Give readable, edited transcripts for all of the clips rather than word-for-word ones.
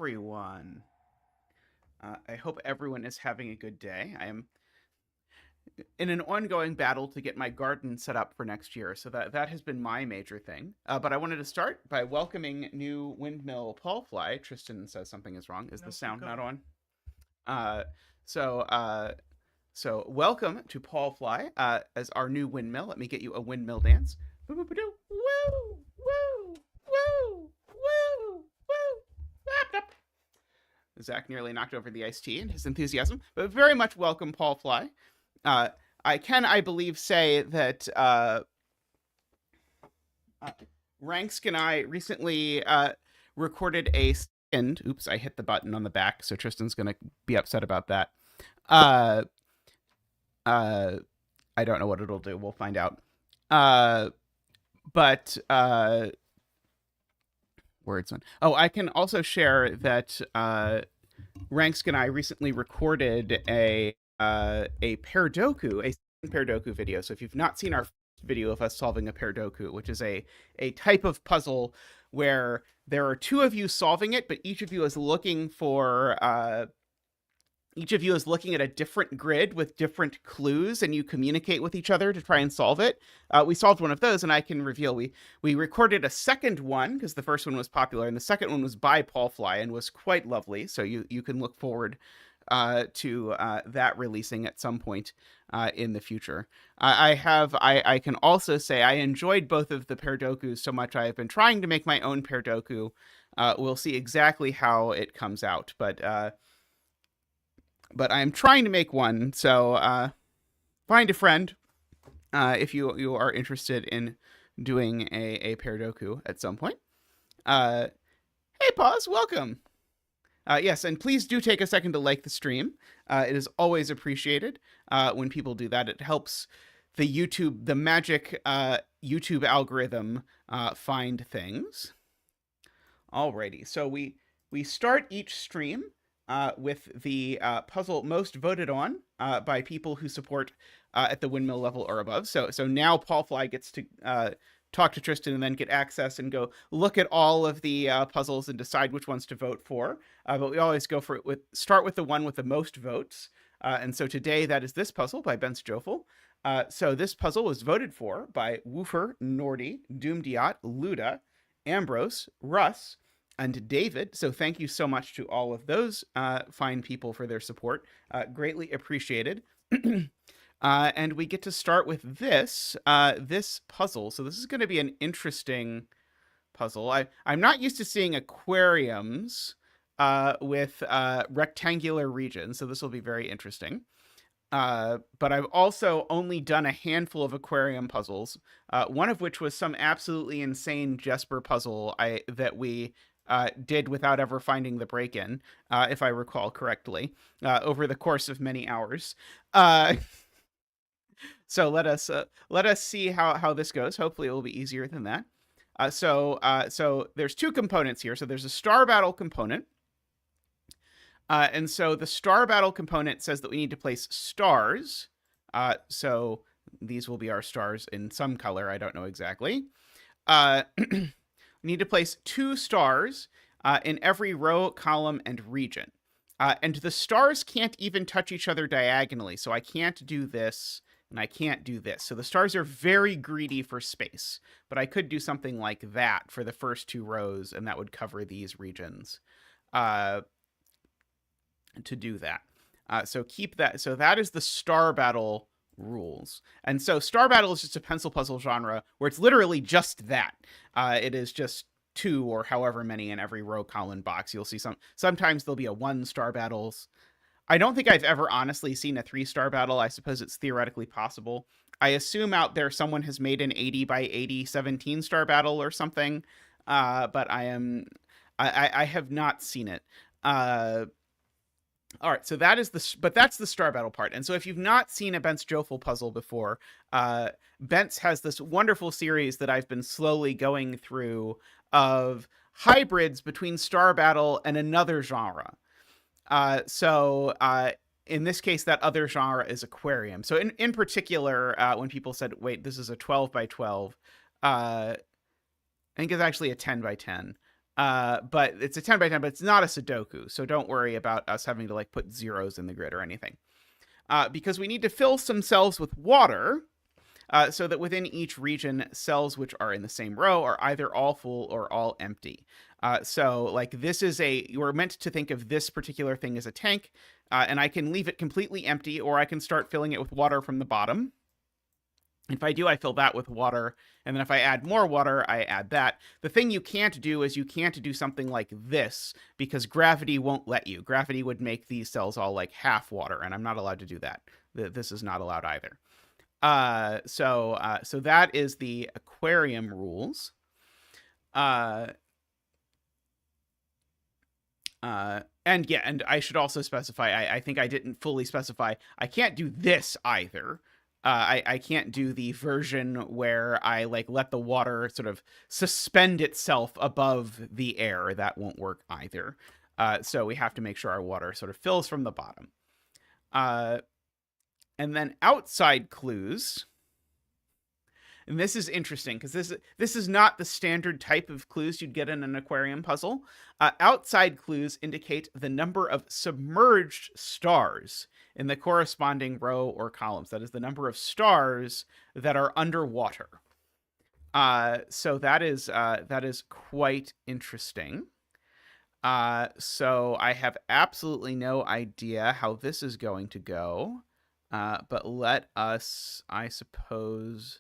everyone. I hope everyone is having a good day. I am in an ongoing battle to get my garden set up for next year, so that has been my major thing. But I wanted to start by welcoming new windmill Paulfly. Tristan says something is wrong. Is the sound not on? Uh, so uh, so welcome to Paulfly as our new windmill. Let me get you a windmill dance. Woo, woo, woo, woo, woo, woo, woo. Zach nearly knocked over the iced tea in his enthusiasm, but very much welcome, Paul Fly. I can, I believe, say that Ranks and I recently recorded a second. Oops, I hit the button on the back, so Tristan's going to be upset about that. I don't know what it'll do. We'll find out. But words on. Oh, I can also share that Ranks and I recently recorded a Paradoku, a Paradoku video. So if you've not seen our video of us solving a Paradoku, which is a type of puzzle where there are two of you solving it, but each of you is looking for each of you is looking at a different grid with different clues, and you communicate with each other to try and solve it. We solved one of those, and I can reveal we recorded a second one because the first one was popular, and the second one was by Paul Fly and was quite lovely. So you can look forward to that releasing at some point in the future. I can also say I enjoyed both of the Paradokus so much I have been trying to make my own Paradoku. We'll see exactly how it comes out, but I'm trying to make one, so find a friend if you are interested in doing a Paradoku at some point. Hey, Pause, welcome. Yes, and please do take a second to like the stream. It is always appreciated when people do that. It helps the magic YouTube algorithm find things. Alrighty, so we start each stream with the puzzle most voted on by people who support at the windmill level or above. So now Paul Fly gets to talk to Tristan and then get access and go look at all of the puzzles and decide which ones to vote for. But we always go for it start with the one with the most votes. And so today that is this puzzle by BenceJoful. So this puzzle was voted for by Woofer, Nordy, Doomdiot, Luda, Ambrose, Russ, and David. So thank you so much to all of those fine people for their support. Greatly appreciated. And we get to start with this puzzle. So this is going to be an interesting puzzle. I'm not used to seeing aquariums with rectangular regions, so this will be very interesting. But I've also only done a handful of aquarium puzzles, one of which was some absolutely insane Jesper puzzle that we did without ever finding the break-in, if I recall correctly, over the course of many hours. So let us see how this goes. Hopefully it will be easier than that. So there's two components here. So there's a star battle component. And so the star battle component says that we need to place stars. So these will be our stars in some color. I don't know exactly. We need to place 2 stars in every row, column, and region. And the stars can't even touch each other diagonally. So I can't do this. And I can't do this. So the stars are very greedy for space, but I could do something like that for the first 2 rows, and that would cover these regions to do that. So keep that. So that is the star battle rules. And so star battle is just a pencil puzzle genre where it's literally just that. It is just 2 or however many in every row, column, box. You'll see sometimes there'll be a 1 star battles. I don't think I've ever honestly seen a 3-star battle. I suppose it's theoretically possible. I assume out there someone has made an 80 by 80 17-star battle or something, but I have not seen it. All right, so that's the star battle part. And so if you've not seen a BenceJoful puzzle before, Bence has this wonderful series that I've been slowly going through of hybrids between star battle and another genre. So in this case, that other genre is aquarium. So in particular, when people said, wait, this is a 12 by 12, I think it's actually a 10 by 10. But it's a 10 by 10, but it's not a Sudoku. So don't worry about us having to like put zeros in the grid or anything. Because we need to fill some cells with water so that within each region, cells which are in the same row are either all full or all empty. So like this is you're meant to think of this particular thing as a tank, and I can leave it completely empty, or I can start filling it with water from the bottom. If I do, I fill that with water, and then if I add more water, I add that. The thing you can't do is you can't do something like this, because gravity won't let you. Gravity would make these cells all like half water, and I'm not allowed to do that. This is not allowed either. So that is the aquarium rules. And yeah, and I should also specify, I think I didn't fully specify, I can't do this either. I can't do the version where I like let the water sort of suspend itself above the air. That won't work either. So we have to make sure our water sort of fills from the bottom. And then outside clues. And this is interesting because this is not the standard type of clues you'd get in an aquarium puzzle. Outside clues indicate the number of submerged stars in the corresponding row or columns. That is the number of stars that are underwater. So that is quite interesting. So I have absolutely no idea how this is going to go. But let us, I suppose,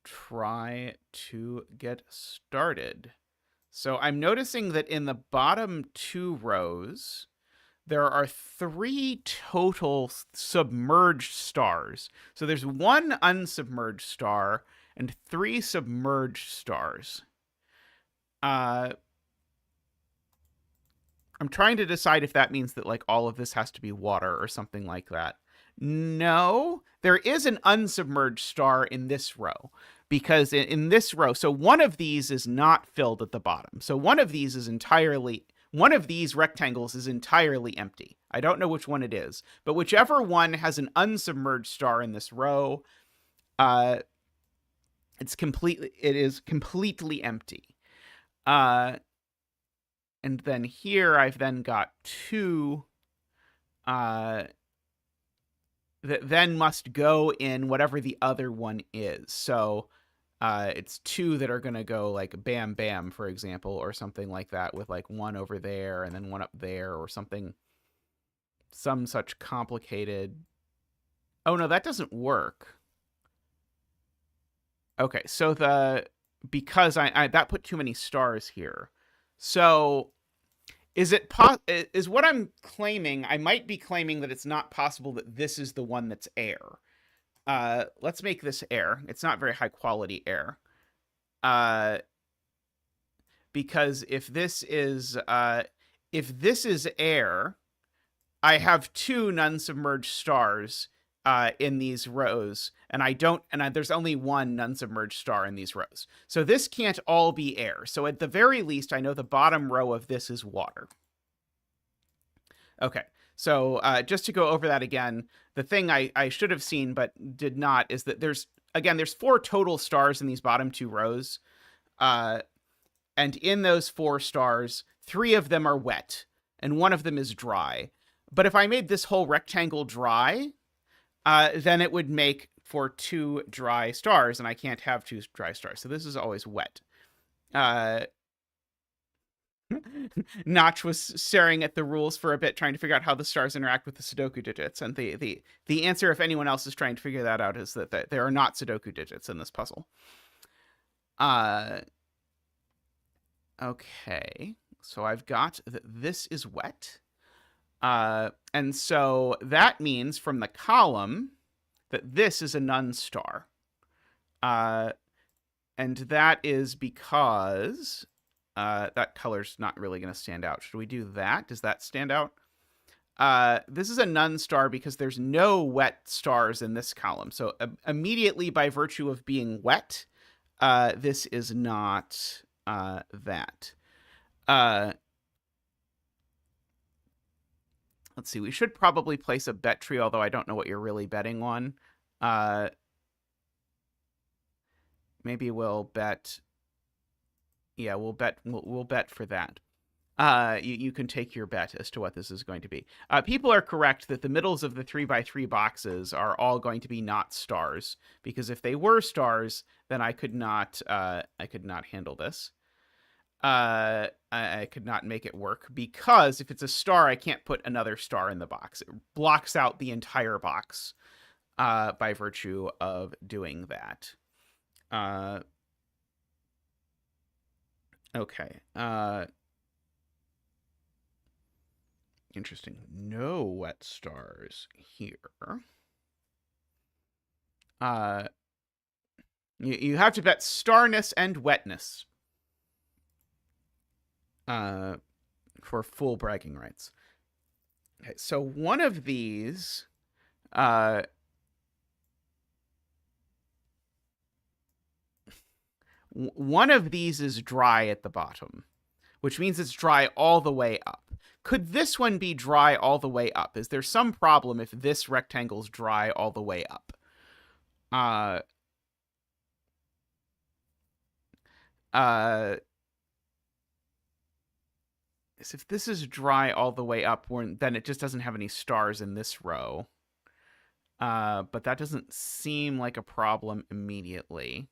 try to get started. So I'm noticing that in the bottom two rows, there are 3 total submerged stars. So there's 1 unsubmerged star and 3 submerged stars. I'm trying to decide if that means that like all of this has to be water or something like that. No, there is an unsubmerged star in this row, because in this row, so one of these is not filled at the bottom. So one of these rectangles is entirely empty. I don't know which one it is, but whichever one has an unsubmerged star in this row, it is completely empty. And then here I've then got 2 that then must go in whatever the other one is. So it's 2 that are going to go like bam, bam, for example, or something like that, with like 1 over there and then 1 up there or something, some such complicated. Oh, no, that doesn't work. Okay, so because I that put too many stars here. So is what I'm claiming? I might be claiming that it's not possible that this is the one that's air. Let's make this air. It's not very high quality air. Because if this is air, I have 2 non-submerged stars in these rows, and there's only 1 non-submerged star in these rows. So this can't all be air. So at the very least, I know the bottom row of this is water. Okay, so just to go over that again, the thing I should have seen but did not is that there's 4 total stars in these bottom 2 rows. And in those 4 stars, 3 of them are wet, and 1 of them is dry. But if I made this whole rectangle dry, then it would make for 2 dry stars, and I can't have 2 dry stars. So this is always wet. Notch was staring at the rules for a bit, trying to figure out how the stars interact with the Sudoku digits. And the answer, if anyone else is trying to figure that out, is that there are not Sudoku digits in this puzzle. Okay, so I've got that this is wet. And so that means from the column that this is a non-star. And that is because that color's not really going to stand out. Should we do that? Does that stand out? This is a non-star because there's no wet stars in this column. So immediately, by virtue of being wet, this is not that. Let's see. We should probably place a bet tree, although I don't know what you're really betting on. Maybe we'll bet Yeah, we'll bet for that. You can take your bet as to what this is going to be. People are correct that the middles of the 3x3 boxes are all going to be not stars, because if they were stars, then I could not handle this. I could not make it work, because if it's a star, I can't put another star in the box. It blocks out the entire box by virtue of doing that. Okay. Interesting. No wet stars here. You have to bet starness and wetness for full bragging rights. Okay, so one of these is dry at the bottom, which means it's dry all the way up. Could this one be dry all the way up? Is there some problem if this rectangle's dry all the way up? If this is dry all the way up, then it just doesn't have any stars in this row. But that doesn't seem like a problem immediately.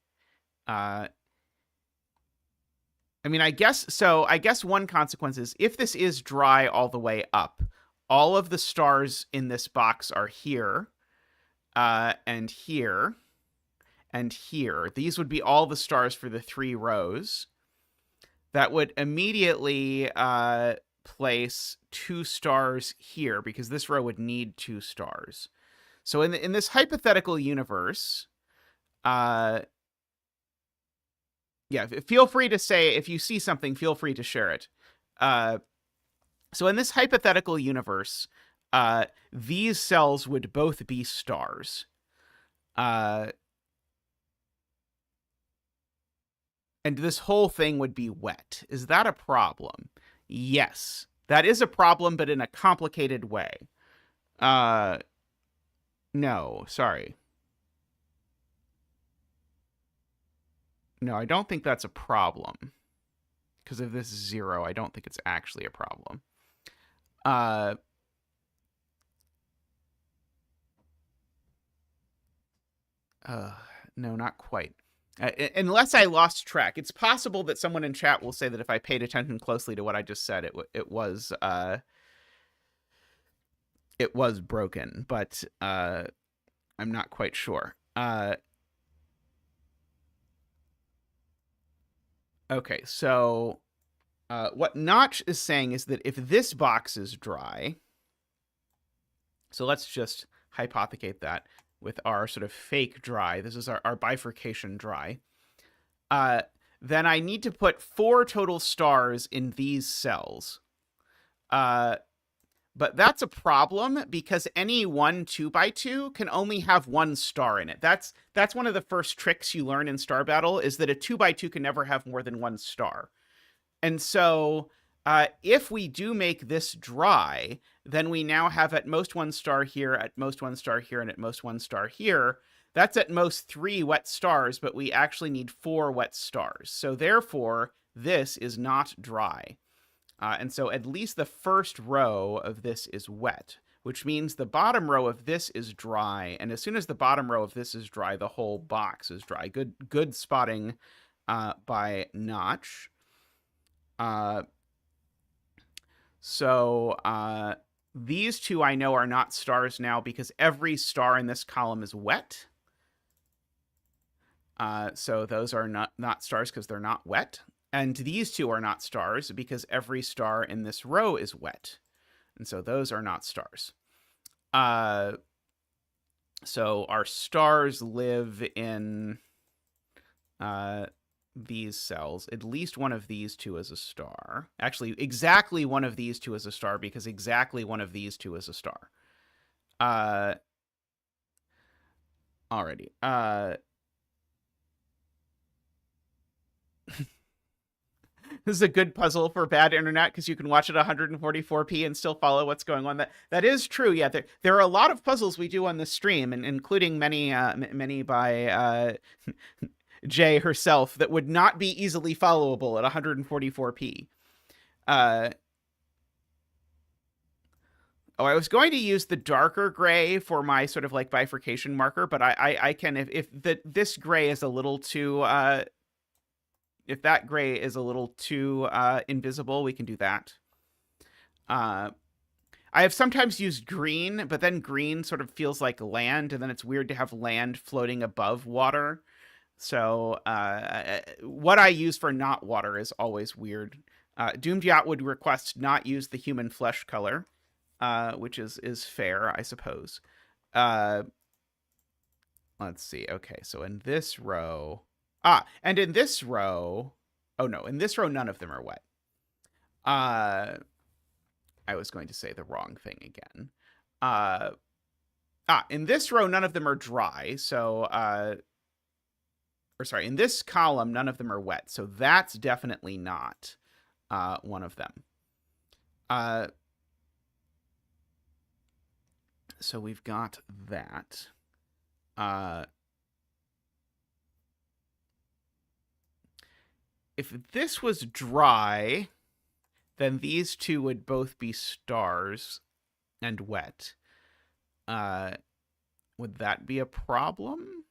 I mean, I guess one consequence is, if this is dry all the way up, all of the stars in this box are here, and here, and here. These would be all the stars for the 3 rows. That would immediately place 2 stars here, because this row would need 2 stars. So in this hypothetical universe, yeah, feel free to say, if you see something, feel free to share it. So in this hypothetical universe, these cells would both be stars. And this whole thing would be wet. Is that a problem? Yes, that is a problem, but in a complicated way. No, sorry. No, I don't think that's a problem. Because if this is 0, I don't think it's actually a problem. No, not quite. Unless I lost track. It's possible that someone in chat will say that if I paid attention closely to what I just said, it was broken, but I'm not quite sure. Okay, so what Notch is saying is that if this box is dry, so let's just hypothecate that with our sort of fake dry. This is our bifurcation dry. Then I need to put 4 total stars in these cells. But that's a problem, because any one 2x2 can only have 1 star in it. That's one of the first tricks you learn in Star Battle, is that a 2x2 can never have more than 1 star. And so if we do make this dry, then we now have at most 1 star here, at most 1 star here, and at most 1 star here. That's at most 3 wet stars, but we actually need 4 wet stars. So therefore, this is not dry. And so at least the first row of this is wet, which means the bottom row of this is dry. And as soon as the bottom row of this is dry, the whole box is dry. Good spotting by Notch. So these 2 I know are not stars now, because every star in this column is wet. So those are not stars because they're not wet. And these 2 are not stars because every star in this row is wet. And so those are not stars. So our stars live in these cells. At least one of these 2 is a star. Actually, exactly one of these 2 is a star, because exactly one of these 2 is a star. Alrighty. This is a good puzzle for bad internet, because you can watch it 144p and still follow what's going on. That is true. Yeah, there are a lot of puzzles we do on this stream, and including many by J herself that would not be easily followable at 144p. I was going to use the darker gray for my sort of like bifurcation marker, but I can, if this gray is a little too, if that gray is a little too invisible, we can do that. I have sometimes used green, but then green sort of feels like land, and then it's weird to have land floating above water. So what I use for not water is always weird. Doomdyat would request not use the human flesh color. Which is fair, I suppose. Let's see. Okay, so in this row... and in this row... Oh, no. In this row, none of them are wet. I was going to say the wrong thing again. In this row, none of them are dry. So... or sorry, in this column, none of them are wet. So that's definitely not one of them. So we've got that. If this was dry, then these two would both be stars and wet. Would that be a problem?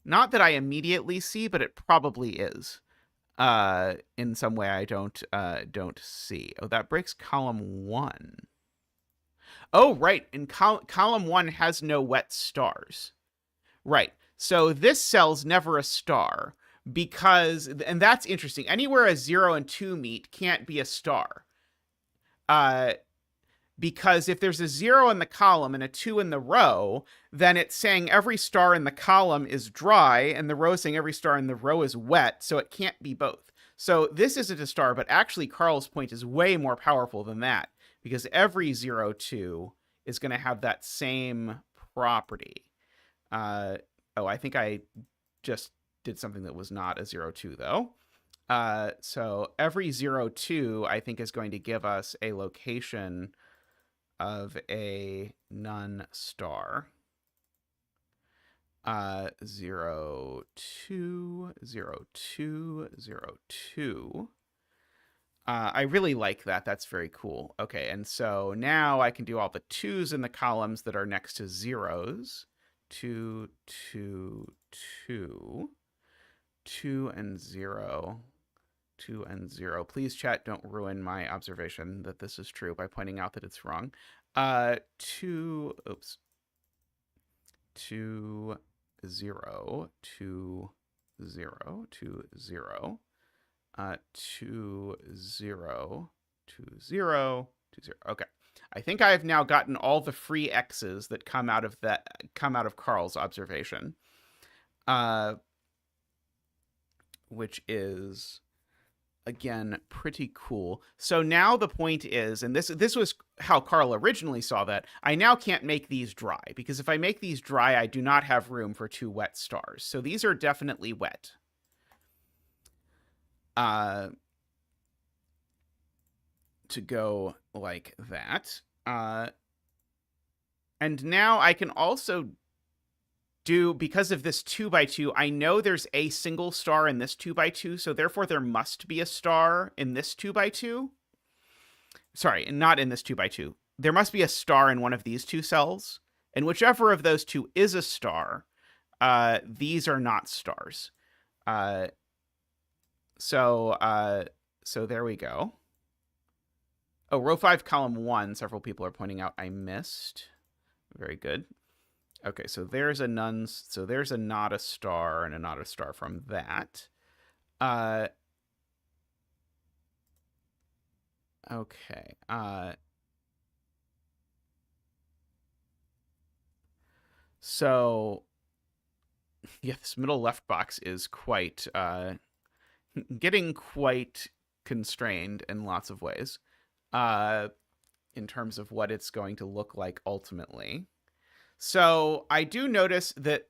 Not that I immediately see, but it probably is. In some way I don't see. Oh, that breaks column 1. Oh, right. And column 1 has no wet stars. Right. So this cell's never a star because, and that's interesting. Anywhere a 0 and 2 meet can't be a star. Because if there's a 0 in the column and a 2 in the row, then it's saying every star in the column is dry, and the row is saying every star in the row is wet, so it can't be both. So this isn't a star, but actually Karl's point is way more powerful than that, because every 0, 2 is going to have that same property. I think I just did something that was not a 0, 2, though. So every 0, 2, I think, is going to give us a location of a non-star. 0, 2, 0, 2, 0, 2. I really like that. That's very cool. Okay, and so now I can do all the 2s in the columns that are next to 0s. 2, 2, 2. 2 and 0. 2 and 0. Please, chat, don't ruin my observation that this is true by pointing out that it's wrong. 2, 2, 0, 2, 0, 2, 0. 2, 0, 2, 0, 2, 0. Okay. I think I have now gotten all the free X's that come out of Karl's observation. Which is, again, pretty cool. So now the point is, and this was how Karl originally saw that, I now can't make these dry, because if I make these dry, I do not have room for 2 wet stars. So these are definitely wet. To go like that. And now I can also do, because of this 2x2, I know there's a single star in this 2x2, so therefore there must be a star in this 2x2. Sorry, not in this 2x2. There must be a star in one of these 2 cells, and whichever of those 2 is a star, these are not stars. So there we go. Oh, row 5, column 1, several people are pointing out I missed. Very good. Okay, so there's a there's a not a star and a not a star from that. Okay. So yeah, this middle left box is quite getting quite constrained in lots of ways. In terms of what it's going to look like ultimately. So I do notice that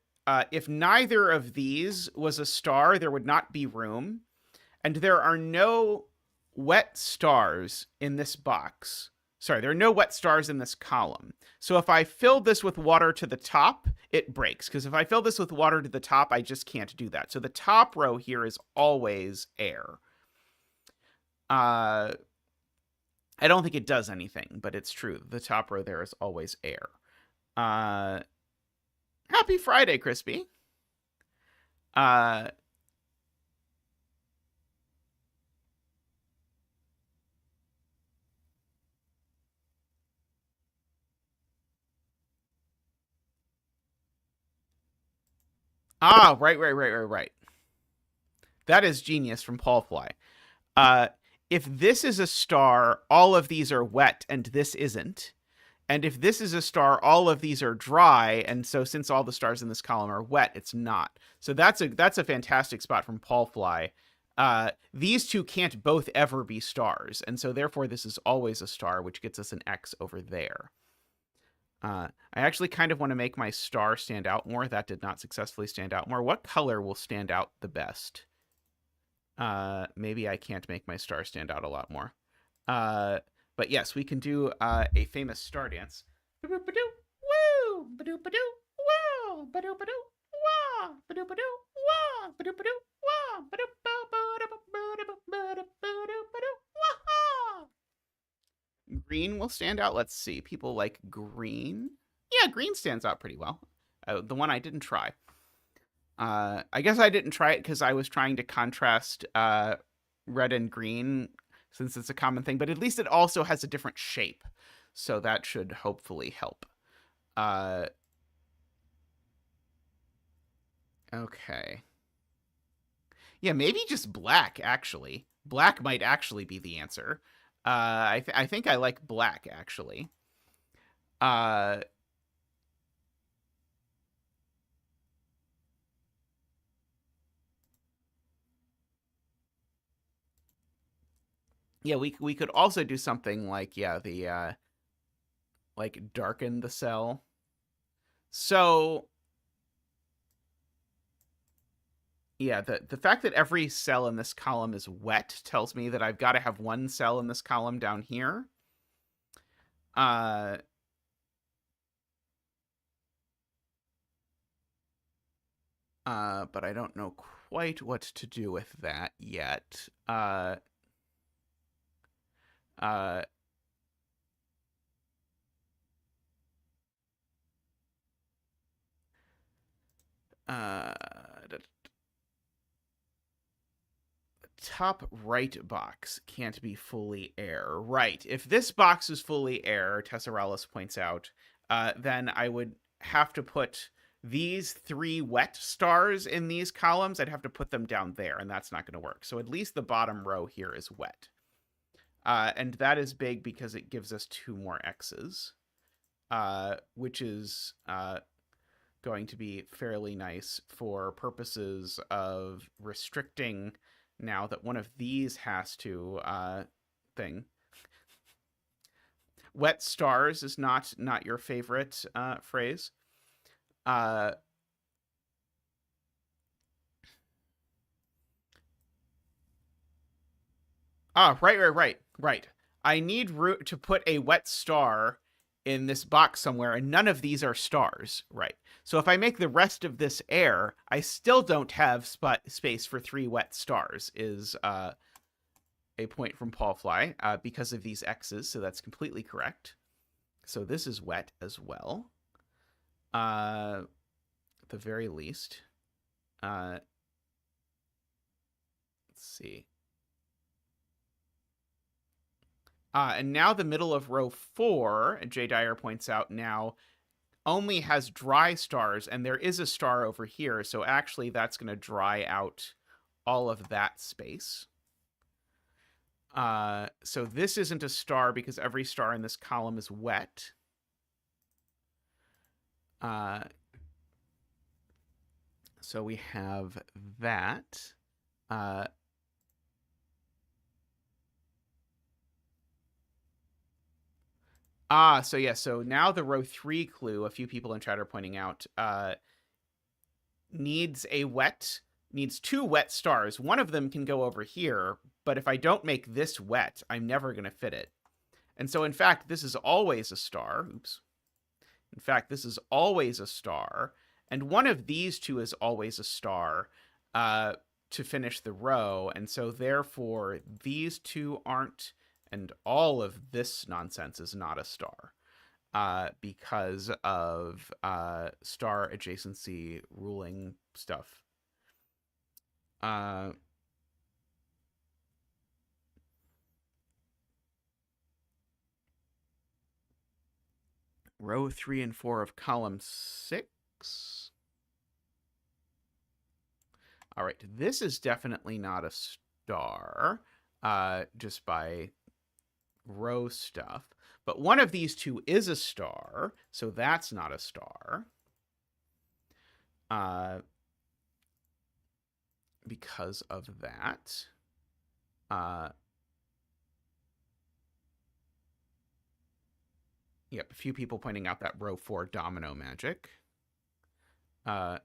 if neither of these was a star, there would not be room. And there are no wet stars in this box. Sorry, there are no wet stars in this column. So if I fill this with water to the top, it breaks. Because if I fill this with water to the top, I just can't do that. So the top row here is always air. I don't think it does anything, but it's true. The top row there is always air. Happy Friday, Crispy. Right. That is genius from Paul Fly. If this is a star, all of these are wet and this isn't. And if this is a star, all of these are dry. And so since all the stars in this column are wet, it's not. So that's a fantastic spot from Paul Fly. These two can't both ever be stars. And so therefore this is always a star, which gets us an X over there. I actually kind of want to make my star stand out more. That did not successfully stand out more. What color will stand out the best? Maybe I can't make my star stand out a lot more. But yes, we can do a famous star dance. Woo! Ba-doo-ba-doo! Woo! Ba-doo-ba-doo! Wah! Ba-doo-ba-doo! Wah! Ba-doo-ba-doo! Wah! Wah! Green will stand out. Let's see. People like green. Yeah, green stands out pretty well. The one I didn't try. I guess I didn't try it because I was trying to contrast red and green since it's a common thing, but at least it also has a different shape. So that should hopefully help. Okay. Yeah, maybe just black, actually. Black might actually be the answer. I think I like black, actually. Yeah, we could also do something like, yeah, the like darken the cell. So yeah, the fact that every cell in this column is wet tells me that I've got to have one cell in this column down here. But I don't know quite what to do with that yet. Top right box can't be fully air. Right. If this box is fully air, Tesseralis points out, then I would have to put these 3 wet stars in these columns. I'd have to put them down there, and that's not going to work. So at least the bottom row here is wet. And that is big because it gives us 2 more X's, which is going to be fairly nice for purposes of restricting now that one of these has to thing. Wet stars is not your favorite phrase. Right. I need room to put a wet star in this box somewhere, and none of these are stars, right? So if I make the rest of this air, I still don't have space for 3 wet stars, is a point from Paul Fly, because of these X's, so that's completely correct. So this is wet as well, at the very least. Let's see. And now the middle of row 4, Jay Dyer points out, now only has dry stars, and there is a star over here, so actually that's going to dry out all of that space. So this isn't a star because every star in this column is wet. So we have that. So yeah, so now the row 3 clue, a few people in chat are pointing out, needs 2 wet stars. One of them can go over here, but if I don't make this wet, I'm never going to fit it. And so, in fact, this is always a star. Oops. In fact, this is always a star. And one of these two is always a star to finish the row. And so, therefore, these two aren't, and all of this nonsense is not a star because of star adjacency ruling stuff. Row 3 and 4 of column 6. All right, this is definitely not a star, just by row stuff. But one of these two is a star, so that's not a star. Because of that. Yep, a few people pointing out that row 4 domino magic. Let's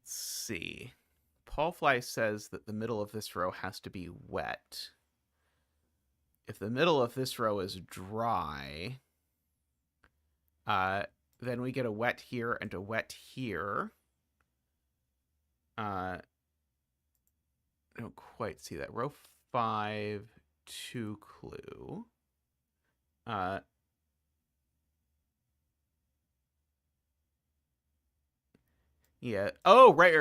see. Paulfly says that the middle of this row has to be wet. If the middle of this row is dry, then we get a wet here and a wet here. I don't quite see that. Row 5, 2 clue. Yeah. Oh, right.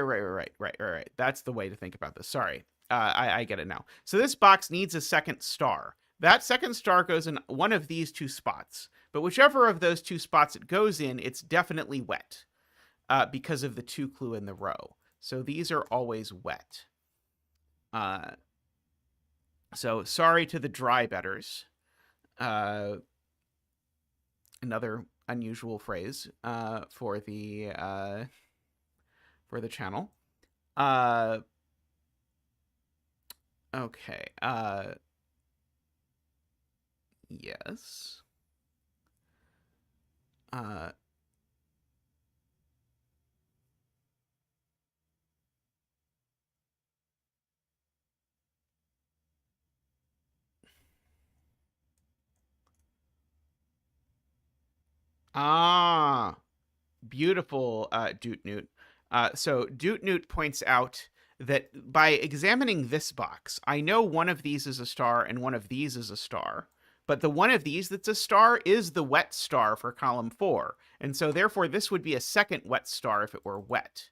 That's the way to think about this. Sorry. I get it now. So this box needs a second star. That second star goes in one of these two spots. But whichever of those two spots it goes in, it's definitely wet because of the 2 clue in the row. So these are always wet. So sorry to the dry betters. Another unusual phrase for the channel. Okay. Yes. Beautiful, Doot Newt. So Doot Newt points out that by examining this box, I know one of these is a star and one of these is a star. But the one of these that's a star is the wet star for column 4. And so therefore this would be a second wet star if it were wet.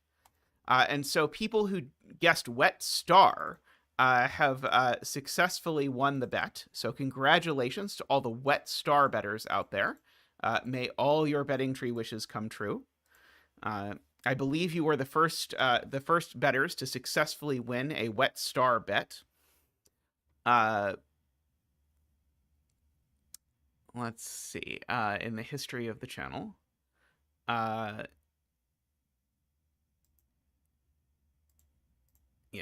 And so people who guessed wet star have successfully won the bet. So congratulations to all the wet star bettors out there. May all your betting tree wishes come true. I believe you were the first bettors to successfully win a wet star bet. Let's see. In the history of the channel. Yeah,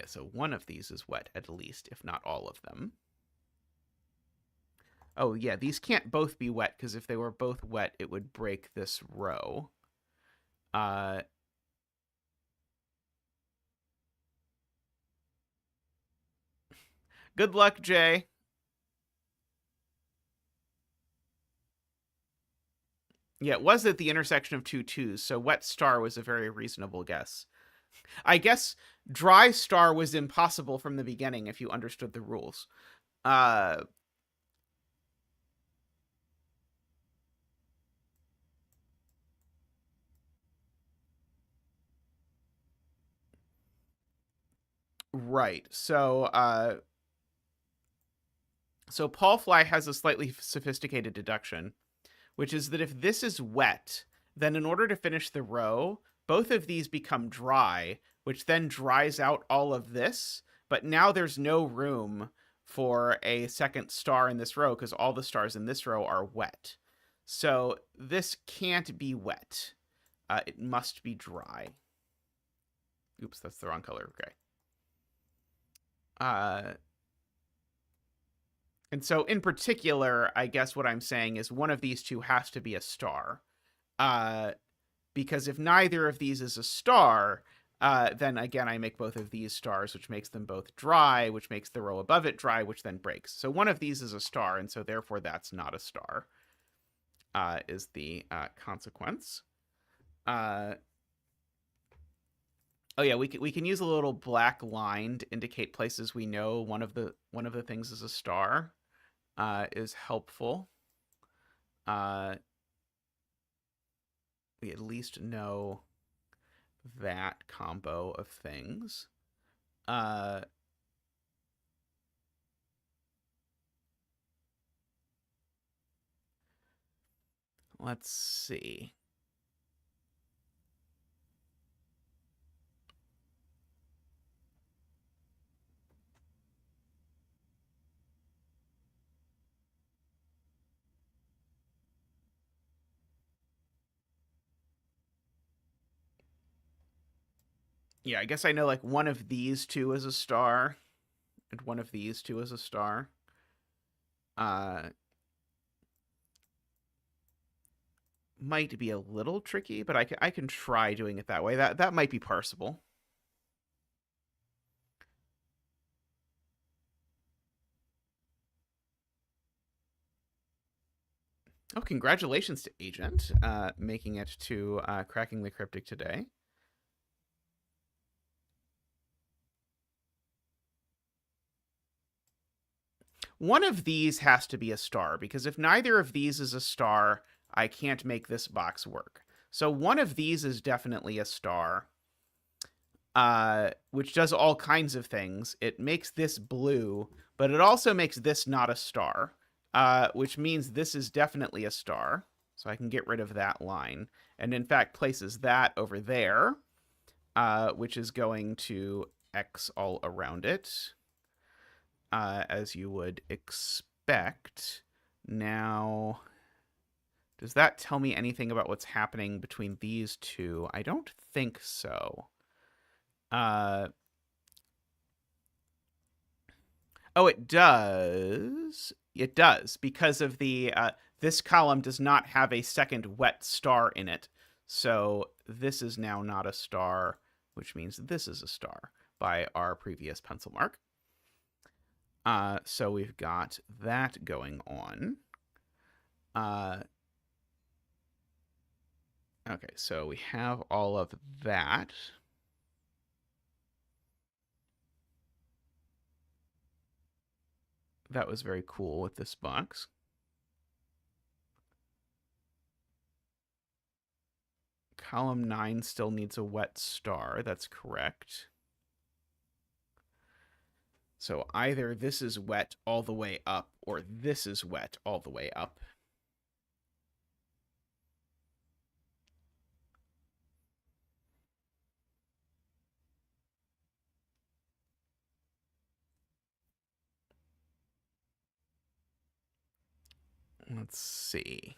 so one of these is wet at least, if not all of them. Oh, yeah, these can't both be wet, because if they were both wet, it would break this row. Good luck, Jay. Yeah, it was at the intersection of 2 2s, so wet star was a very reasonable guess. I guess dry star was impossible from the beginning if you understood the rules. Right. So Paulfly has a slightly sophisticated deduction, which is that if this is wet, then in order to finish the row, both of these become dry, which then dries out all of this. But now there's no room for a second star in this row because all the stars in this row are wet. So this can't be wet. It must be dry. Oops, that's the wrong color. Okay. And so in particular, I guess what I'm saying is one of these two has to be a star. Because if neither of these is a star, then again, I make both of these stars, which makes them both dry, which makes the row above it dry, which then breaks. So one of these is a star, and so therefore that's not a star, is the consequence. Oh yeah, we can use a little black line to indicate places we know one of the things is a star, is helpful. We at least know that combo of things. Let's see. Yeah, I guess I know like one of these two is a star, and one of these two is a star. Might be a little tricky, but I can try doing it that way. That might be parsable. Oh, congratulations to Agent, making it to Cracking the Cryptic today. One of these has to be a star, because if neither of these is a star, I can't make this box work. So one of these is definitely a star, which does all kinds of things. It makes this blue, but it also makes this not a star, which means this is definitely a star. So I can get rid of that line. And in fact, places that over there, which is going to X all around it, as you would expect. Now, does that tell me anything about what's happening between these two? I don't think so. Oh, it does. It does, because of the this column does not have a second wet star in it. So this is now not a star, which means this is a star by our previous pencil mark. So we've got that going on. Okay, so we have all of that. That was very cool with this box. Column 9 still needs a wet star. That's correct. So either this is wet all the way up, or this is wet all the way up. Let's see.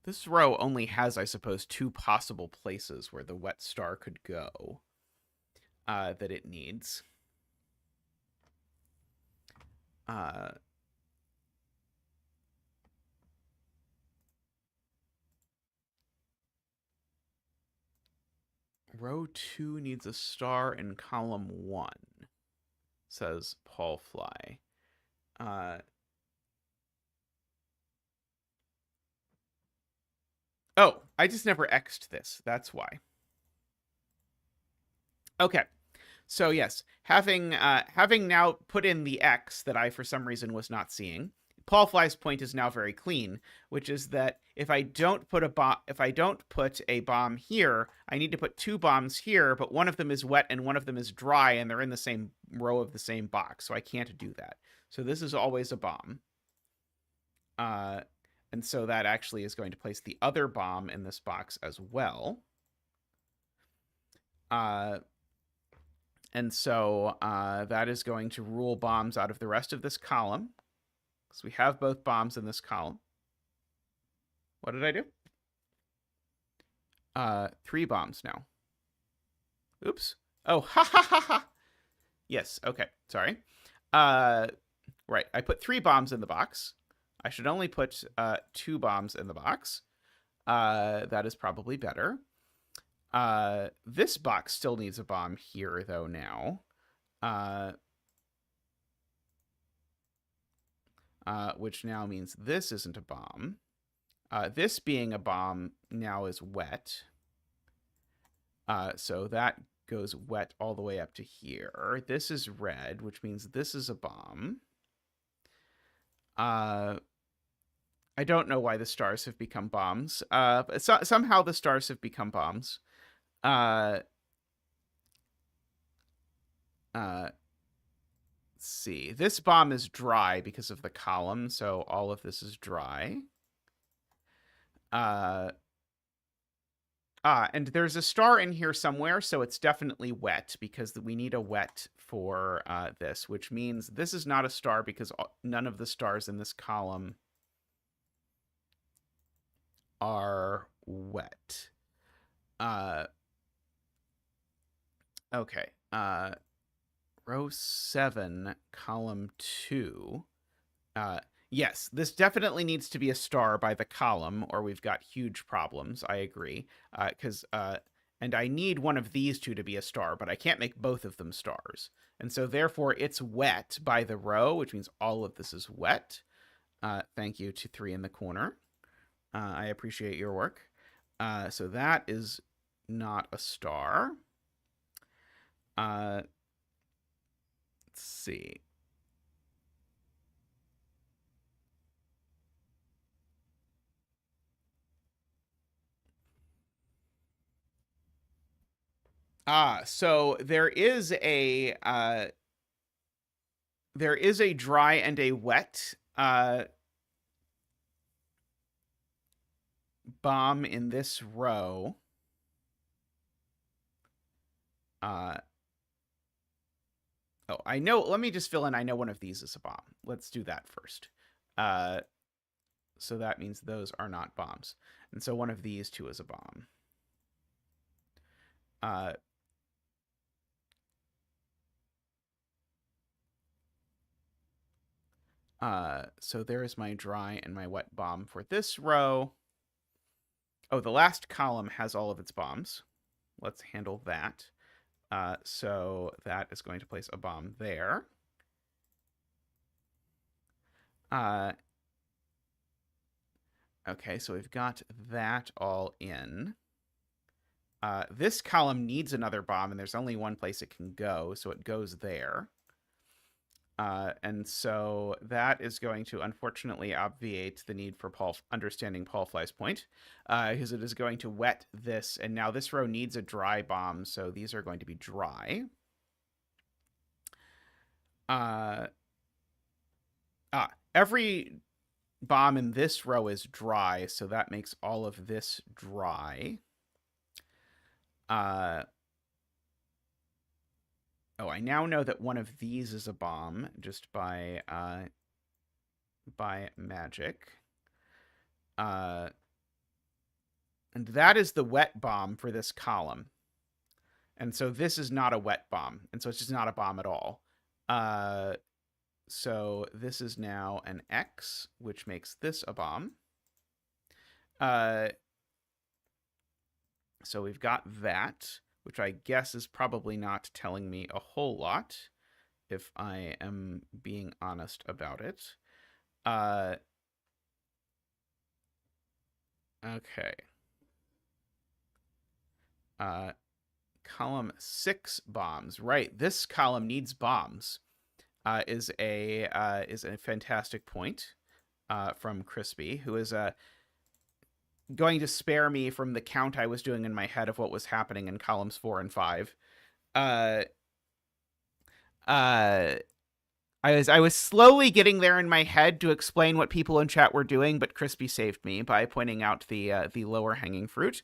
This row only has, I suppose, two possible places where the wet star could go that it needs. Row 2 needs a star in column 1, says Paul Fly. Oh, I just never X'd this. That's why. Okay. So yes, having now put in the X that I for some reason was not seeing, Paul Fly's point is now very clean, which is that if I don't put a bomb here, I need to put two bombs here, but one of them is wet and one of them is dry, and they're in the same row of the same box, so I can't do that. So this is always a bomb. And so that actually is going to place the other bomb in this box as well. And so that is going to rule bombs out of the rest of this column. So we have both bombs in this column. What did I do? 3 bombs now. Oops. Oh, ha ha ha ha. Yes. Okay. Sorry. Right. I put 3 bombs in the box. I should only put 2 bombs in the box. That is probably better. This box still needs a bomb here, though, now. Which now means this isn't a bomb. This being a bomb now is wet. So that goes wet all the way up to here. This is red, which means this is a bomb. I don't know why the stars have become bombs. But somehow the stars have become bombs. Let's see. This bomb is dry because of the column, so all of this is dry. And there's a star in here somewhere, so it's definitely wet because we need a wet for this, which means this is not a star because none of the stars in this column are wet. Okay. Row 7, column 2. Yes, this definitely needs to be a star by the column, or we've got huge problems. I agree. And I need one of these two to be a star, but I can't make both of them stars. And so therefore it's wet by the row, which means all of this is wet. Thank you to 3 in the corner. I appreciate your work. So that is not a star. Let's see. So there is a dry and a wet bomb in this row. Oh, I know. Let me just fill in. I know one of these is a bomb. Let's do that first. So that means those are not bombs. And so one of these two is a bomb. So there's my dry and my wet bomb for this row. Oh, the last column has all of its bombs. Let's handle that. So that is going to place a bomb there. Okay, so we've got that all in. This column needs another bomb, and there's only one place it can go, so it goes there. And so that is going to unfortunately obviate the need for understanding Paul Fly's point, because it is going to wet this, and now this row needs a dry bomb, so these are going to be dry. Every bomb in this row is dry, so that makes all of this dry. Oh, I now know that one of these is a bomb just by magic. And that is the wet bomb for this column. And so this is not a wet bomb. And so it's just not a bomb at all. So this is now an X, which makes this a bomb. So we've got that, which I guess is probably not telling me a whole lot, if I am being honest about it. Okay. Column 6 bombs. Right, this column needs bombs. Is a fantastic point from Crispy, who is going to spare me from the count I was doing in my head of what was happening in columns 4 and 5. I was slowly getting there in my head to explain what people in chat were doing, but Crispy saved me by pointing out the lower hanging fruit.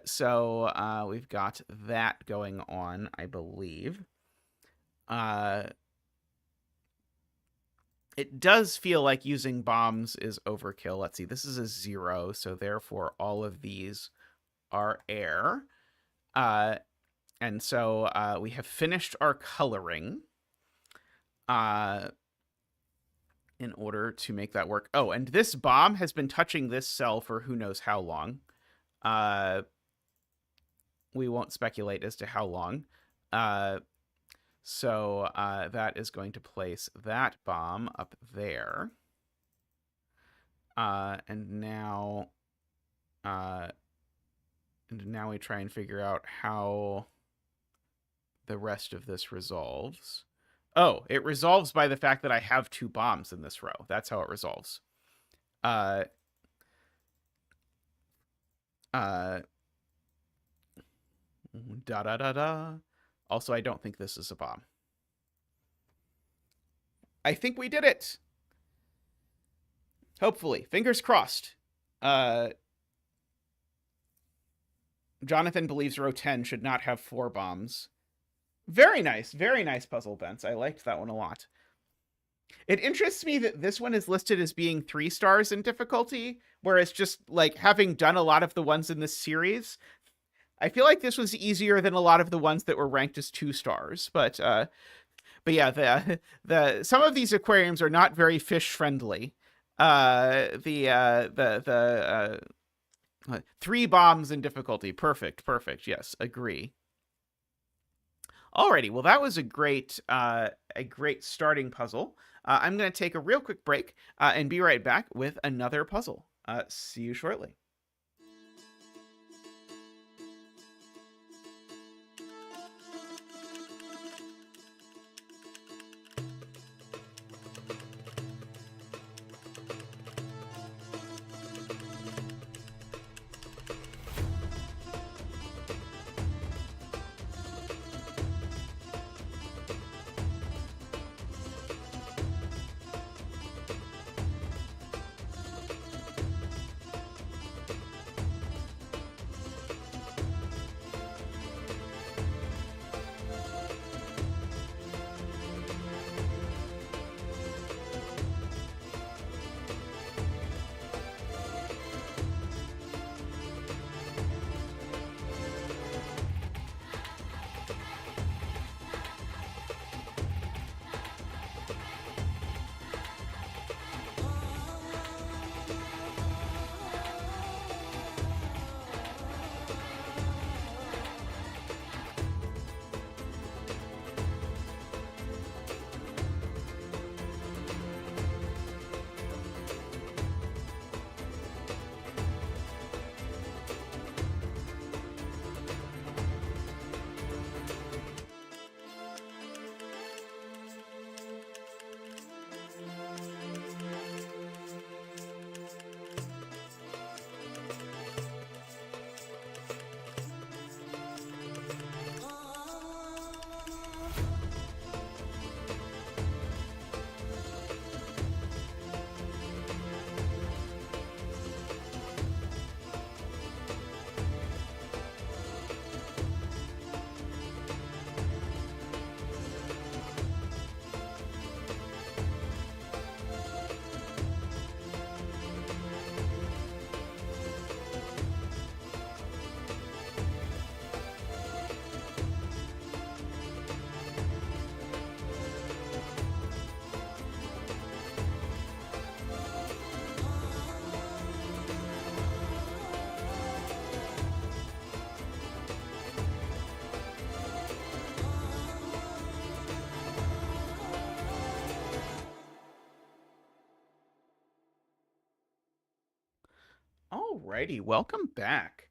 So we've got that going on, I believe. It does feel like using bombs is overkill. Let's see. This is a 0, so therefore all of these are air. And so we have finished our coloring in order to make that work. Oh, and this bomb has been touching this cell for who knows how long. We won't speculate as to how long. So that is going to place that bomb up there. And now we try and figure out how the rest of this resolves. Oh, it resolves by the fact that I have 2 bombs in this row. That's how it resolves. Da da da da. Also, I don't think this is a bomb. I think we did it. Hopefully. Fingers crossed. Jonathan believes row 10 should not have 4 bombs. Very nice puzzle, Bence. I liked that one a lot. It interests me that this one is listed as being 3 stars in difficulty, whereas just like having done a lot of the ones in this series, I feel like this was easier than a lot of the ones that were ranked as 2 stars. But yeah, the some of these aquariums are not very fish friendly. 3 bombs in difficulty. Perfect. Yes, agree. Alrighty, well, that was a great starting puzzle. I'm going to take a real quick break and be right back with another puzzle. See you shortly. Alrighty, welcome back.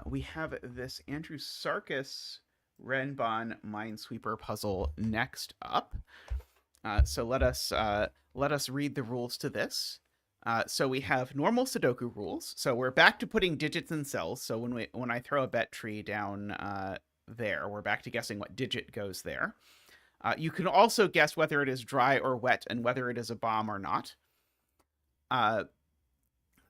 We have this Andrewsarchus Renban Minesweeper puzzle next up. So let us read the rules to this. So we have normal Sudoku rules. So we're back to putting digits in cells. So when I throw a bet tree down there, we're back to guessing what digit goes there. You can also guess whether it is dry or wet and whether it is a bomb or not.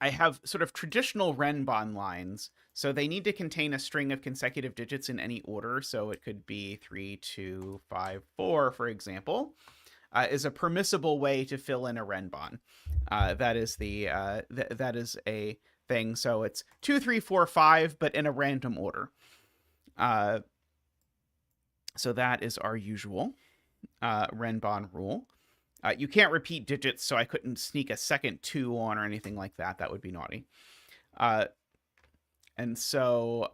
I have sort of traditional Renban lines, so they need to contain a string of consecutive digits in any order. So it could be 3, 2, 5, 4, for example, is a permissible way to fill in a Renban. That is that is a thing. So it's 2, 3, 4, 5, but in a random order. So that is our usual Renban rule. You can't repeat digits, so I couldn't sneak a second 2 on or anything like that. That would be naughty. And so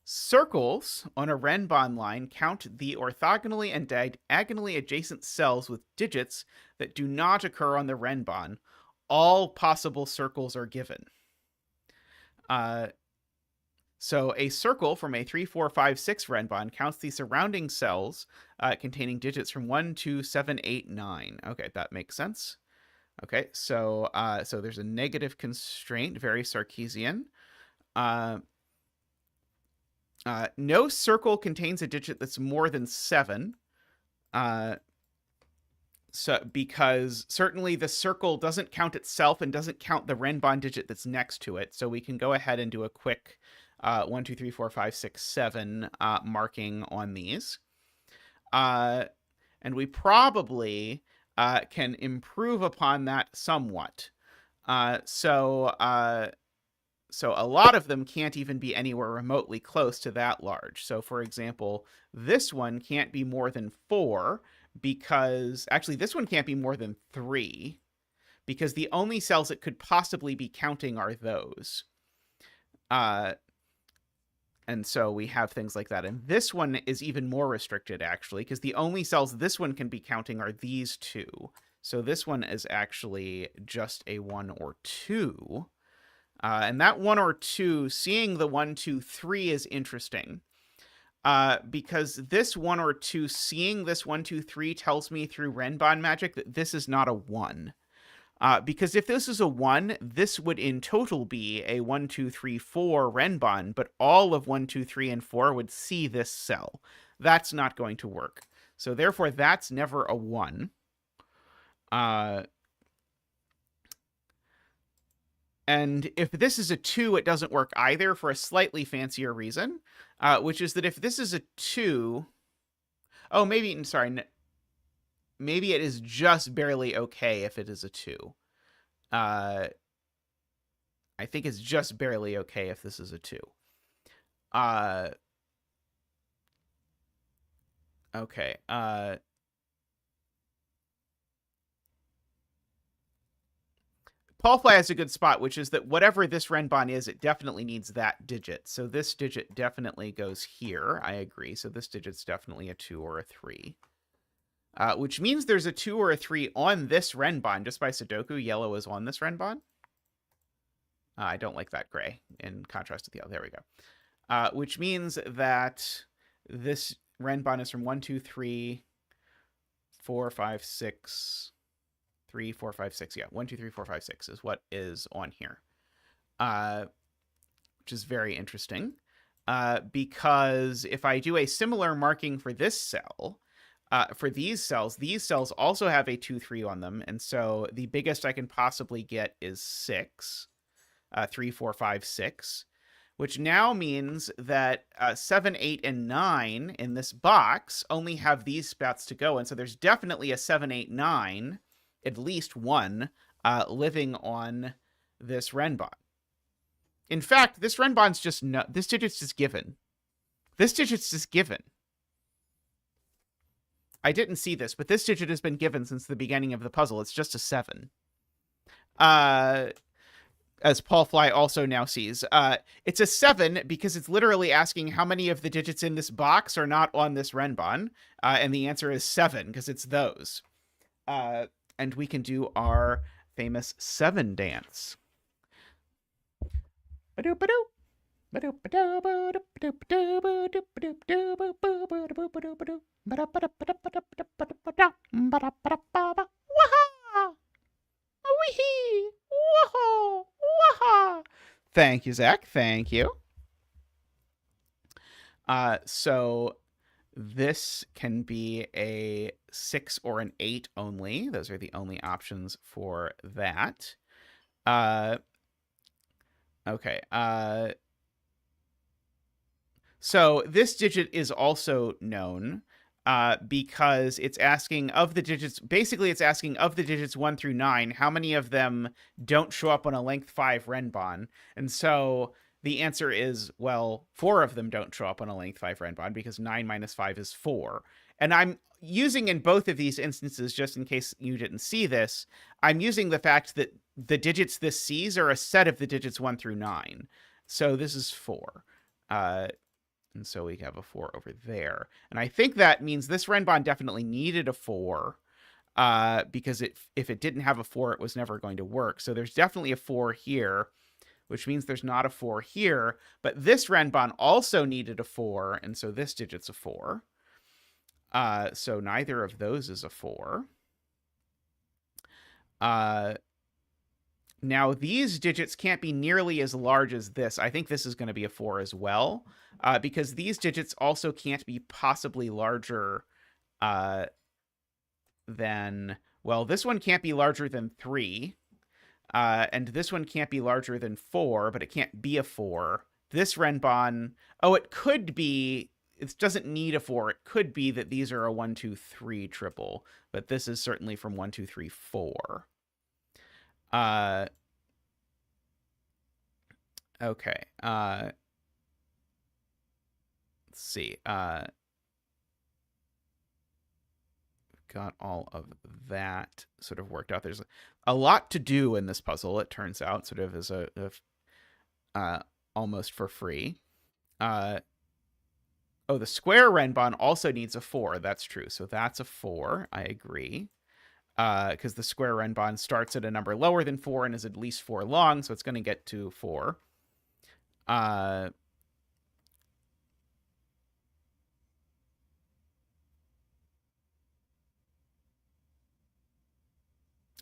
circles on a Renban line count the orthogonally and diagonally adjacent cells with digits that do not occur on the Renban. All possible circles are given. So a circle from a 3, 4, 5, 6 Renban counts the surrounding cells containing digits from 1, 2, 7, 8, 9. Okay, that makes sense. Okay, so so there's a negative constraint, very Sarkeesian. No circle contains a digit that's more than 7. So because certainly the circle doesn't count itself and doesn't count the Renban digit that's next to it. So we can go ahead and do a quick 1, 2, 3, 4, 5, 6, 7 marking on these. And we probably can improve upon that somewhat. So a lot of them can't even be anywhere remotely close to that large. So for example, this one can't be more than 4 because actually this one can't be more than 3 because the only cells it could possibly be counting are those. And so we have things like that. And this one is even more restricted, actually, because the only cells this one can be counting are these 2. So this one is actually just a 1 or 2. And that 1 or 2, seeing the 1, 2, 3 is interesting. Because this 1 or 2, seeing this 1, 2, 3 tells me through Renban magic that this is not a 1. Because if this is a 1, this would in total be a 1, 2, 3, 4 Renban, but all of 1, 2, 3, and 4 would see this cell. That's not going to work. So therefore, that's never a 1. And if this is a 2, it doesn't work either for a slightly fancier reason, which is that if this is a 2... Oh, maybe, sorry, maybe it is just barely okay if it is a 2. I think it's just barely okay if this is a 2. Okay. Paulfly has a good spot, which is that whatever this Renban is, it definitely needs that digit. So this digit definitely goes here. I agree. So this digit's definitely a 2 or a 3. Which means there's a 2 or a 3 on this Renban. Just by Sudoku, yellow is on this Renban. I don't like that gray in contrast to the yellow. There we go. Which means that this Renban is from 1, 2, 3, 4, 5, 6... 3, 4, 5, 6. Yeah, 1, 2, 3, 4, 5, 6 is what is on here, which is very interesting. Because if I do a similar marking for this cell, for these cells also have a 2, 3 on them, and so the biggest I can possibly get is 6, 3, 4, 5, 6, which now means that 7, 8, and 9 in this box only have these spots to go, and so there's definitely a 7, 8, 9. At least one living on this Renban. In fact, this Renban's just this digit's just given. This digit's just given. I didn't see this, but this digit has been given since the beginning of the puzzle. It's just a 7. As Paulfly also now sees. It's a 7 because it's literally asking how many of the digits in this box are not on this Renban. And the answer is 7 because it's those. And we can do our famous 7 dance. Thank you, Zach. Thank you. So this can be a 6 or an 8 only. Those are the only options for that. Okay. So this digit is also known because it's asking of the digits. Basically, it's asking of the digits 1 through 9, how many of them don't show up on a length 5 Renban. And so the answer is, well, 4 of them don't show up on a length 5 Renban because 9 minus 5 is 4. And I'm using in both of these instances, just in case you didn't see this, I'm using the fact that the digits this sees are a set of the digits 1 through 9. So this is 4. And so we have a 4 over there. And I think that means this Renban definitely needed a 4. Because if it didn't have a 4, it was never going to work. So there's definitely a 4 here, which means there's not a 4 here. But this Renban also needed a 4, and so this digit's a 4. So neither of those is a 4. Now, these digits can't be nearly as large as this. I think this is going to be a 4 as well, because these digits also can't be possibly larger than... Well, this one can't be larger than 3. And this one can't be larger than 4, but it can't be a 4. This Renban... Oh, it could be... It doesn't need a 4. It could be that these are a 1, 2, 3 triple, but this is certainly from 1, 2, 3, 4. Okay. Let's see. Got all of that sort of worked out. There's a lot to do in this puzzle, it turns out, sort of as almost for free. Oh, the square Renban also needs a 4. That's true. So that's a 4. I agree. Because the square Renban starts at a number lower than 4 and is at least 4 long, so it's going to get to 4.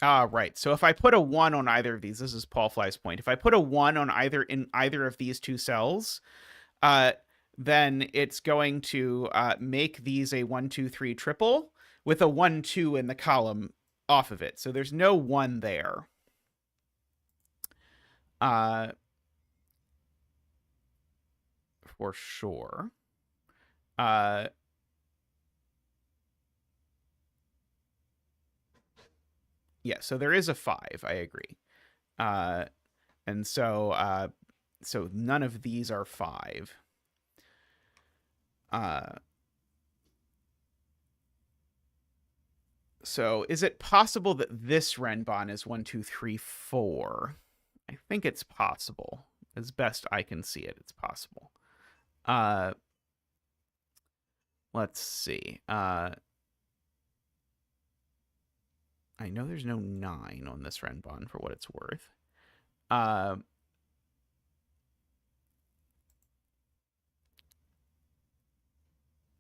Right. So if I put a 1 on either of these, this is Paul Fly's point. If I put a 1 on either of these two cells, then it's going to make these a 1, 2, 3 triple with a 1, 2 in the column off of it. So there's no 1 there. For sure. Yeah, so there is a 5, I agree. And so so none of these are 5. So is it possible that this Renban is 1, 2, 3, 4? I think it's possible. As best I can see it, it's possible. Let's see. I know there's no 9 on this Renban for what it's worth.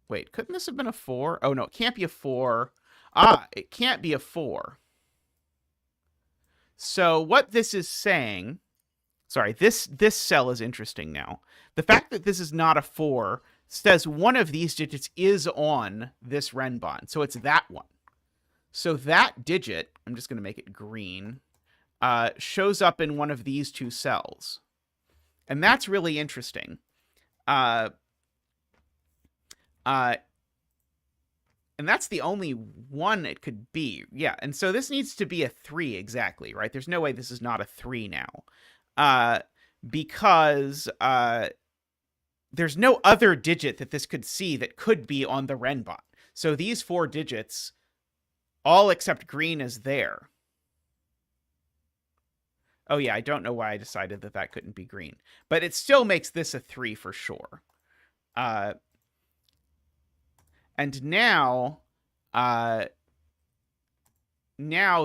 Wait, couldn't this have been a 4? Oh, no, it can't be a 4. It can't be a 4. So what this is saying... Sorry, this cell is interesting now. The fact that this is not a 4 says one of these digits is on this Renban. So it's that one. So that digit, I'm just going to make it green, shows up in one of these two cells. And that's really interesting. And that's the only one it could be. Yeah, and so this needs to be a 3 exactly, right? There's no way this is not a 3 now. Because there's no other digit that this could see that could be on the Renban. So these 4 digits... all except green is there. Oh, yeah, I don't know why I decided that that couldn't be green. But it still makes this a 3 for sure. And now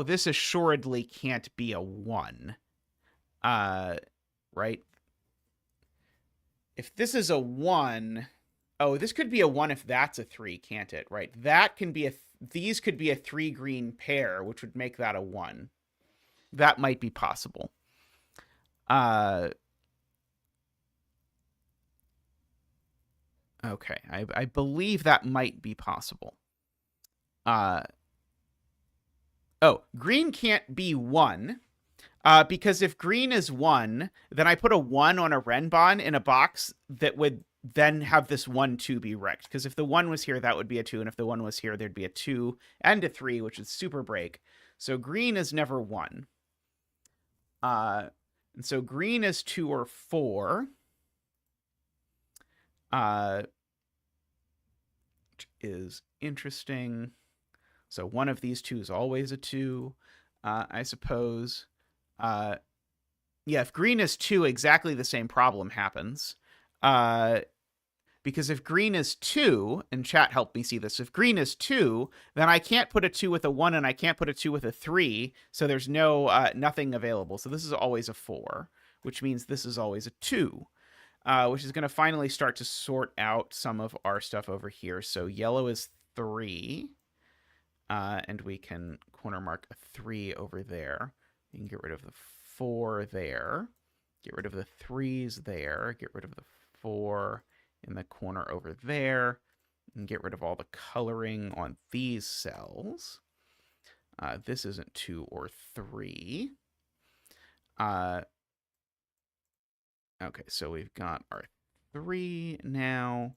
this assuredly can't be a 1. Right? If this is a 1... Oh, this could be a 1 if that's a 3, can't it? Right? That can be a... These could be a 3 green pair, which would make that a 1. That might be possible. Okay, I believe that might be possible. Oh, green can't be 1. Because if green is 1, then I put a 1 on a Renban in a box that would then have this 1, 2 be wrecked. Because if the 1 was here, that would be a 2. And if the 1 was here, there'd be a 2 and a 3, which is super break. So green is never 1. And so green is 2 or 4. which is interesting. So one of these two is always a 2, I suppose. Yeah, if green is 2, exactly the same problem happens. Because if green is 2, and chat helped me see this, if green is 2, then I can't put a 2 with a 1, and I can't put a 2 with a 3, so there's nothing available. So this is always a 4, which means this is always a 2, which is going to finally start to sort out some of our stuff over here. So yellow is 3, and we can corner mark a 3 over there. You can get rid of the 4 there, get rid of the 3s there, get rid of the 4 in the corner over there, and get rid of all the coloring on these cells. This isn't 2 or 3. Okay, so we've got our 3 now.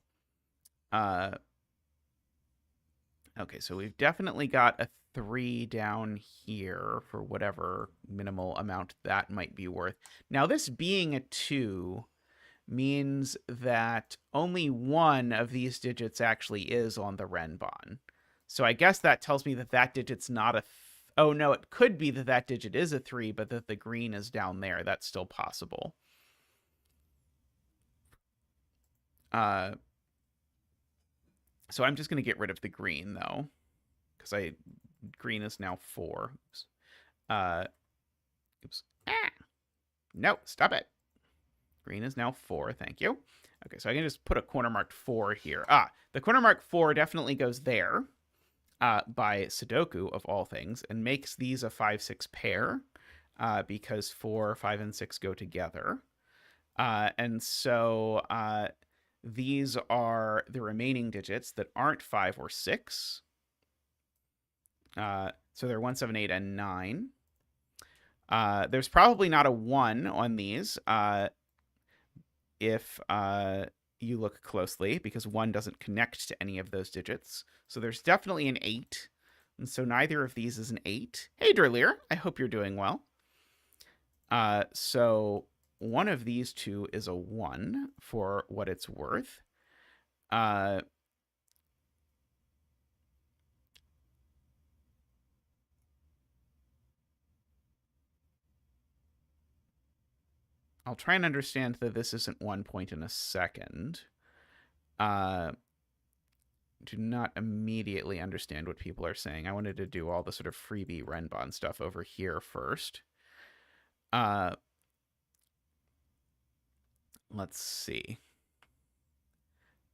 Okay, so we've definitely got a 3 down here for whatever minimal amount that might be worth. Now, this being a 2 means that only one of these digits actually is on the Renban. So I guess that tells me that that digit's not a... oh, no, it could be that that digit is a 3, but that the green is down there. That's still possible. So I'm just going to get rid of the green, though, because green is now 4. Oops. Oops. Ah! No, stop it. Green is now 4. Thank you. Okay, so I can just put a corner marked 4 here. The corner marked 4 definitely goes there by Sudoku, of all things, and makes these a 5-6 pair because 4, 5, and 6 go together. And so these are the remaining digits that aren't 5 or 6. So they're 1, 7, 8, and 9. There's probably not a 1 on these if you look closely, because 1 doesn't connect to any of those digits. So there's definitely an 8. And so neither of these is an 8. Hey, Durlier, I hope you're doing well. So one of these two is a 1 for what it's worth. I'll try and understand that this isn't 1 point in a second. Do not immediately understand what people are saying. I wanted to do all the sort of freebie Renban stuff over here first. Let's see.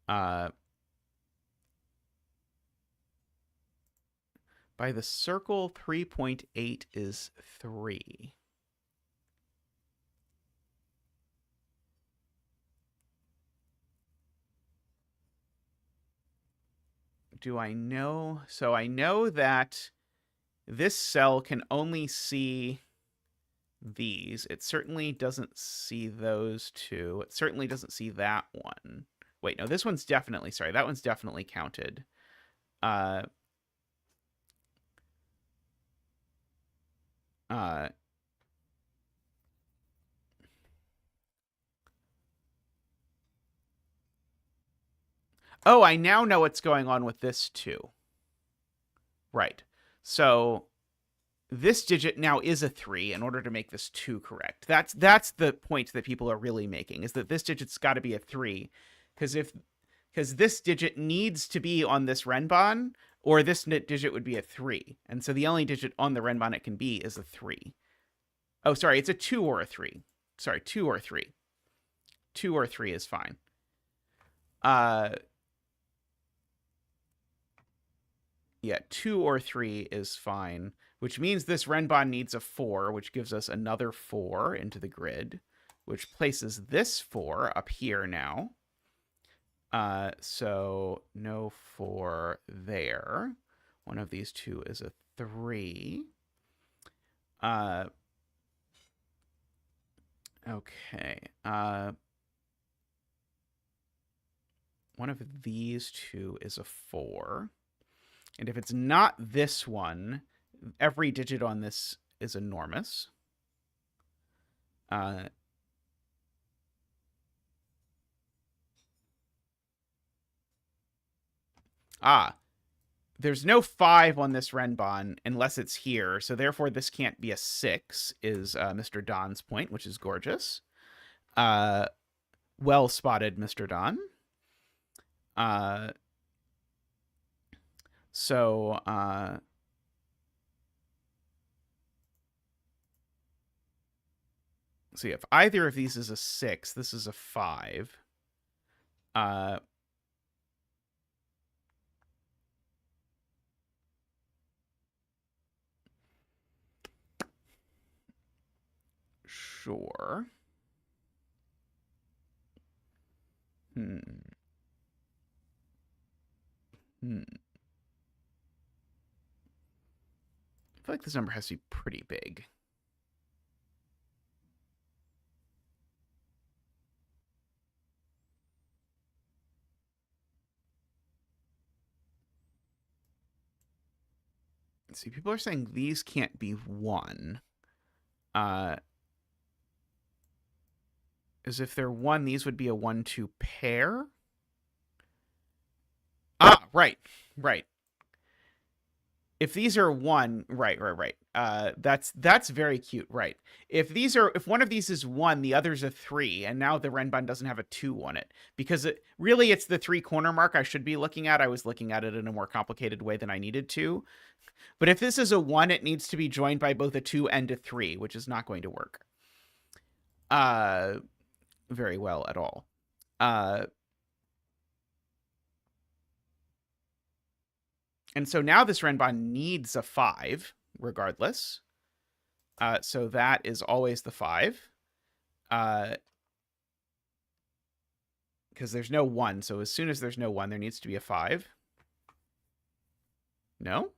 By the circle, 3.8 is 3. Do I know? So I know that this cell can only see these. It certainly doesn't see those two. It certainly doesn't see that one. Wait, no, this one's definitely, sorry, that one's definitely counted. Oh, I now know what's going on with this too. Right. So this digit now is a 3 in order to make this 2 correct. That's the point that people are really making, is that this digit's got to be a 3, because this digit needs to be on this Renban, or this digit would be a 3. And so the only digit on the Renban it can be is a 3. Oh, sorry, it's a 2 or a 3. Sorry, 2 or 3. 2 or 3 is fine. Yeah, 2 or 3 is fine, which means this Renban needs a 4, which gives us another 4 into the grid, which places this 4 up here now. So no 4 there. One of these two is a 3. Okay. One of these two is a 4. And if it's not this one, every digit on this is enormous. There's no 5 on this Renban unless it's here, so therefore this can't be a 6, is Mr. Don's point, which is gorgeous. Well spotted, Mr. Don. So if either of these is a 6, this is a 5. Sure. I feel like this number has to be pretty big. See, people are saying these can't be 1. As if they're 1, these would be a 1-2 pair. Right. If these are 1, right. That's very cute, right? If one of these is 1, the other's a 3, and now the Renban doesn't have a 2 on it, because it's the 3 corner mark I should be looking at. I was looking at it in a more complicated way than I needed to. But if this is a 1, it needs to be joined by both a 2 and a 3, which is not going to work very well at all. And so now this Renban needs a 5, regardless. So that is always the 5. Because there's no 1. So as soon as there's no 1, there needs to be a 5. No?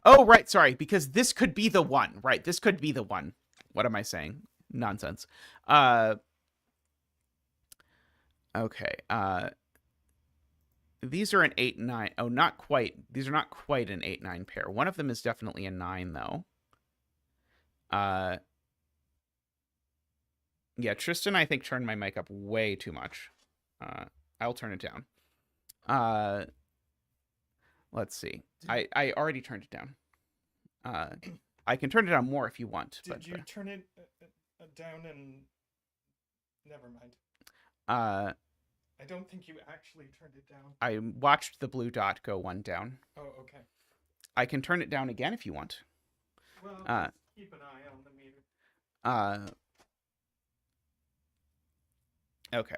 Oh, right. Sorry. Because this could be the 1. Right. This could be the 1. What am I saying? Nonsense. Okay. These are an 8-9. Oh, not quite. These are not quite an 8-9 pair. One of them is definitely a 9, though. Yeah, Tristan, I think, turned my mic up way too much. I'll turn it down. Let's see. I already turned it down. I can turn it down more if you want. Did you turn it down and... Never mind. I don't think you actually turned it down. I watched the blue dot go 1 down. Oh, okay. I can turn it down again if you want. Well, just keep an eye on the meter. Okay.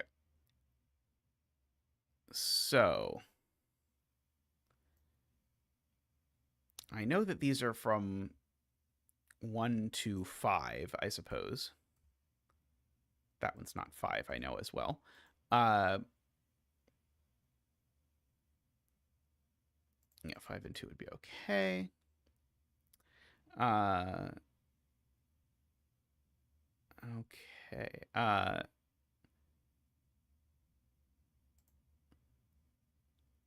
So I know that these are from 1 to 5, I suppose. That one's not 5, I know as well. Yeah, 5 and 2 would be okay. Okay.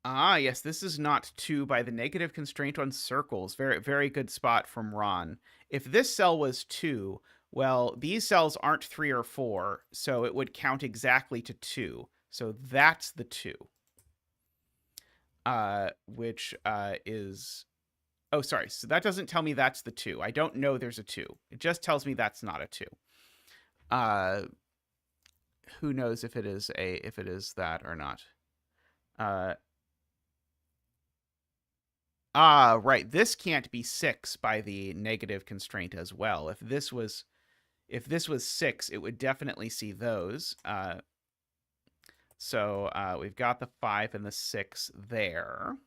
Yes, this is not 2 by the negative constraint on circles. Very, very good spot from Ron. If this cell was 2, well, these cells aren't 3 or 4, so it would count exactly to 2. So that's the 2. Which is... Oh, sorry. So that doesn't tell me that's the 2. I don't know there's a 2. It just tells me that's not a 2. Who knows if it is that or not. Right. This can't be 6 by the negative constraint as well. If this was 6, it would definitely see those. So we've got the 5 and the 6 there.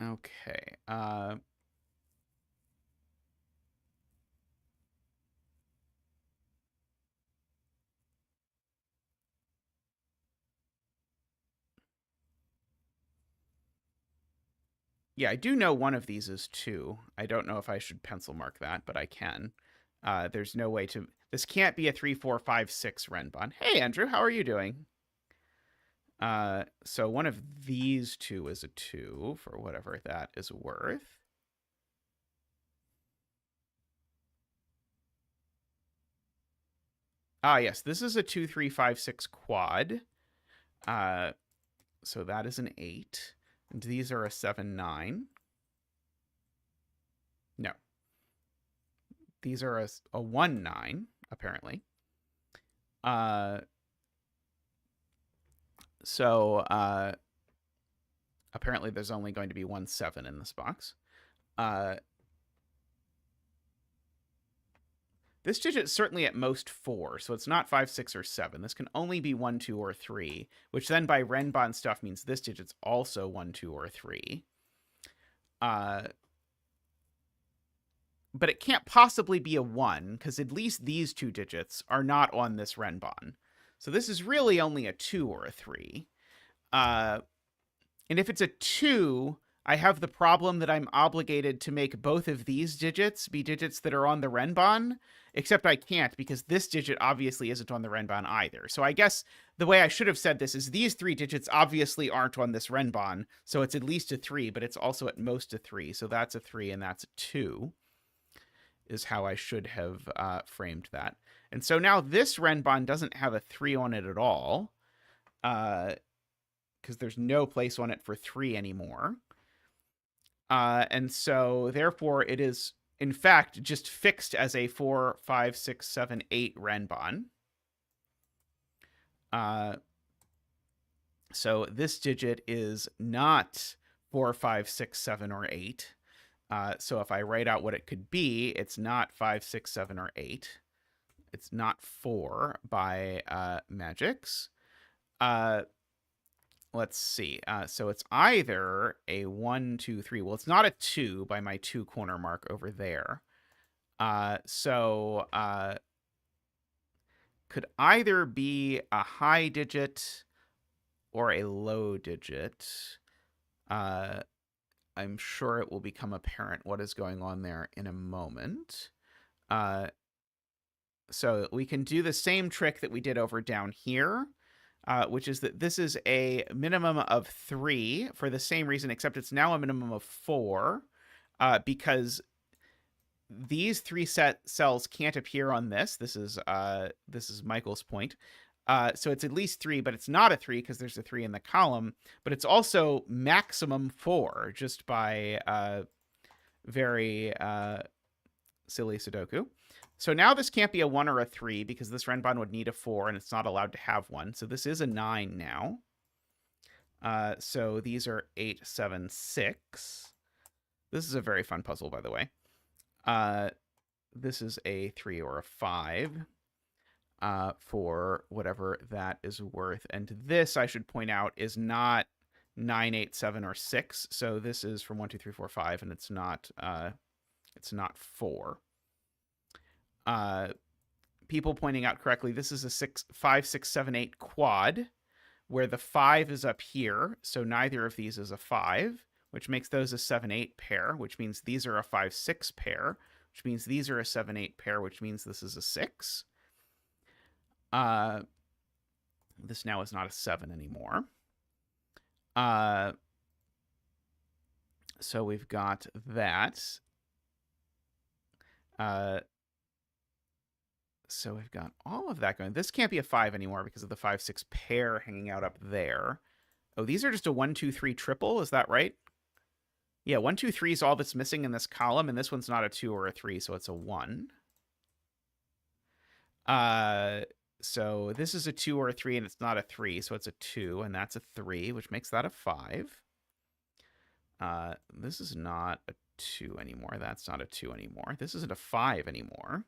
Okay. Yeah, I do know one of these is 2. I don't know if I should pencil mark that, but I can. There's no way to... This can't be a 3, 4, 5, 6 Renban. Hey, Andrew, how are you doing? So one of these 2 is a 2, for whatever that is worth. Yes, this is a 2, 3, 5, 6 quad. So that is an 8. And these are a 7, 9. No. These are a 1, 9, apparently. So apparently there's only going to be 1, 7 in this box. This digit is certainly at most 4, so it's not 5, 6, or 7. This can only be 1, 2, or 3, which then by Renban stuff means this digit's also 1, 2, or 3. But it can't possibly be a 1, because at least these two digits are not on this Renban. So this is really only a 2 or a 3. And if it's a 2, I have the problem that I'm obligated to make both of these digits be digits that are on the Renban, except I can't because this digit obviously isn't on the Renban either. So I guess the way I should have said this is these 3 digits obviously aren't on this Renban, so it's at least a 3, but it's also at most a 3. So that's a 3 and that's a 2 is how I should have framed that. And so now this Renban doesn't have a 3 on it at all, because there's no place on it for 3 anymore. And so therefore it is in fact just fixed as a 4, 5, 6, 7, 8 Renban. So this digit is not 4, 5, 6, 7, or 8. So if I write out what it could be, it's not 5, 6, 7, or 8. It's not 4 by Magix. Let's see. So it's either a 1, 2, 3. Well, it's not a 2 by my 2 corner mark over there. So could either be a high digit or a low digit. I'm sure it will become apparent what is going on there in a moment. So we can do the same trick that we did over down here, which is that this is a minimum of 3 for the same reason, except it's now a minimum of 4, because these 3 cells can't appear on this. This is Michael's point. So it's at least 3, but it's not a 3 because there's a 3 in the column. But it's also maximum 4 just by very silly Sudoku. So now this can't be a 1 or a 3 because this Renban would need a 4 and it's not allowed to have 1. So this is a 9 now. So these are 8, 7, 6. This is a very fun puzzle, by the way. This is a 3 or a 5 for whatever that is worth. And this, I should point out, is not 9, 8, 7, or 6. So this is from 1, 2, 3, 4, 5, and it's not 4. People pointing out correctly, this is a 5, 6, 7, 8 quad, where the 5 is up here, so neither of these is a 5, which makes those a 7, 8 pair, which means these are a 5, 6 pair, which means these are a 7, 8 pair, which means this is a 6. This now is not a 7 anymore. So we've got that. So we've got all of that going. This can't be a 5 anymore because of the 5, 6 pair hanging out up there. Oh, these are just a 1, 2, 3 triple. Is that right? Yeah, 1, 2, 3 is all that's missing in this column, and this one's not a 2 or a 3, so it's a 1. So this is a 2 or a 3, and it's not a 3, so it's a 2, and that's a 3, which makes that a 5. This is not a 2 anymore. That's not a 2 anymore. This isn't a 5 anymore.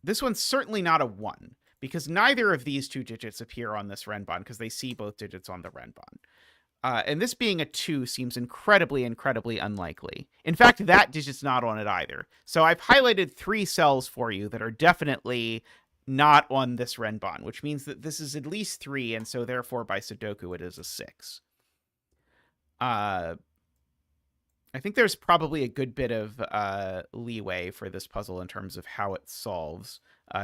This one's certainly not a 1, because neither of these two digits appear on this Renban, because they see both digits on the Renban. And this being a 2 seems incredibly, incredibly unlikely. In fact, that digit's not on it either. So I've highlighted 3 cells for you that are definitely not on this Renban, which means that this is at least 3, and so therefore by Sudoku it is a 6. I think there's probably a good bit of leeway for this puzzle in terms of how it solves,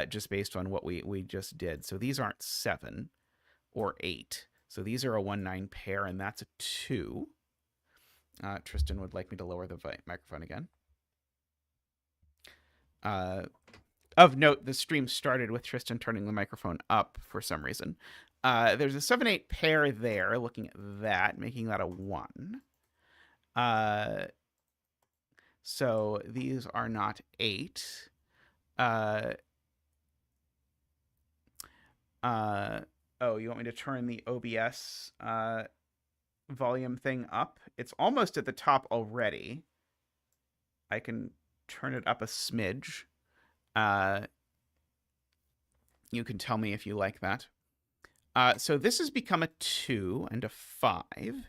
just based on what we just did. So these aren't 7 or 8. So these are a 1, 9 pair, and that's a 2. Tristan would like me to lower the microphone again. Of note, the stream started with Tristan turning the microphone up for some reason. There's a 7-8 pair there, looking at that, making that a 1. So these are not 8. Oh, you want me to turn the OBS volume thing up? It's almost at the top already. I can turn it up a smidge. You can tell me if you like that. So this has become a 2 and a 5.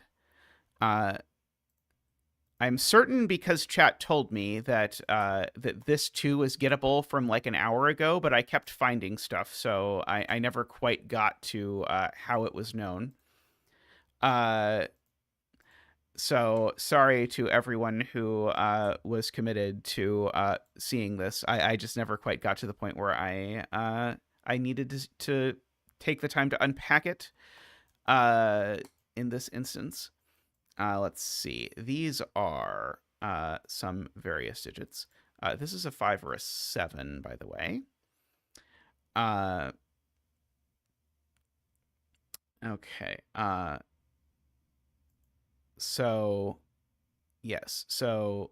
I'm certain because chat told me that that this 2 is gettable from like an hour ago, but I kept finding stuff, so I never quite got to how it was known. So sorry to everyone who was committed to seeing this. I just never quite got to the point where I needed to take the time to unpack it in this instance. Let's see. These are some various digits. This is a 5 or a 7, by the way. Okay. So, yes. So,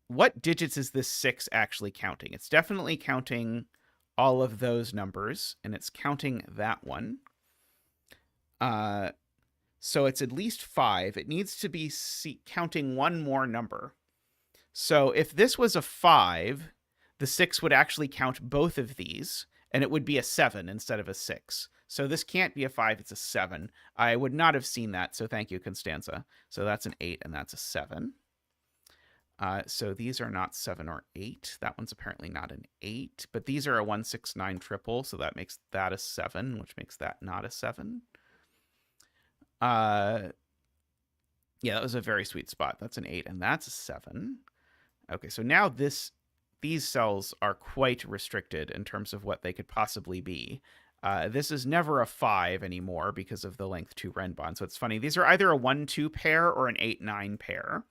what digits is this 6 actually counting? It's definitely counting all of those numbers, and it's counting that one. So it's at least 5. It needs to be counting one more number. So if this was a 5, the 6 would actually count both of these, and it would be a 7 instead of a 6. So this can't be a 5, it's a 7. I would not have seen that, so thank you, Constanza. So that's an 8, and that's a 7. So these are not 7 or 8. That one's apparently not an 8, but these are a 1, 6, 9 triple, so that makes that a 7, which makes that not a 7. Yeah, that was a very sweet spot. That's an 8, and that's a 7. Okay, so now these cells are quite restricted in terms of what they could possibly be. This is never a 5 anymore because of the length 2 Renban. So it's funny. These are either a 1-2 pair or an 8-9 pair.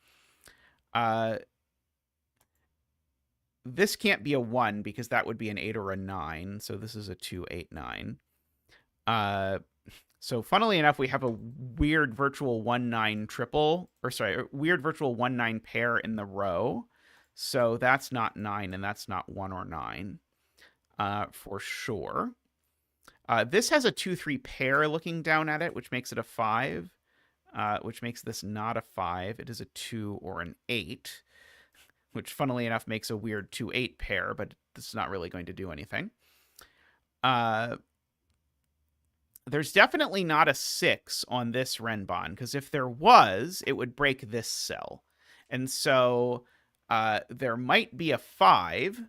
This can't be a 1 because that would be an 8 or a 9. So this is a 2, 8, 9. So funnily enough, we have a weird virtual 1-9 triple, or sorry, weird virtual 1-9 pair in the row. So that's not 9, and that's not 1 or 9 for sure. This has a 2-3 pair looking down at it, which makes it a 5, which makes this not a 5. It is a 2 or an 8, which funnily enough makes a weird 2-8 pair, but this is not really going to do anything. There's definitely not a 6 on this Renban, because if there was, it would break this cell. And so there might be a 5,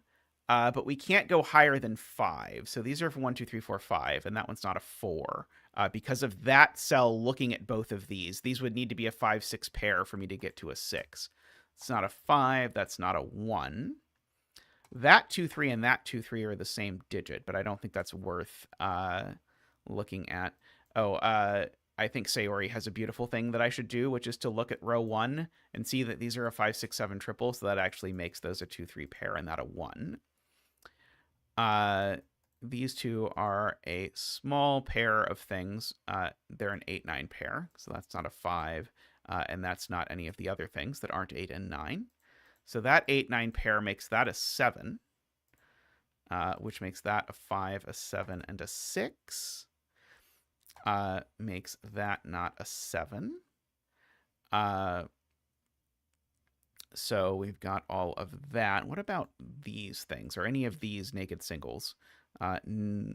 but we can't go higher than 5. So these are 1, 2, 3, 4, 5, and that one's not a 4. Because of that cell looking at both of these would need to be a 5, 6 pair for me to get to a 6. It's not a 5, that's not a 1. That 2, 3 and that 2, 3 are the same digit, but I don't think that's worth looking at. I think Sayori has a beautiful thing that I should do, which is to look at row 1 and see that these are a 5, 6, 7 triple, so that actually makes those a 2, 3 pair and not a 1. These two are a small pair of things. They're an 8, 9 pair, so that's not a 5, and that's not any of the other things that aren't 8 and 9. So that 8, 9 pair makes that a 7, which makes that a 5, a 7, and a 6. Makes that not a 7. So we've got all of that. What about these things? Are any of these naked singles?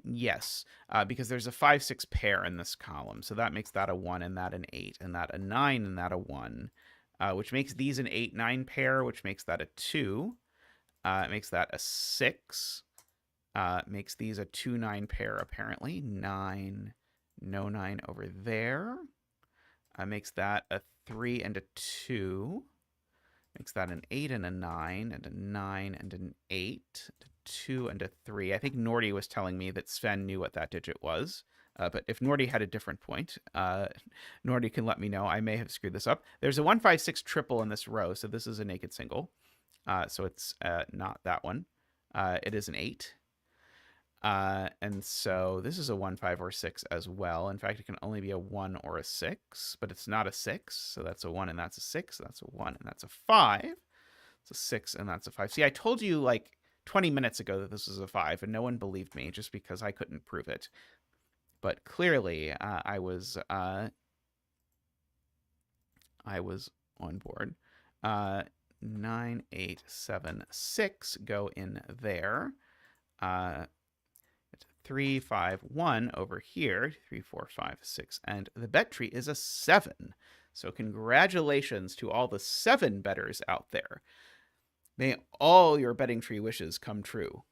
Yes, because there's a 5, 6 pair in this column. So that makes that a 1 and that an 8 and that a 9 and that a 1, which makes these an 8, 9 pair, which makes that a 2. It makes that a 6. Makes these a 2, 9 pair, apparently. 9, no 9 over there. Makes that a 3 and a 2. Makes that an 8 and a 9 and a 9 and an 8, a 2 and a 3. I think Nordy was telling me that Sven knew what that digit was. But if Nordy had a different point, Nordy can let me know. I may have screwed this up. There's a 1, 5, 6 triple in this row, so this is a naked single. So it's not that one. It is an 8. And so this is a 1, 5, or 6 as well. In fact, it can only be a 1 or a 6, but it's not a 6. So that's a 1 and that's a 6. That's a 1 and that's a 5. It's a 6 and that's a 5. See, I told you like 20 minutes ago that this was a 5, and no one believed me just because I couldn't prove it. But clearly, I was on board. 9, 8, 7, 6 go in there. 3, 5, 1 over here. 3, 4, 5, 6. And the bet tree is a 7. So congratulations to all the 7 bettors out there. May all your betting tree wishes come true.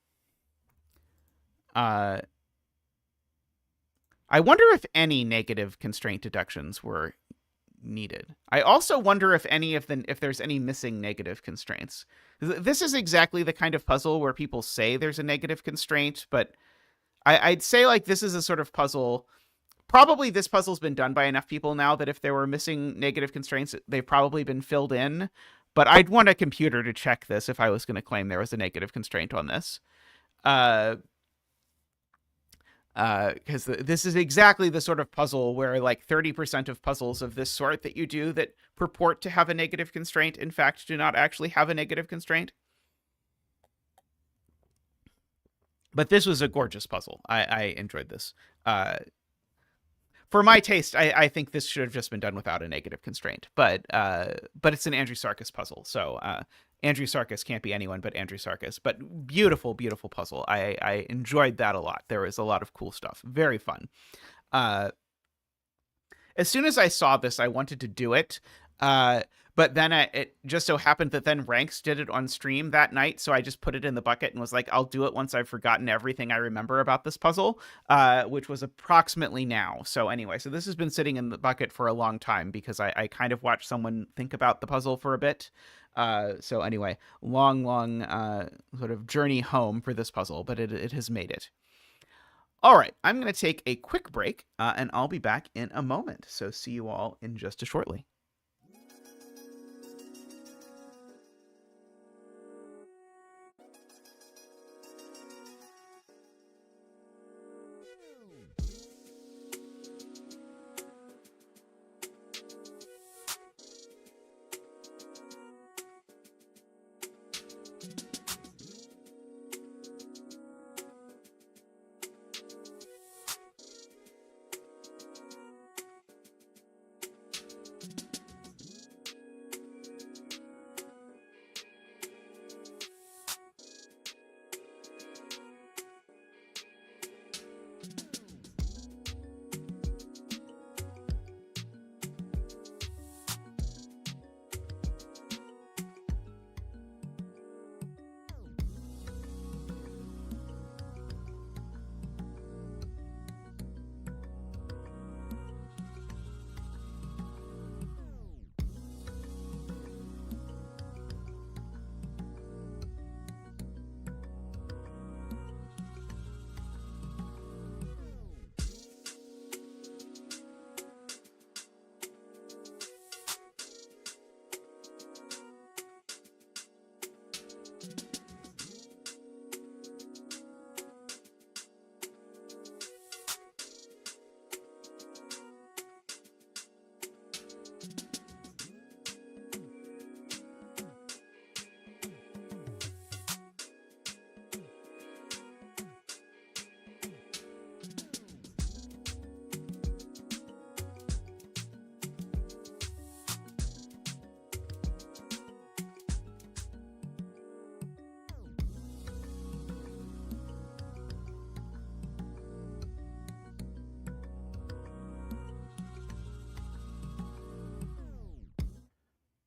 I wonder if any negative constraint deductions were needed. I also wonder if there's any missing negative constraints. This is exactly the kind of puzzle where people say there's a negative constraint, but I'd say like this is a sort of puzzle. Probably this puzzle's been done by enough people now that if there were missing negative constraints, they've probably been filled in. But I'd want a computer to check this if I was going to claim there was a negative constraint on this. Because this is exactly the sort of puzzle where like 30% of puzzles of this sort that you do that purport to have a negative constraint, in fact, do not actually have a negative constraint. But this was a gorgeous puzzle. I enjoyed this. For my taste, I think this should have just been done without a negative constraint. But it's an Andrewsarchus puzzle, so Andrewsarchus can't be anyone but Andrewsarchus. But beautiful, beautiful puzzle. I enjoyed that a lot. There was a lot of cool stuff. Very fun. As soon as I saw this, I wanted to do it. But then it just so happened that then Ranks did it on stream that night, so I just put it in the bucket and was like, I'll do it once I've forgotten everything I remember about this puzzle, which was approximately now. So anyway, so this has been sitting in the bucket for a long time because I kind of watched someone think about the puzzle for a bit. So anyway, long sort of journey home for this puzzle, but it has made it. All right, I'm going to take a quick break, and I'll be back in a moment. So see you all in just a shortly.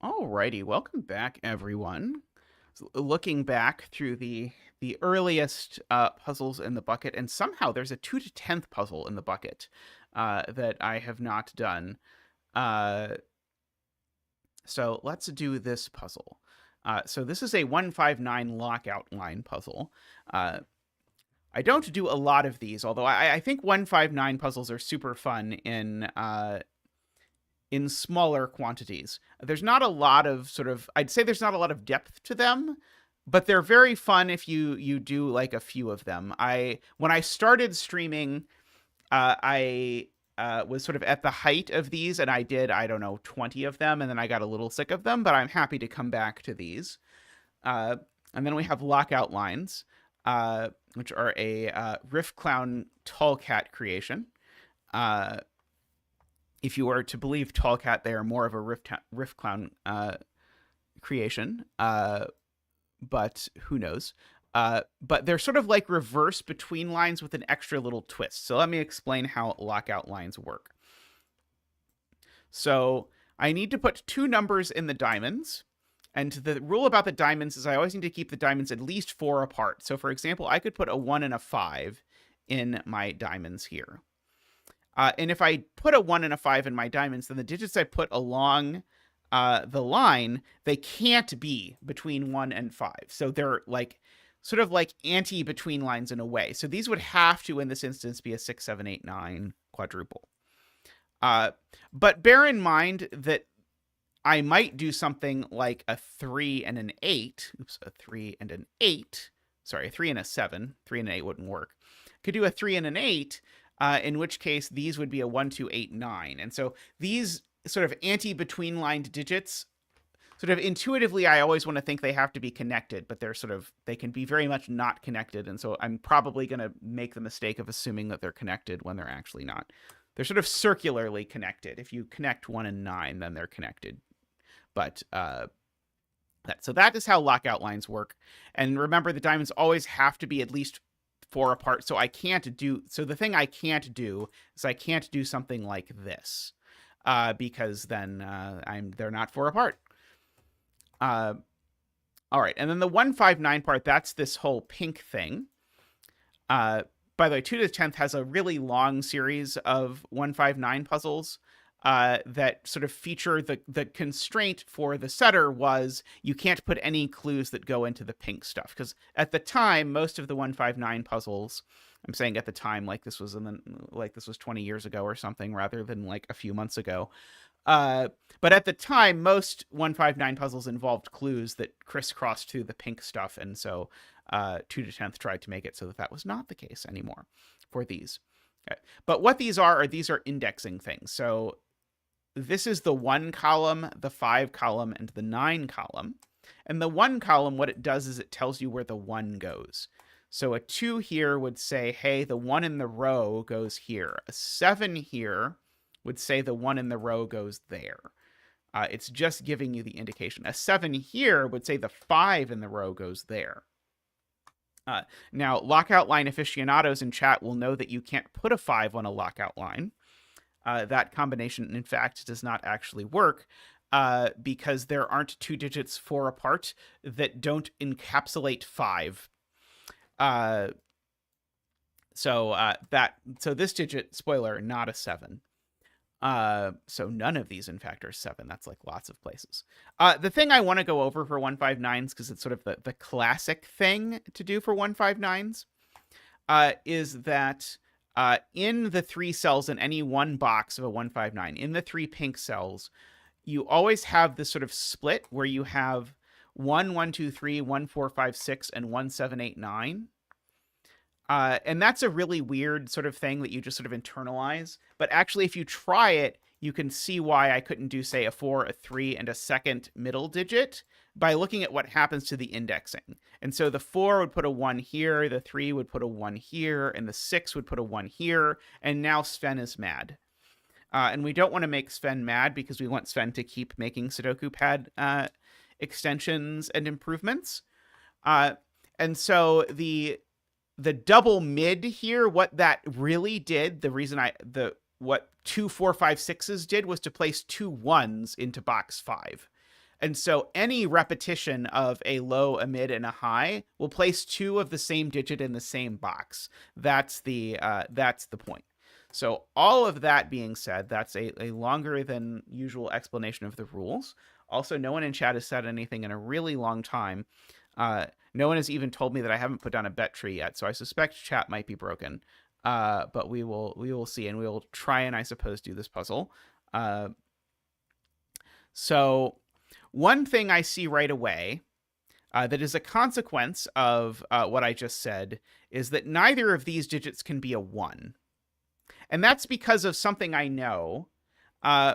Alrighty, welcome back, everyone. So looking back through the earliest puzzles in the bucket, and somehow there's a 2-10th puzzle in the bucket that I have not done. So let's do this puzzle. So this is a 159 lockout line puzzle. I don't do a lot of these, although I think 159 puzzles are super fun in in smaller quantities. There's not a lot of I'd say there's not a lot of depth to them, but they're very fun if you do like a few of them. When I started streaming, I was sort of at the height of these, and I did, I don't know, 20 of them, and then I got a little sick of them, but I'm happy to come back to these. And then we have lockout lines, which are a Rift Clown Tallcat creation. If you were to believe Tallcat, they are more of a Rift Clown creation, but who knows? But they're sort of like reverse between lines with an extra little twist. So let me explain how lockout lines work. So I need to put 2 numbers in the diamonds. And the rule about the diamonds is I always need to keep the diamonds at least 4 apart. So for example, I could put a 1 and a 5 in my diamonds here. And if I put a 1 and a 5 in my diamonds, then the digits I put along the line, they can't be between 1 and 5. So they're like sort of like anti-between lines in a way. So these would have to, in this instance, be a 6, 7, 8, 9 quadruple. But bear in mind that I might do something like a 3 and an 8. Oops, a 3 and an 8. Sorry, a 3 and a 7. 3 and an 8 wouldn't work. Could do a 3 and an 8, in which case these would be a 1, 2, 8, 9. And so these sort of anti-between lined digits, sort of intuitively, I always want to think they have to be connected, but they can be very much not connected. And so I'm probably going to make the mistake of assuming that they're connected when they're actually not. They're sort of circularly connected. If you connect 1 and 9, then they're connected. But so that is how lockout lines work. And remember, the diamonds always have to be at least 4 apart. So the thing I can't do is I can't do something like this, because then they're not 4 apart. All right, and then the 159 part, that's this whole pink thing. By the way, 2toThenth has a really long series of 159 puzzles that sort of feature the constraint for the setter was you can't put any clues that go into the pink stuff, because at the time most of the 159 puzzles, I'm saying at the time like this was 20 years ago or something rather than like a few months ago. But at the time, most 159 puzzles involved clues that crisscrossed through the pink stuff, and so 2toThenth tried to make it so that was not the case anymore for these. Okay. But what these are indexing things. So this is the 1 column, the 5 column, and the 9 column. And the 1 column, what it does is it tells you where the 1 goes. So a 2 here would say, hey, the 1 in the row goes here. A 7 here would say the 1 in the row goes there. It's just giving you the indication. A 7 here would say the 5 in the row goes there. Now, lockout line aficionados in chat will know that you can't put a 5 on a lockout line. That combination, in fact, does not actually work because there aren't 2 digits 4 apart that don't encapsulate 5. So this digit, spoiler, not a 7. So none of these, in fact, are 7. That's like lots of places. The thing I want to go over for 159s, because it's sort of the classic thing to do for 159s, is that in the 3 cells in any one box of a 159, in the 3 pink cells, you always have this sort of split where you have 1, 1, 2, 3, 1, 4, 5, 6, and 1, 7, 8, 9. And that's a really weird sort of thing that you just sort of internalize. But actually, if you try it, you can see why I couldn't do, say, a 4, a 3, and a second middle digit by looking at what happens to the indexing. And so the 4 would put a 1 here, the 3 would put a 1 here, and the 6 would put a 1 here, and now Sven is mad. And we don't want to make Sven mad because we want Sven to keep making Sudoku pad extensions and improvements. And so the double mid here, what that really did, the reason what 2, 4, 5, 6s did was to place 2 1s into box 5. And so any repetition of a low, a mid, and a high will place 2 of the same digit in the same box. That's the point. So all of that being said, that's a longer than usual explanation of the rules. Also, no one in chat has said anything in a really long time. No one has even told me that I haven't put down a bet tree yet, so I suspect chat might be broken. But we will see, and we will try and, I suppose, do this puzzle. So one thing I see right away that is a consequence of what I just said is that neither of these digits can be a 1. And that's because of something I know,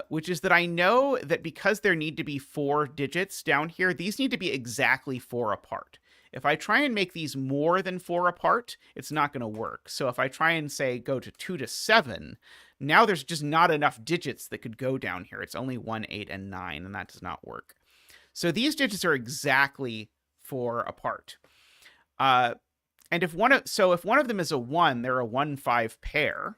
which is that I know that because there need to be 4 digits down here, these need to be exactly 4 apart. If I try and make these more than 4 apart, it's not going to work. So if I try and say go to 2 to 7, now there's just not enough digits that could go down here. It's only 1, 8, and 9, and that does not work. So these digits are exactly 4 apart. And if one of them is a 1, they're a 1-5 pair.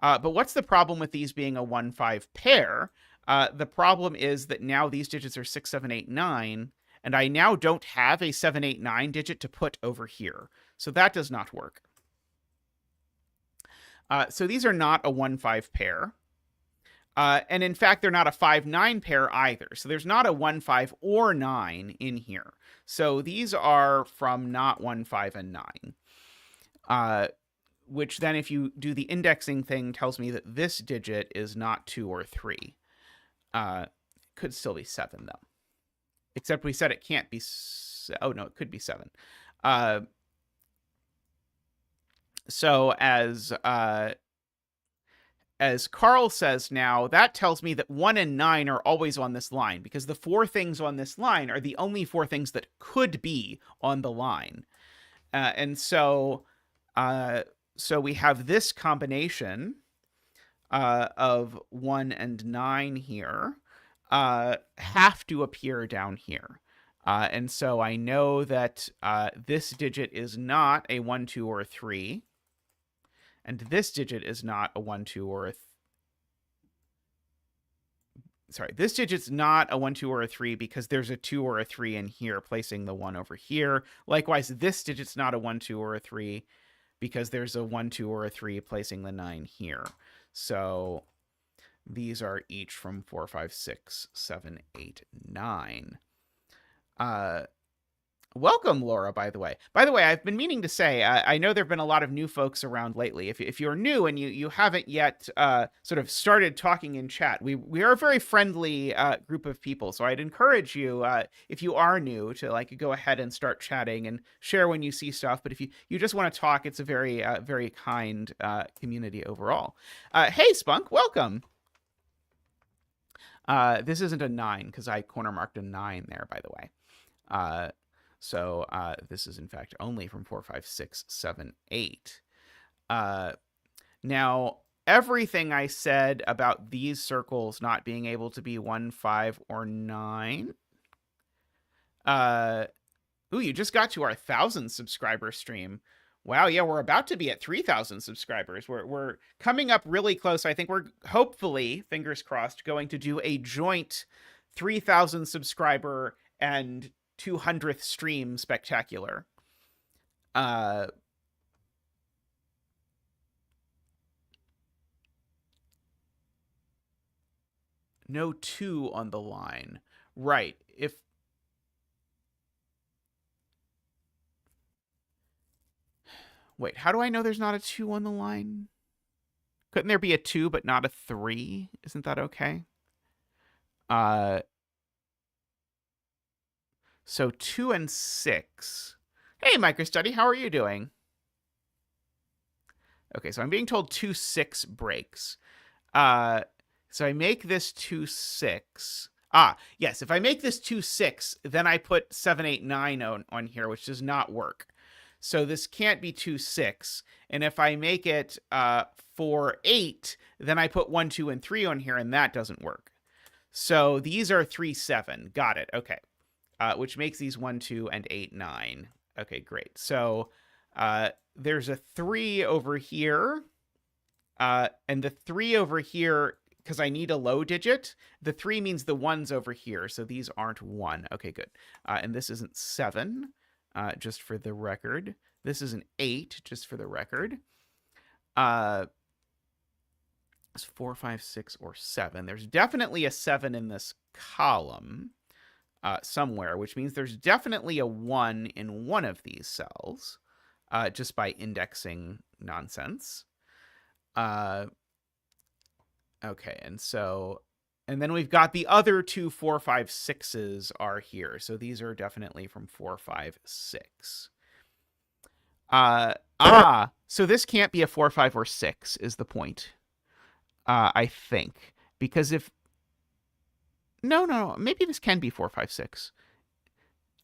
But what's the problem with these being a 1-5 pair? The problem is that now these digits are 6, 7, 8, 9, and I now don't have a 7, 8, 9 digit to put over here. So that does not work. So these are not a 1-5 pair. And in fact, they're not a 5-9 pair either. So there's not a 1-5 or 9 in here. So these are from not 1, 5, and 9. Which then, if you do the indexing thing, tells me that this digit is not 2 or 3. Could still be 7, though. Except we said it can't be... Oh, no, it could be 7. So as Carl says now, that tells me that 1 and 9 are always on this line, because the 4 things on this line are the only 4 things that could be on the line. And so we have this combination of 1 and 9 here have to appear down here. And so I know that this digit is not a 1, 2, or a 3. And this digit is not a 1, 2, or a... Sorry, this digit's not a 1, 2, or a 3 because there's a 2 or a 3 in here, placing the 1 over here. Likewise, this digit's not a 1, 2, or a 3 because there's a 1, 2, or a 3, placing the 9 here. So these are each from 4, 5, 6, 7, 8, 9. Welcome, Laura, by the way. By the way, I've been meaning to say, I know there have been a lot of new folks around lately. If you're new and you haven't yet sort of started talking in chat, we are a very friendly group of people. So I'd encourage you, if you are new, to like go ahead and start chatting and share when you see stuff. But if you just want to talk, it's a very, very kind community overall. Hey, Spunk, welcome. This isn't a 9 because I corner marked a 9 there, by the way. So this is, in fact, only from 4, 5, 6, 7, 8. Now, everything I said about these circles not being able to be 1, 5, or 9. Ooh, you just got to our 1,000 subscriber stream. Wow, yeah, we're about to be at 3,000 subscribers. We're coming up really close. I think we're hopefully, fingers crossed, going to do a joint 3,000 subscriber and 200th stream spectacular. No 2 on the line. Right. Wait, how do I know there's not a 2 on the line? Couldn't there be a 2 but not a 3? Isn't that okay? So 2 and 6. Hey, MicroStudy, how are you doing? Okay, so I'm being told 2, 6 breaks. So I make this 2, 6. Yes, if I make this 2, 6, then I put 7, 8, 9 on here, which does not work. So this can't be 2, 6. And if I make it 4, 8, then I put 1, 2, and 3 on here, and that doesn't work. So these are 3, 7. Got it. Okay. Which makes these 1, 2, and 8, 9. Okay, great. So there's a 3 over here. And the 3 over here, because I need a low digit, the 3 means the 1's over here. So these aren't 1. Okay, good. And this isn't 7, just for the record. This is an 8, just for the record. It's 4, 5, 6, or 7. There's definitely a 7 in this column. Somewhere, which means there's definitely a 1 in one of these cells, just by indexing nonsense. Okay, and And then we've got the other two 4, 5, 6s are here. So these are definitely from 4, 5, 6. So this can't be a 4, 5, or 6 is the point. I think. Because if... No, maybe this can be 4, 5, 6.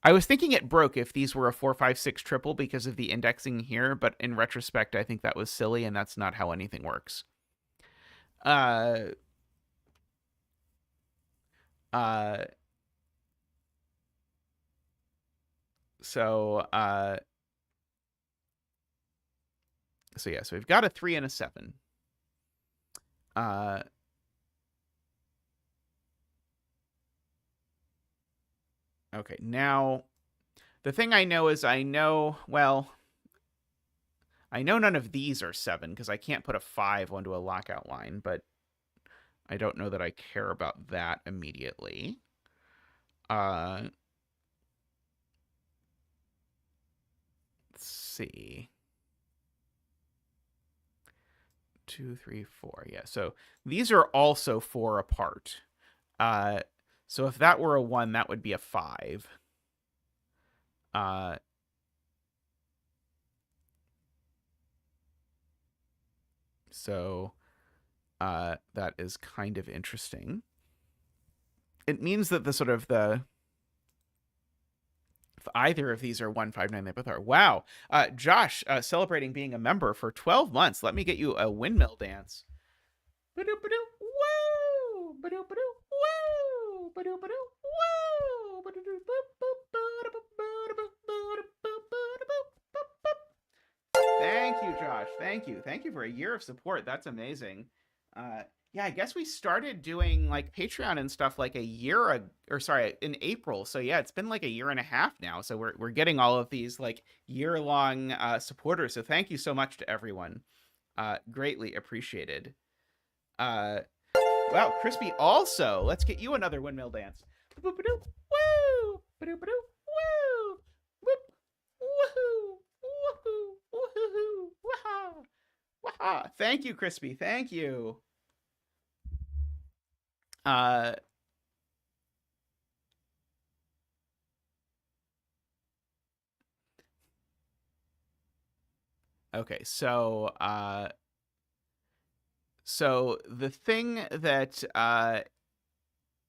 I was thinking it broke if these were a 4, 5, 6 triple because of the indexing here, but in retrospect, I think that was silly, and that's not how anything works. So yeah, so we've got a 3 and a 7. Okay, now the thing I know is I know none of these are 7 because I can't put a 5 onto a lockout line, but I don't know that I care about that immediately. Let's see. 2, 3, 4. Yeah, so these are also 4 apart. So if that were a 1, that would be a 5. So that is kind of interesting. It means that if either of these are 1, 5, 9, they both are. Wow. Josh, celebrating being a member for 12 months. Let me get you a windmill dance. Ba-doop-ba-doo. Woo! Ba-doop-ba-doo. Woo! Ba-doop-ba-doo. Woo! Ba-doop-ba-doo. Thank you, Josh. Thank you. Thank you for a year of support. That's amazing. Yeah, I guess we started doing like Patreon and stuff like in April. So yeah, it's been like a year and a half now. So we're getting all of these like year-long supporters. So thank you so much to everyone. Greatly appreciated. Wow, Crispy also. Let's get you another windmill dance. Woo! Woo! Woo! Whoop! Woohoo! Woohoo! Woohoo! Waha! Waha! Thank you, Crispy. Thank you. Okay, so the thing that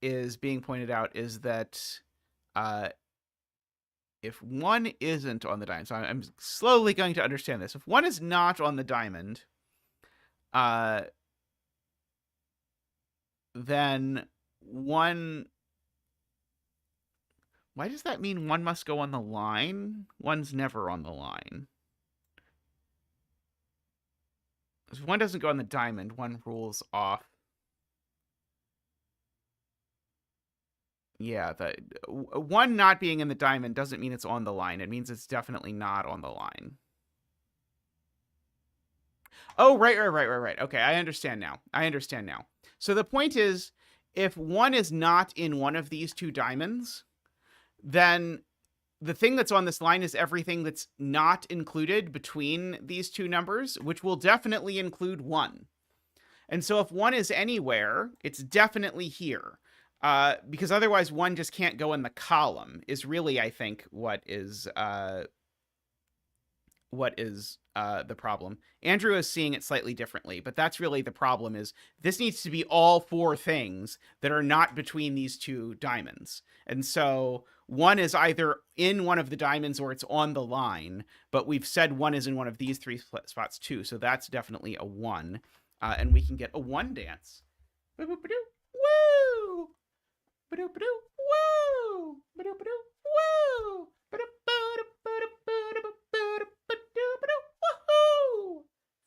is being pointed out is that if 1 isn't on the diamond, so I'm slowly going to understand this. If 1 is not on the diamond, then 1... Why does that mean 1 must go on the line? 1's never on the line. If 1 doesn't go on the diamond, 1 rules off. Yeah, 1 not being in the diamond doesn't mean it's on the line. It means it's definitely not on the line. Oh, right. Okay, I understand now. So the point is, if 1 is not in one of these 2 diamonds, then the thing that's on this line is everything that's not included between these 2 numbers, which will definitely include 1. And so if 1 is anywhere, it's definitely here. Because otherwise 1 just can't go in the column, is really, I think, what is the problem. Andrew is seeing it slightly differently, but that's really the problem. Is this needs to be all 4 things that are not between these 2 diamonds. And so 1 is either in one of the diamonds or it's on the line, but we've said 1 is in one of these 3 spots too, so that's definitely a 1. And we can get a 1 dance. Woo! Woo! Woo! Woo!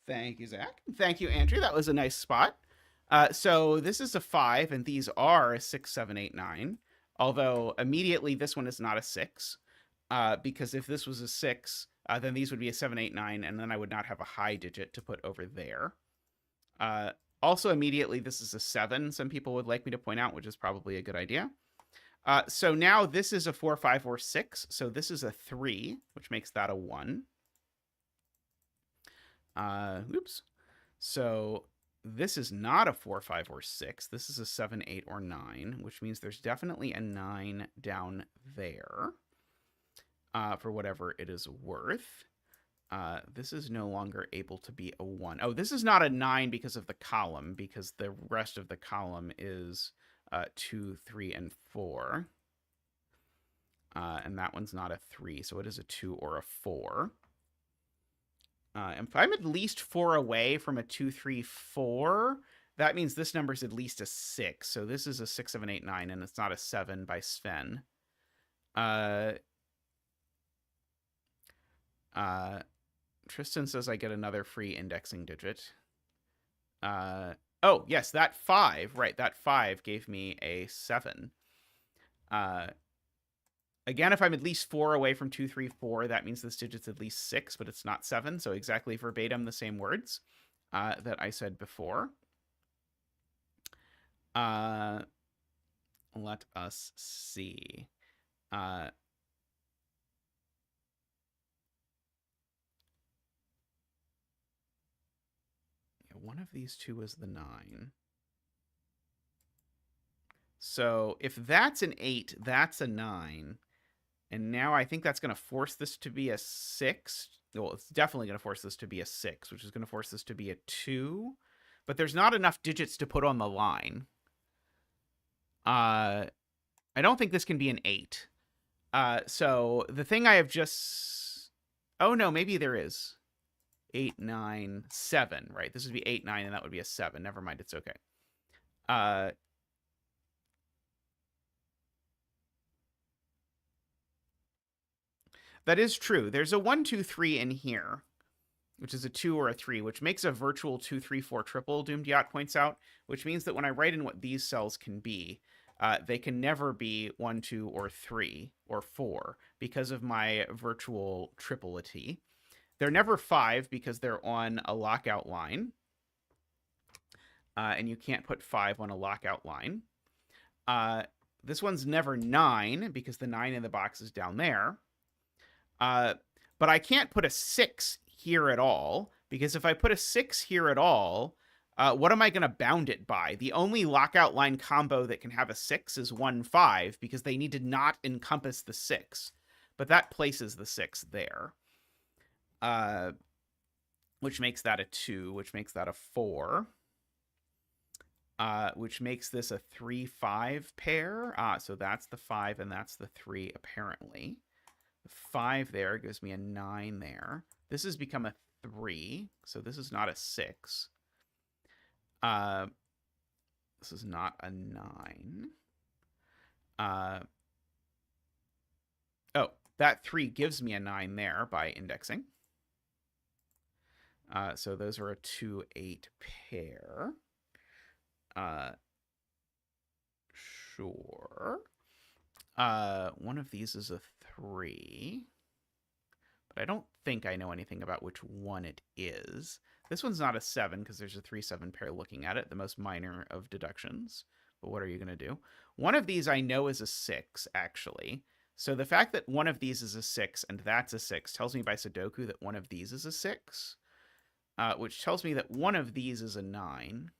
Thank you, Zach. Thank you, Andrew. That was a nice spot. So this is a 5, and these are a 6, 7, 8, 9. Although immediately this one is not a 6, because if this was a 6, then these would be a 7, 8, 9, and then I would not have a high digit to put over there. Also, immediately this is a 7, some people would like me to point out, which is probably a good idea. So now this is a 4, 5, or 6, so this is a 3, which makes that a 1. Oops. So this is not a 4, 5, or 6. This is a 7, 8, or 9, which means there's definitely a 9 down there for whatever it is worth. This is no longer able to be a 1. Oh, this is not a 9 because of the column, because the rest of the column is 2, 3, and 4. And that one's not a 3, so it is a 2 or a 4. If I'm at least 4 away from a 2, 3, 4, that means this number is at least a 6. So this is a 6, 7, 8, 9, and it's not a 7 by Sven. Tristan says I get another free indexing digit. Oh, yes, that 5. Right, that 5 gave me a 7. Again, if I'm at least 4 away from 2, 3, 4, that means this digit's at least 6, but it's not 7. So exactly verbatim the same words that I said before. Let us see. One of these two is the 9. So if that's an 8, that's a 9. And now I think that's going to force this to be a 6. Well, it's definitely going to force this to be a 6, which is going to force this to be a 2. But there's not enough digits to put on the line. I don't think this can be an 8. So the thing I have just... Oh, no, maybe there is. 8, 9, 7, right? This would be 8, 9, and that would be a 7. Never mind, it's okay. That is true. There's a 1, 2, 3 in here, which is a 2 or a 3, which makes a virtual 2, 3, 4 triple, Doomed Yacht points out, which means that when I write in what these cells can be, they can never be 1, 2, or 3, or 4, because of my virtual tripleity. They're never 5 because they're on a lockout line. And you can't put 5 on a lockout line. This one's never 9 because the 9 in the box is down there. But I can't put a 6 here at all, because if I put a 6 here at all, what am I going to bound it by? The only lockout line combo that can have a 6 is 1, 5, because they need to not encompass the 6. But that places the 6 there. Which makes that a 2, which makes that a 4. Which makes this a 3, 5 pair. So that's the 5 and that's the 3, apparently. The 5 there gives me a 9 there. This has become a 3, so this is not a 6. This is not a 9. Oh, that 3 gives me a 9 there by indexing. So those are a 2, 8 pair. Sure. One of these is a 3. But I don't think I know anything about which one it is. This one's not a 7 because there's a 3, 7 pair looking at it, the most minor of deductions. But what are you going to do? One of these I know is a 6, actually. So the fact that one of these is a 6 and that's a 6 tells me by Sudoku that one of these is a 6. Which tells me that one of these is a 9.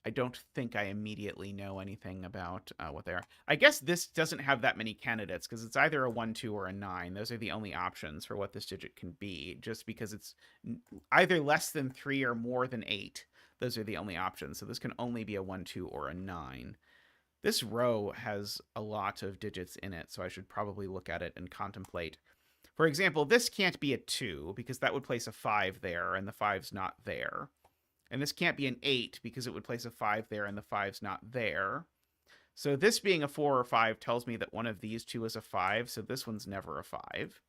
I don't think I immediately know anything about what they are. I guess this doesn't have that many candidates because it's either a 1, 2, or a 9. Those are the only options for what this digit can be, just because it's either less than 3 or more than 8. Those are the only options. So this can only be a 1, 2, or a 9. This row has a lot of digits in it, so I should probably look at it and contemplate. For example, this can't be a 2 because that would place a 5 there, and the 5's not there. And this can't be an 8 because it would place a 5 there and the 5's not there. So this being a 4 or 5 tells me that one of these two is a 5, so this one's never a 5.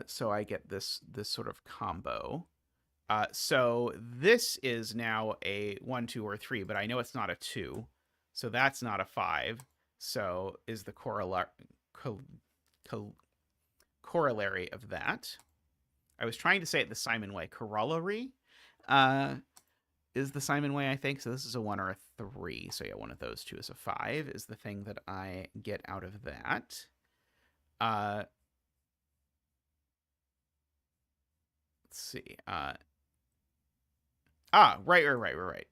So I get this sort of combo. So this is now a 1, 2, or 3, but I know it's not a 2. So that's not a 5. So is the corollary of that. I was trying to say it the Simon way. Corollary. is the Simon way, I think. So this is a 1 or a 3. So yeah, one of those two is a 5 is the thing that I get out of that. Let's see. Right.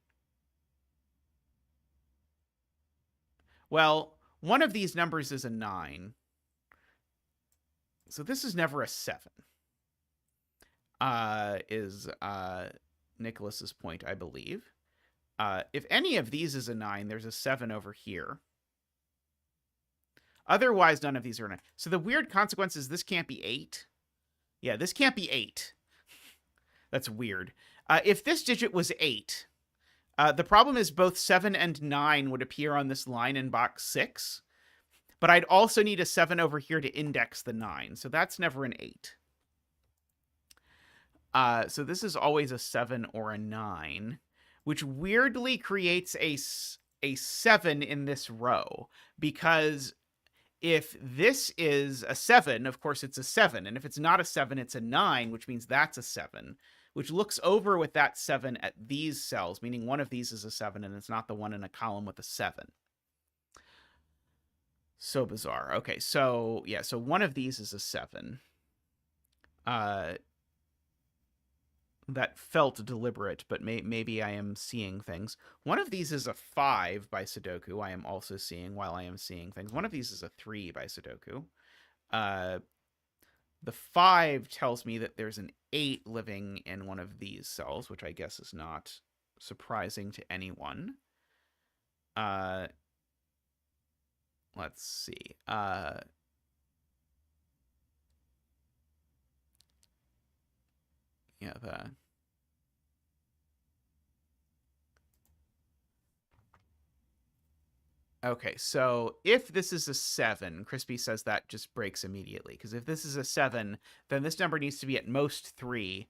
Well, one of these numbers is a 9. So this is never a 7. Is Nicholas's point, I believe. If any of these is a 9, there's a 7 over here. Otherwise, none of these are 9. So the weird consequence is this can't be 8. Yeah, this can't be 8. That's weird. If this digit was 8, the problem is both 7 and 9 would appear on this line in box 6. But I'd also need a 7 over here to index the 9. So that's never an 8. So this is always a 7 or a 9, which weirdly creates a 7 in this row. Because if this is a 7, of course it's a 7. And if it's not a 7, it's a 9, which means that's a 7. Which looks over with that 7 at these cells, meaning one of these is a 7, and it's not the one in a column with a 7. So bizarre. Okay, so, yeah, so one of these is a 7. That felt deliberate, but maybe I am seeing things. One of these is a 5 by Sudoku, I am also seeing while I am seeing things. One of these is a 3 by Sudoku. The 5 tells me that there's an 8 living in one of these cells, which I guess is not surprising to anyone. Let's see. Yeah, Okay, so if this is a 7, Crispy says that just breaks immediately. Because if this is a 7, then this number needs to be at most 3.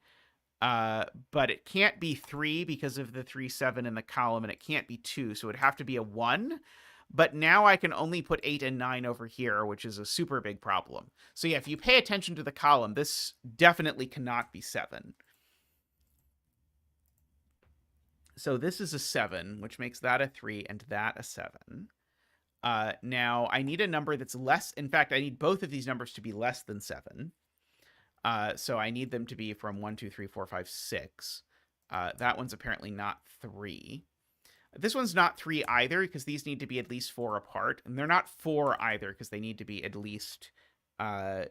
But it can't be 3 because of the 3, 7 in the column, and it can't be 2, so it would have to be a 1. But now I can only put 8 and 9 over here, which is a super big problem. So yeah, if you pay attention to the column, this definitely cannot be 7. So this is a 7, which makes that a 3 and that a 7. Now, I need a number that's less. In fact, I need both of these numbers to be less than 7. So I need them to be from 1, 2, 3, 4, 5, 6. That one's apparently not 3. This one's not 3 either, because these need to be at least 4 apart. And they're not 4 either, because they need to be at least 4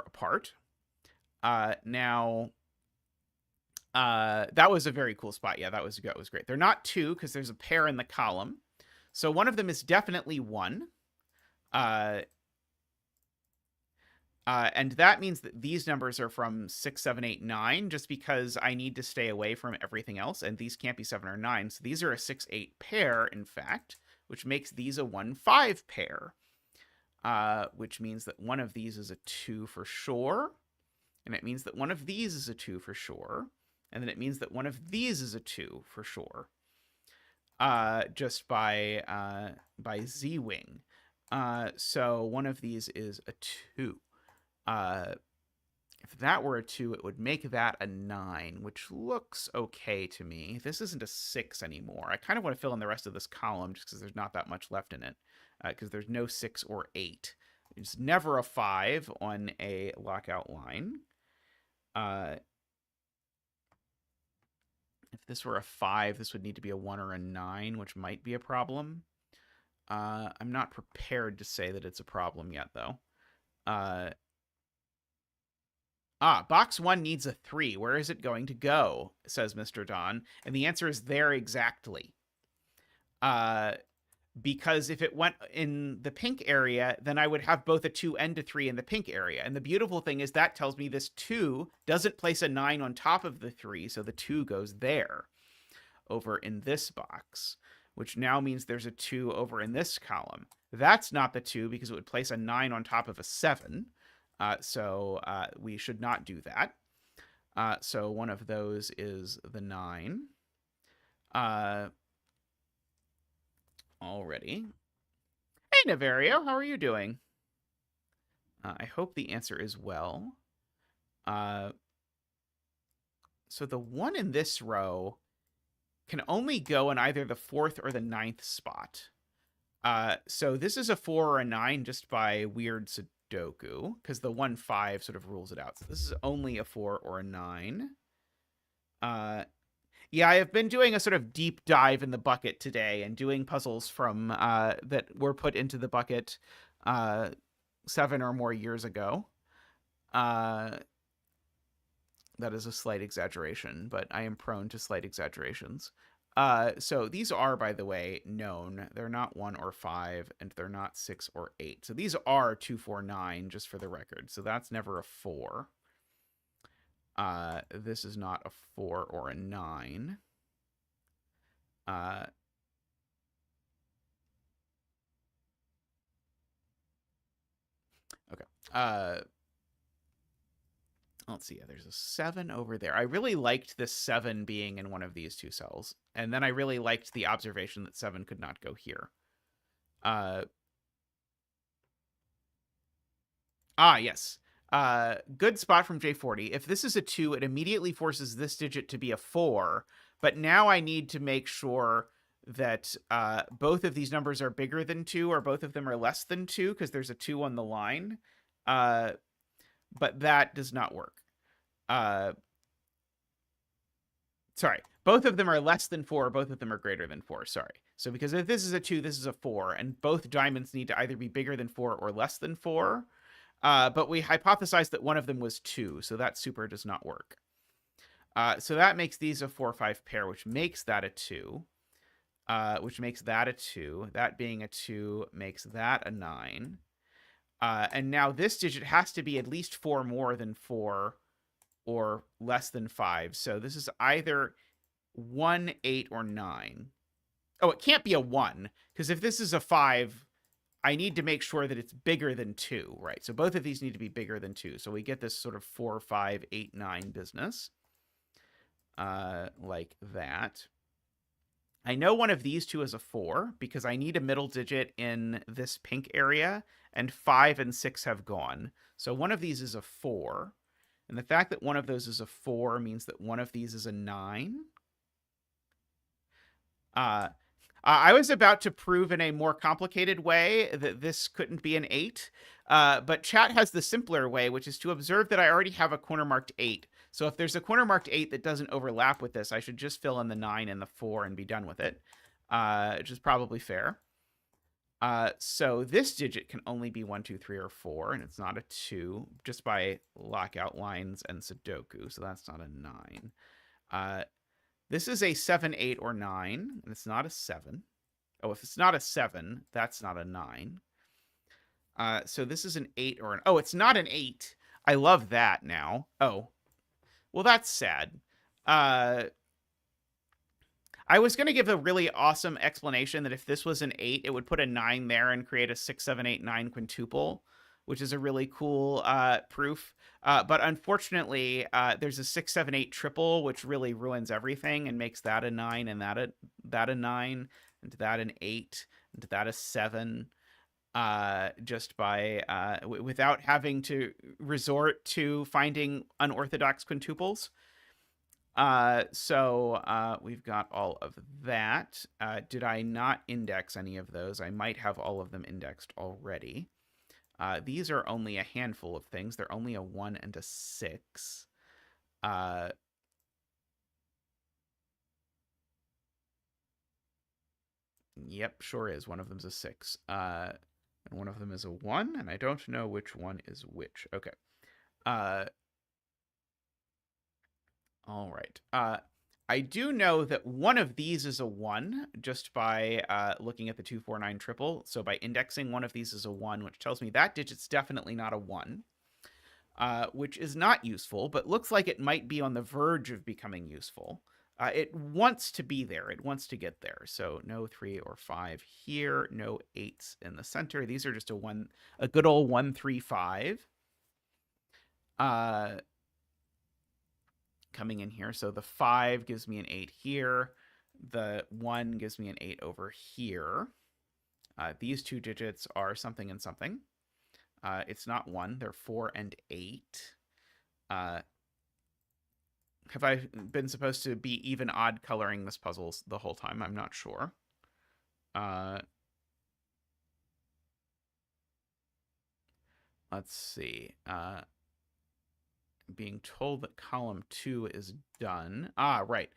apart. Now, that was a very cool spot. Yeah, that was great. They're not 2, because there's a pair in the column. So one of them is definitely 1. And that means that these numbers are from 6, 7, 8, 9, just because I need to stay away from everything else, and these can't be 7 or 9. So these are a 6, 8 pair, in fact, which makes these a 1, 5 pair, which means that one of these is a 2 for sure, and it means that one of these is a 2 for sure, and then it means that one of these is a 2 for sure, just by Z-wing. So one of these is a 2. If that were a 2, it would make that a 9, which looks okay to me. This isn't a 6 anymore. I kind of want to fill in the rest of this column just because there's not that much left in it, because there's no 6 or 8. It's never a 5 on a lockout line. If this were a 5, this would need to be a 1 or a 9, which might be a problem. I'm not prepared to say that it's a problem yet, though. Box 1 needs a 3. Where is it going to go? Says Mr. Don. And the answer is there exactly. Because if it went in the pink area, then I would have both a 2 and a 3 in the pink area. And the beautiful thing is that tells me this 2 doesn't place a 9 on top of the 3, so the 2 goes there, over in this box, which now means there's a 2 over in this column. That's not the 2 because it would place a 9 on top of a 7. So we should not do that. So one of those is the 9. Already. Hey, Naverio, how are you doing? I hope the answer is well. so the 1 in this row can only go in either the 4th or the 9th spot. So this is a 4 or a 9 just by weird Sudoku, because the 1, 5 sort of rules it out. So this is only a 4 or a 9. Yeah, I have been doing a sort of deep dive in the bucket today and doing puzzles from that were put into the bucket 7 or more years ago. That is a slight exaggeration, but I am prone to slight exaggerations. So these are, by the way, known. They're not 1 or 5, and they're not 6 or 8. So these are 2, 4, 9, just for the record. So that's never a 4. This is not a 4 or a 9. Okay. Let's see. There's a 7 over there. I really liked this 7 being in one of these two cells. And then I really liked the observation that 7 could not go here. Yes. Good spot from J40. If this is a 2, it immediately forces this digit to be a 4. But now I need to make sure that both of these numbers are bigger than 2 or both of them are less than 2 because there's a 2 on the line. But that does not work. Sorry. Both of them are less than 4. Both of them are greater than 4. Sorry. So because if this is a 2, this is a 4. And both diamonds need to either be bigger than 4 or less than 4. But we hypothesized that one of them was 2. So that super does not work. So that makes these a 4-5 pair, which makes that a 2. Which makes that a 2. That being a 2 makes that a 9. And now this digit has to be at least 4 more than 4 or less than 5. So this is either 1, 8, or 9. Oh, it can't be a 1, because if this is a 5, I need to make sure that it's bigger than 2, right? So both of these need to be bigger than 2. So we get this sort of 4, 5, 8, 9 business. Like that. I know one of these two is a 4 because I need a middle digit in this pink area, and 5 and 6 have gone. So one of these is a 4. And the fact that one of those is a 4 means that one of these is a 9. I was about to prove in a more complicated way that this couldn't be an 8. But chat has the simpler way, which is to observe that I already have a corner marked 8. So if there's a corner marked 8 that doesn't overlap with this, I should just fill in the 9 and the 4 and be done with it, which is probably fair. So this digit can only be 1, 2, 3, or 4, and it's not a 2 just by lockout lines and Sudoku. So that's not a 9. This is a 7, 8, or 9, and it's not a 7. Oh, if it's not a 7, that's not a 9. So this is an 8 or an... Oh, it's not an 8. I love that now. Oh. Well, that's sad. I was going to give a really awesome explanation that if this was an 8, it would put a 9 there and create a 6, 7, 8, 9 quintuple, which is a really cool proof. But unfortunately, there's a 6, 7, 8 triple, which really ruins everything and makes that a 9 and that a 9 and that an 8 and that a 7. Just by without having to resort to finding unorthodox quintuples. So we've got all of that. Did I not index any of those? I might have all of them indexed already. These are only a handful of things. They're only a 1 and a 6. Yep, sure is. One of them's a 6. And one of them is a 1, and I don't know which one is which. Okay. All right. I do know that one of these is a 1 just by looking at the 2, 4, 9 triple. So by indexing one of these as a 1, which tells me that digit's definitely not a 1, which is not useful, but looks like it might be on the verge of becoming useful. It wants to be there. It wants to get there. So no 3 or 5 here. No 8s in the center. These are just a good old 1, 3, 5. Coming in here. So the 5 gives me an 8 here. The 1 gives me an 8 over here. These two digits are something and something. It's not 1. They're 4 and 8. Have I been supposed to be even odd coloring this puzzle the whole time? I'm not sure. Let's see. Being told that column 2 is done. Right.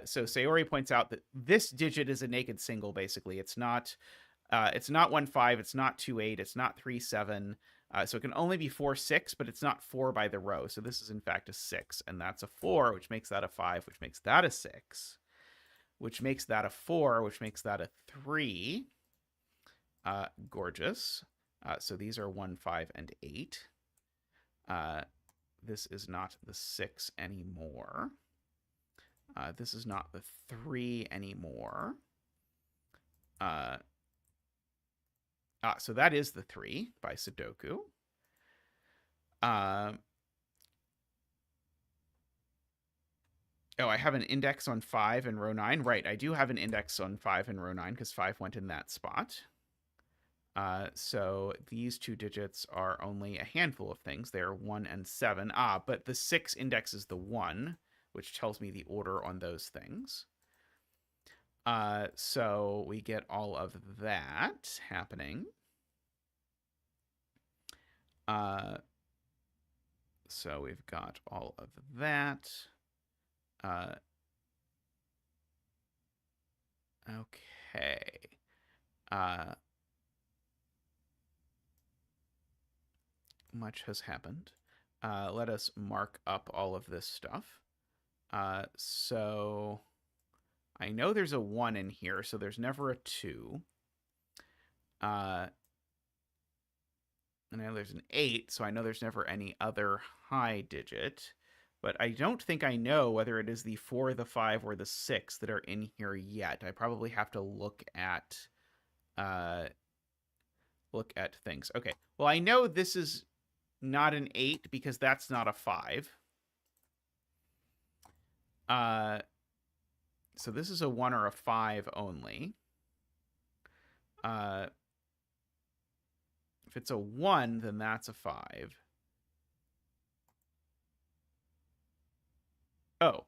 So Sayori points out that this digit is a naked single, basically. It's not 1 5, it's not 2 8, it's not 3 7. So it can only be 4 6, but it's not 4 by the row. So this is in fact a 6, and that's a 4, which makes that a 5, which makes that a 6, which makes that a 4, which makes that a 3. Gorgeous. So these are 1 5 and 8. This is not the 6 anymore. This is not the 3 anymore. So that is the 3 by Sudoku. I have an index on 5 in row 9. Right, I do have an index on 5 in row 9 because 5 went in that spot. So these two digits are only a handful of things. They're 1 and 7. But the 6 indexes the 1, which tells me the order on those things. So we get all of that happening. So we've got all of that. Okay. Much has happened. Let us mark up all of this stuff. So I know there's a 1 in here, so there's never a 2. And I know there's an 8, so I know there's never any other high digit. But I don't think I know whether it is the 4, the 5, or the 6 that are in here yet. I probably have to look at things. Okay, well, I know this is not an 8 because that's not a 5. So this is a 1 or a 5 only. If it's a 1, then that's a 5. Oh.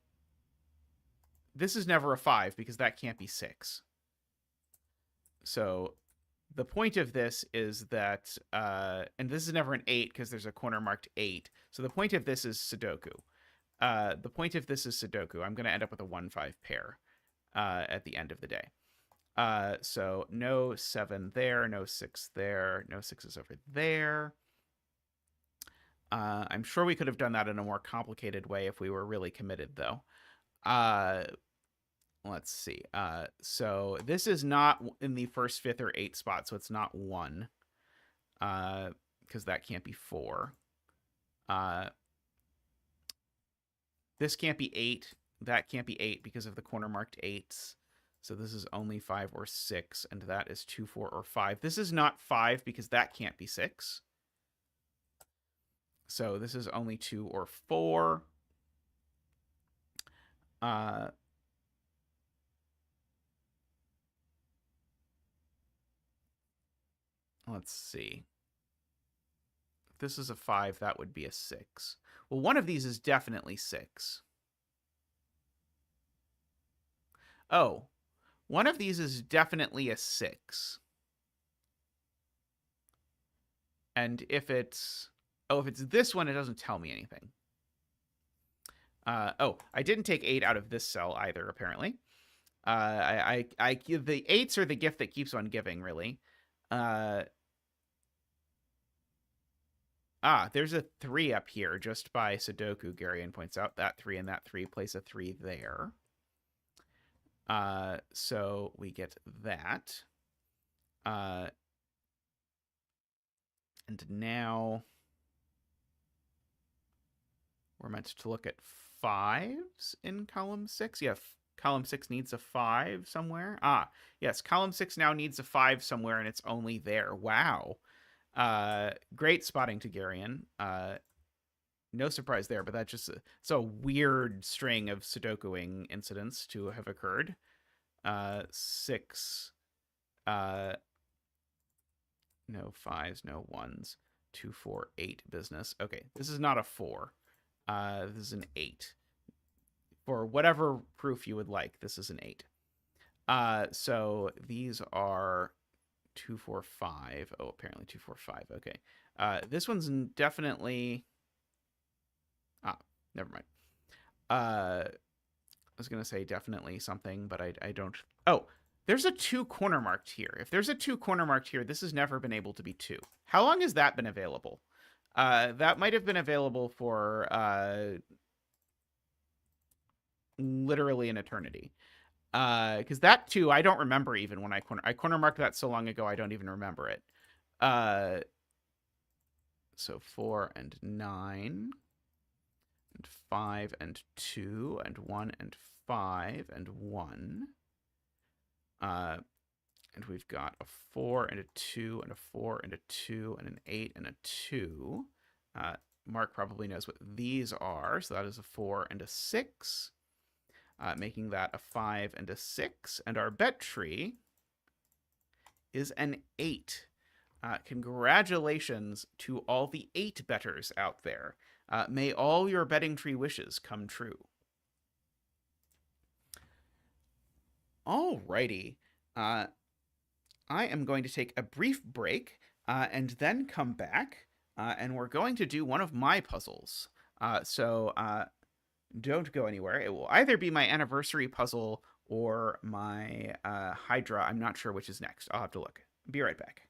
This is never a 5 because that can't be 6. So the point of this is that, and this is never an 8 because there's a corner marked 8. So the point of this is Sudoku. I'm going to end up with a 1-5 pair at the end of the day. So no 7 there, no 6 there, no 6s over there. I'm sure we could have done that in a more complicated way if we were really committed, though. Let's see. So this is not in the first, 5th, or 8th spot, so it's not 1. Because that can't be 4. This can't be 8. That can't be 8 because of the corner marked 8s. So this is only 5 or 6, and that is 2, 4, or 5. This is not 5 because that can't be 6. So this is only 2 or 4. Let's see. If this is a 5, that would be a 6. Well, one of these is definitely 6. Oh, one of these is definitely a 6. And if it's this one, it doesn't tell me anything. I didn't take 8 out of this cell either, apparently. The 8s are the gift that keeps on giving, really. There's a 3 up here just by Sudoku, Garion points out. That 3 and that 3 place a 3 there. So we get that. And now we're meant to look at 5s in column 6. Yeah, column 6 needs a 5 somewhere. Yes, column 6 now needs a 5 somewhere, and it's only there. Wow. Great spotting to Garion. No surprise there, but that's just it's a weird string of Sudokuing incidents to have occurred. 6, no 5s, no 1s, 2, 4, 8 business. Okay, this is not a 4. This is an 8. for whatever proof you would like. This is an 8. So these are 2, 4, 5. Oh, apparently 2, 4, 5. Okay. This one's definitely... never mind. I was going to say definitely something, but I don't... Oh, there's a 2 corner marked here. If there's a 2 corner marked here, this has never been able to be 2. How long has that been available? That might have been available for literally an eternity. Because that 2, I don't remember even when I corner marked that so long ago, I don't even remember it. So 4 and 9, and 5 and 2, and 1 and 5 and 1. And we've got a 4 and a 2 and a 4 and a 2 and an 8 and a 2. Mark probably knows what these are, so that is a 4 and a 6, making that a 5 and a 6. And our bet tree is an 8. Congratulations to all the 8 bettors out there. May all your betting tree wishes come true. Alrighty. I am going to take a brief break and then come back, and we're going to do one of my puzzles. So don't go anywhere. It will either be my anniversary puzzle or my Hydra. I'm not sure which is next. I'll have to look. Be right back.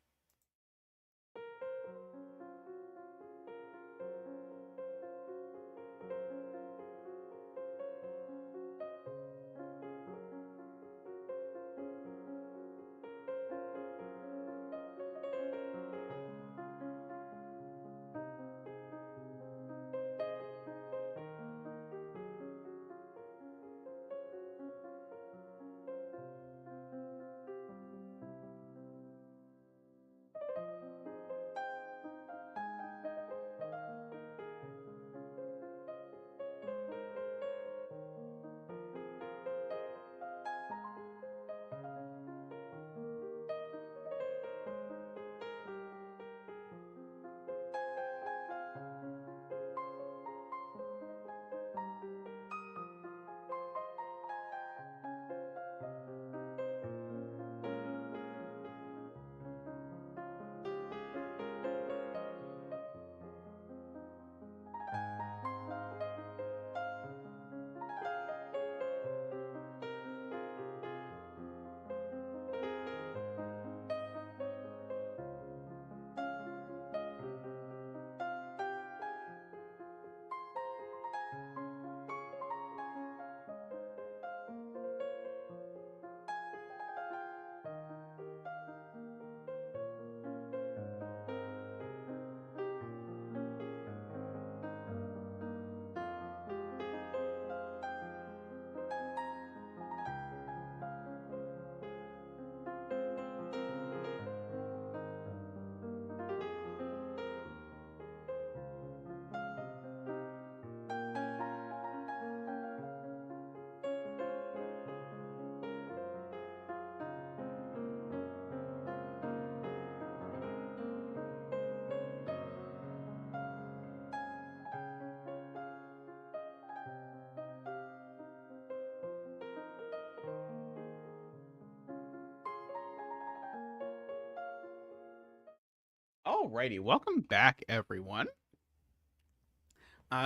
Alrighty, welcome back, everyone.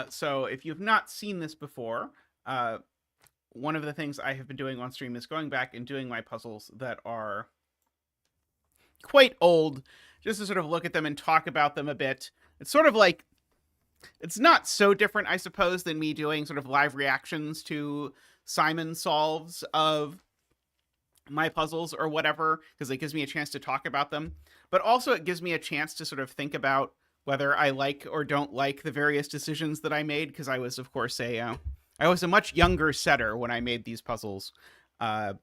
So if you've not seen this before, one of the things I have been doing on stream is going back and doing my puzzles that are quite old, just to sort of look at them and talk about them a bit. It's sort of like, it's not so different, I suppose, than me doing sort of live reactions to Simon solves of my puzzles or whatever, because it gives me a chance to talk about them. But also it gives me a chance to sort of think about whether I like or don't like the various decisions that I made, because I was, of course, I was a much younger setter when I made these puzzles than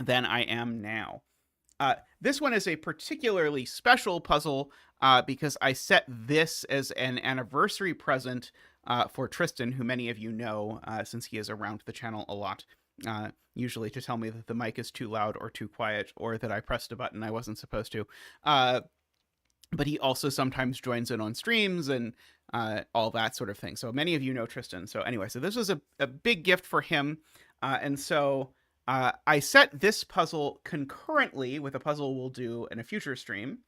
I am now. This one is a particularly special puzzle because I set this as an anniversary present for Tristan, who many of you know since he is around the channel a lot. Usually to tell me that the mic is too loud or too quiet, or that I pressed a button I wasn't supposed to. But he also sometimes joins in on streams and all that sort of thing. So many of you know Tristan. So anyway, so this was a big gift for him. And so I set this puzzle concurrently with a puzzle we'll do in a future stream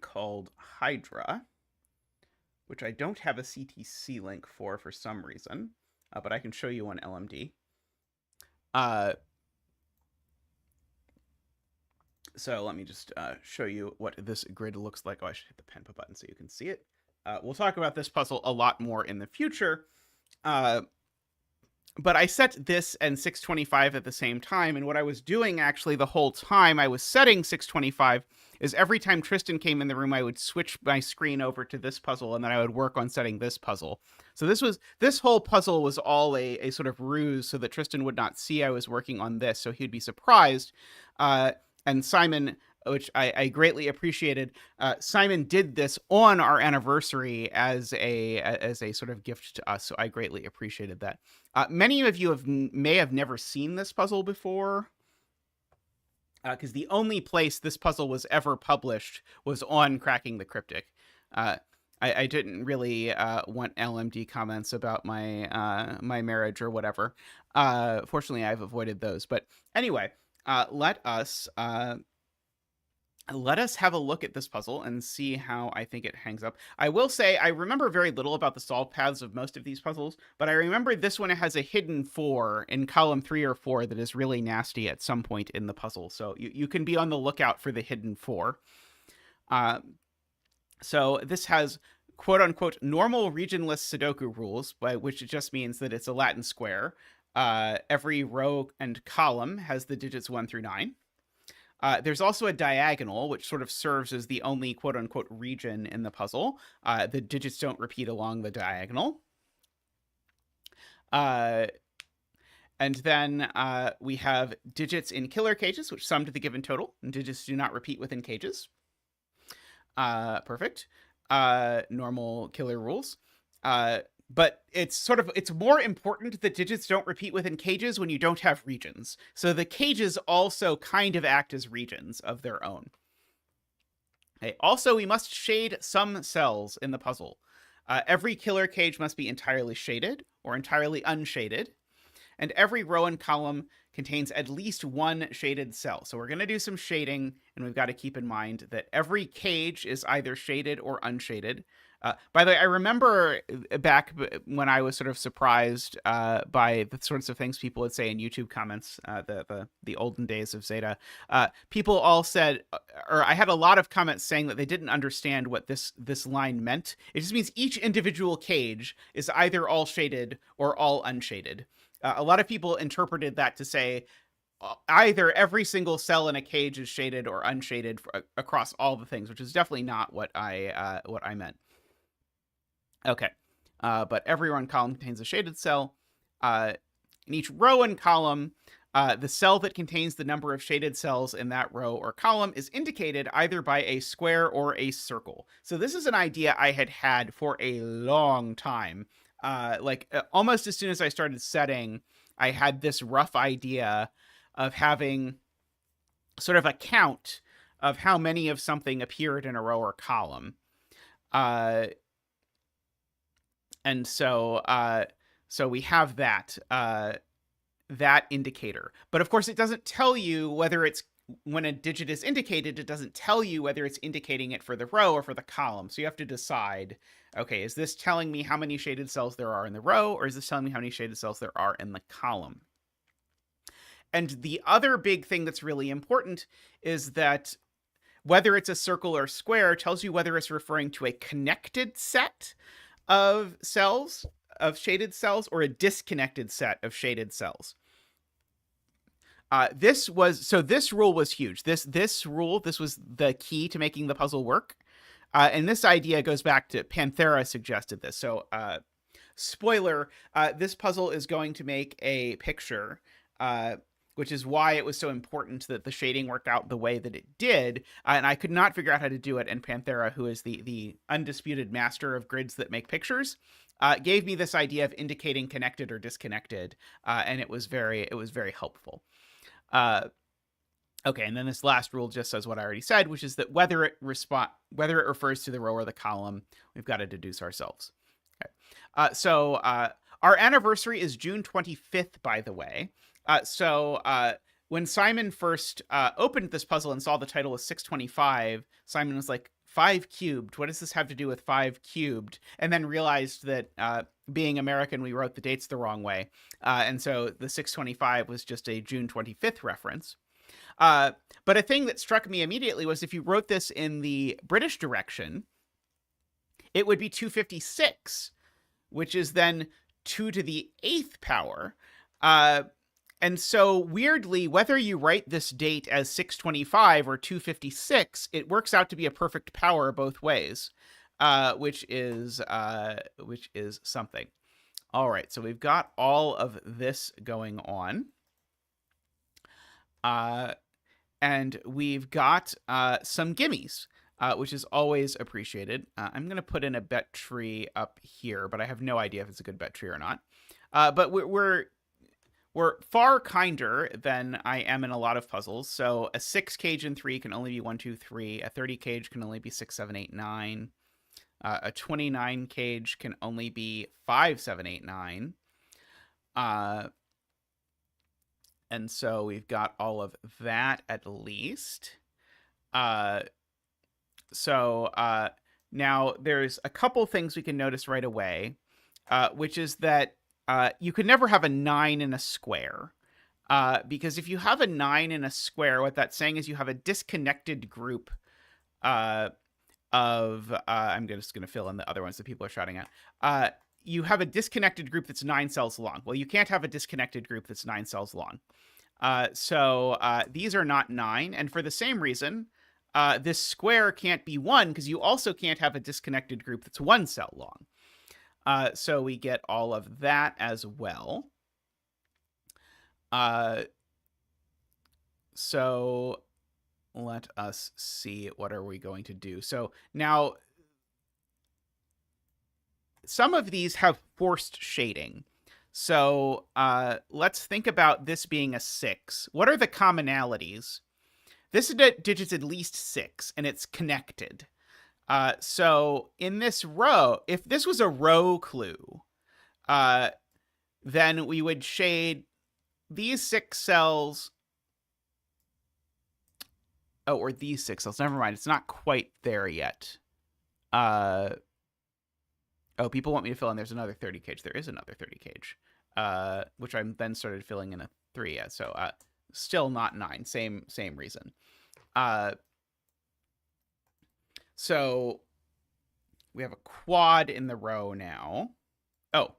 called Hydra, which I don't have a CTC link for some reason, but I can show you on LMD. So let me just show you what this grid looks like. Oh, I should hit the pen button so you can see it. We'll talk about this puzzle a lot more in the future. But I set this and 625 at the same time, and what I was doing actually the whole time I was setting 625 is every time Tristan came in the room, I would switch my screen over to this puzzle, and then I would work on setting this puzzle. So this whole puzzle was all a sort of ruse so that Tristan would not see I was working on this, so he'd be surprised. And Simon, which I greatly appreciated, Simon did this on our anniversary as a sort of gift to us, so I greatly appreciated that. Many of you may have never seen this puzzle before, because the only place this puzzle was ever published was on Cracking the Cryptic. I didn't really want LMD comments about my my marriage or whatever. Fortunately, I've avoided those. But anyway, let us have a look at this puzzle and see how I think it hangs up. I will say I remember very little about the solve paths of most of these puzzles, but I remember this one has a hidden 4 in column 3 or 4 that is really nasty at some point in the puzzle. So you can be on the lookout for the hidden 4. So this has quote-unquote normal regionless Sudoku rules, by which it just means that it's a Latin square. Every row and column has the digits 1 through 9. There's also a diagonal, which sort of serves as the only quote-unquote region in the puzzle. The digits don't repeat along the diagonal. And then we have digits in killer cages, which sum to the given total, and digits do not repeat within cages. Perfect. Normal killer rules. But it's more important that digits don't repeat within cages when you don't have regions. So the cages also kind of act as regions of their own. Okay. Also, we must shade some cells in the puzzle. Every killer cage must be entirely shaded or entirely unshaded. And every row and column contains at least one shaded cell. So we're going to do some shading, and we've got to keep in mind that every cage is either shaded or unshaded. By the way, I remember back when I was sort of surprised by the sorts of things people would say in YouTube comments, the olden days of Zeta. People all said, or I had a lot of comments saying that they didn't understand what this line meant. It just means each individual cage is either all shaded or all unshaded. A lot of people interpreted that to say either every single cell in a cage is shaded or unshaded across all the things, which is definitely not what I meant. Okay, but every row and column contains a shaded cell. In each row and column, the cell that contains the number of shaded cells in that row or column is indicated either by a square or a circle. So this is an idea I had for a long time. Almost as soon as I started setting, I had this rough idea of having sort of a count of how many of something appeared in a row or column. And so we have that indicator. But of course, it doesn't tell you whether it's, when a digit is indicated, it doesn't tell you whether it's indicating it for the row or for the column. So you have to decide, okay, is this telling me how many shaded cells there are in the row, or is this telling me how many shaded cells there are in the column? And the other big thing that's really important is that whether it's a circle or square tells you whether it's referring to a connected set of cells, of shaded cells, or a disconnected set of shaded cells. This rule was huge. This rule was the key to making the puzzle work. And this idea goes back to Panthera suggested this. So, spoiler, this puzzle is going to make a picture, which is why it was so important that the shading worked out the way that it did. And I could not figure out how to do it. And Panthera, who is the undisputed master of grids that make pictures, gave me this idea of indicating connected or disconnected. And it was very helpful. Okay, and then this last rule just says what I already said, which is that whether it refers to the row or the column, we've got to deduce ourselves. Okay. So our anniversary is June 25th, by the way. When Simon first opened this puzzle and saw the title was 625, Simon was like, 5 cubed. What does this have to do with 5 cubed? And then realized that being American, we wrote the dates the wrong way. And so the 625 was just a June 25th reference. But a thing that struck me immediately was if you wrote this in the British direction, it would be 256, which is then 2 to the 8th power. And so weirdly, whether you write this date as 625 or 256, it works out to be a perfect power both ways, which is something. All right, so we've got all of this going on. And we've got some gimmies, which is always appreciated. I'm going to put in a bet tree up here, but I have no idea if it's a good bet tree or not. But we're far kinder than I am in a lot of puzzles. So a 6 cage in 3 can only be 1, 2, 3. A 30 cage can only be 6, 7, 8, 9. A 29 cage can only be 5, 7, 8, 9. And so we've got all of that at least. Now there's a couple things we can notice right away, which is that you could never have a 9 in a square. Because if you have a 9 in a square, what that's saying is you have a disconnected group I'm just going to fill in the other ones that people are shouting at. You have a disconnected group that's 9 cells long. Well, you can't have a disconnected group that's 9 cells long. So these are not 9. And for the same reason, this square can't be 1 because you also can't have a disconnected group that's 1 cell long. So we get all of that as well. So let us see, what are we going to do? So now some of these have forced shading. So let's think about this being a 6. What are the commonalities? This digit's at least 6, and it's connected. So in this row, if this was a row clue, then we would shade these 6 cells. Oh, or these 6 cells. Never mind. It's not quite there yet. Oh, people want me to fill in. There's another 30 cage. There is another 30 cage, which I then started filling in a 3. Yeah, so still not 9. Same reason. So we have a quad in the row now. Oh,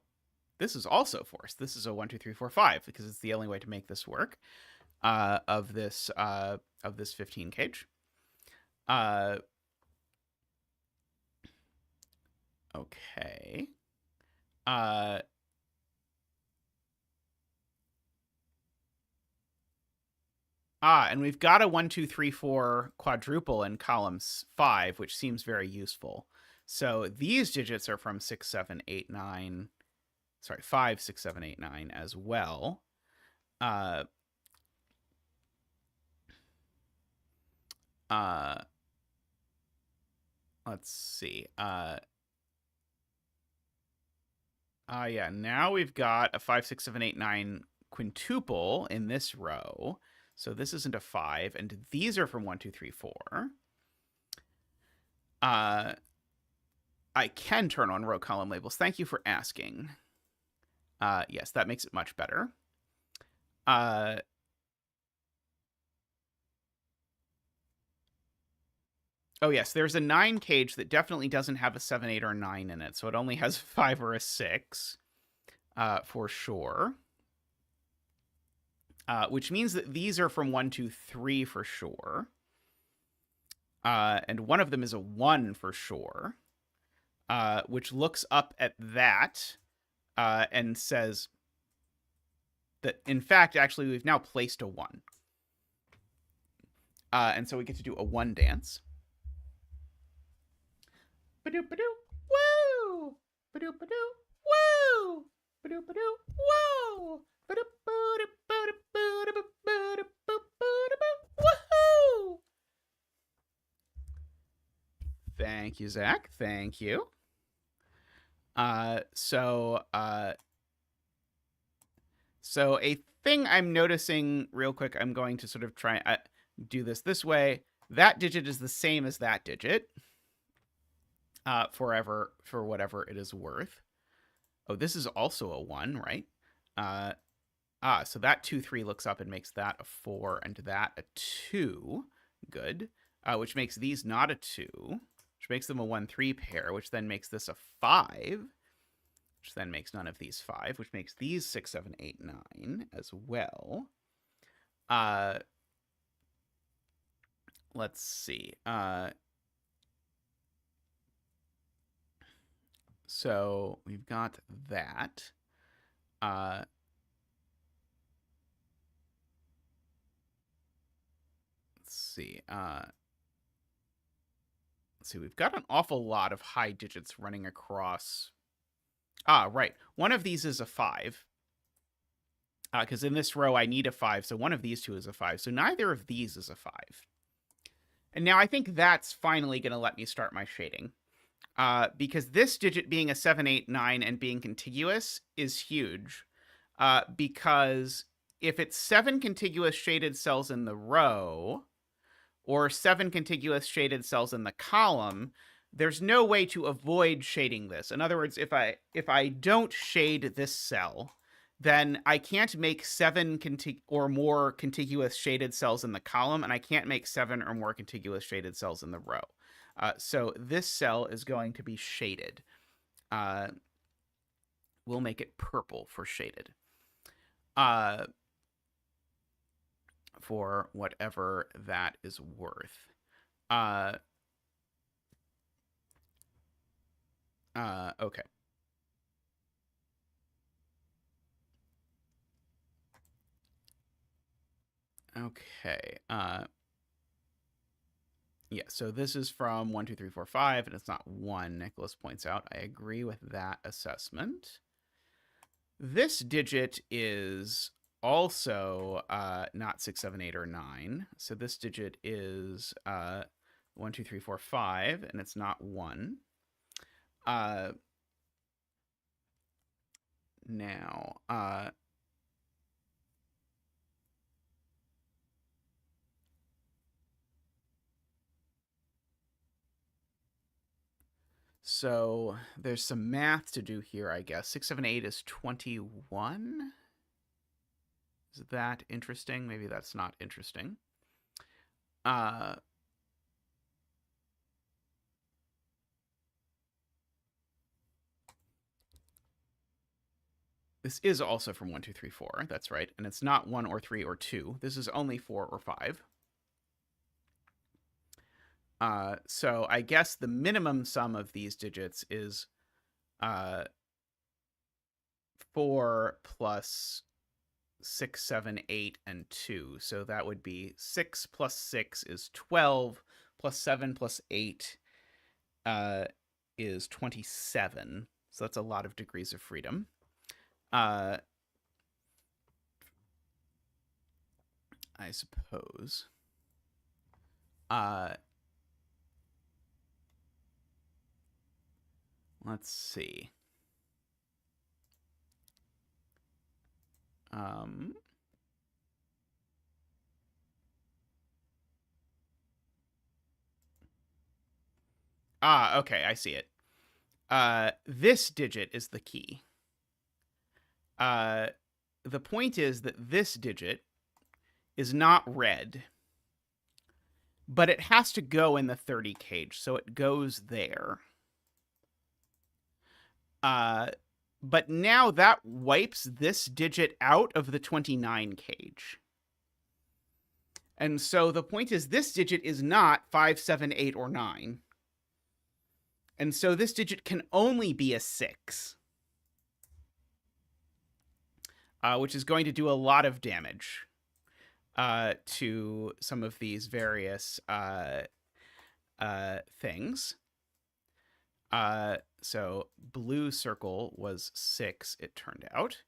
this is also forced. This is a 1, 2, 3, 4, 5 because it's the only way to make this work. Of this 15 cage. Okay. And we've got a 1, 2, 3, 4 quadruple in column 5, which seems very useful. So these digits are from 6, 7, 8, 9. Sorry, 5, 6, 7, 8, 9 as well. Let's see. Yeah, now we've got a 5, 6, 7, 8, 9 quintuple in this row. So this isn't a 5, and these are from 1, 2, 3, 4. I can turn on row column labels. Thank you for asking. Yes, that makes it much better. Oh, yes, there's a 9 cage that definitely doesn't have a 7, 8, or 9 in it. So it only has 5 or a 6 for sure. Which means that these are from 1, 2, 3 for sure. And one of them is a 1 for sure. Which looks up at that and says that, in fact, actually, we've now placed a 1. And so we get to do a 1 dance. Ba-doo, ba-doo, woo! Ba-doo, ba-doo, woo! Ba-doo, ba-doo, woo! Ba-doo, ba-doo, ba-doo, ba-doo, ba-doo, ba-doo, ba-doo, ba-doo, Thank you, Zach. Thank you. So a thing I'm noticing real quick, I'm going to sort of try do this way. That digit is the same as that digit. Forever, for whatever it is worth. Oh, this is also a 1, right? So that 2, 3 looks up and makes that a 4, and that a 2. Good. Which makes these not a 2, which makes them a 1, 3 pair, which then makes this a 5, which then makes none of these 5, which makes these 6, 7, 8, 9 as well. Let's see. So we've got that. Let's see. We've got an awful lot of high digits running across. Right. One of these is a 5. Because in this row I need a 5, so one of these two is a 5. So neither of these is a 5. And now I think that's finally going to let me start my shading. Because this digit being a 7, 8, 9 and being contiguous is huge. Because if it's 7 contiguous shaded cells in the row, or 7 contiguous shaded cells in the column, there's no way to avoid shading this. In other words, if I don't shade this cell, then I can't make 7 or more contiguous shaded cells in the column, and I can't make 7 or more contiguous shaded cells in the row. So this cell is going to be shaded. We'll make it purple for shaded. For whatever that is worth. Okay. Okay. Yeah, so this is from 1, 2, 3, 4, 5, and it's not 1, Nicholas points out. I agree with that assessment. This digit is also not 6, 7, 8, or 9. So this digit is 1, 2, 3, 4, 5, and it's not 1. Now, so there's some math to do here, I guess. 6, 7, 8 is 21. Is that interesting? Maybe that's not interesting. This is also from 1, 2, 3, 4. That's right. And it's not 1 or 3 or 2. This is only 4 or 5. So I guess the minimum sum of these digits is 4 plus 6, 7, 8, and 2. So that would be 6 plus 6 is 12, plus 7 plus 8 is 27. So that's a lot of degrees of freedom. I suppose. Let's see. Okay, I see it. This digit is the key. The point is that this digit is not red, but it has to go in the 30 cage, so it goes there. But now that wipes this digit out of the 29 cage. And so the point is this digit is not 5, 7, 8, or 9. And so this digit can only be a 6. Which is going to do a lot of damage to some of these various things. So blue circle was 6, it turned out.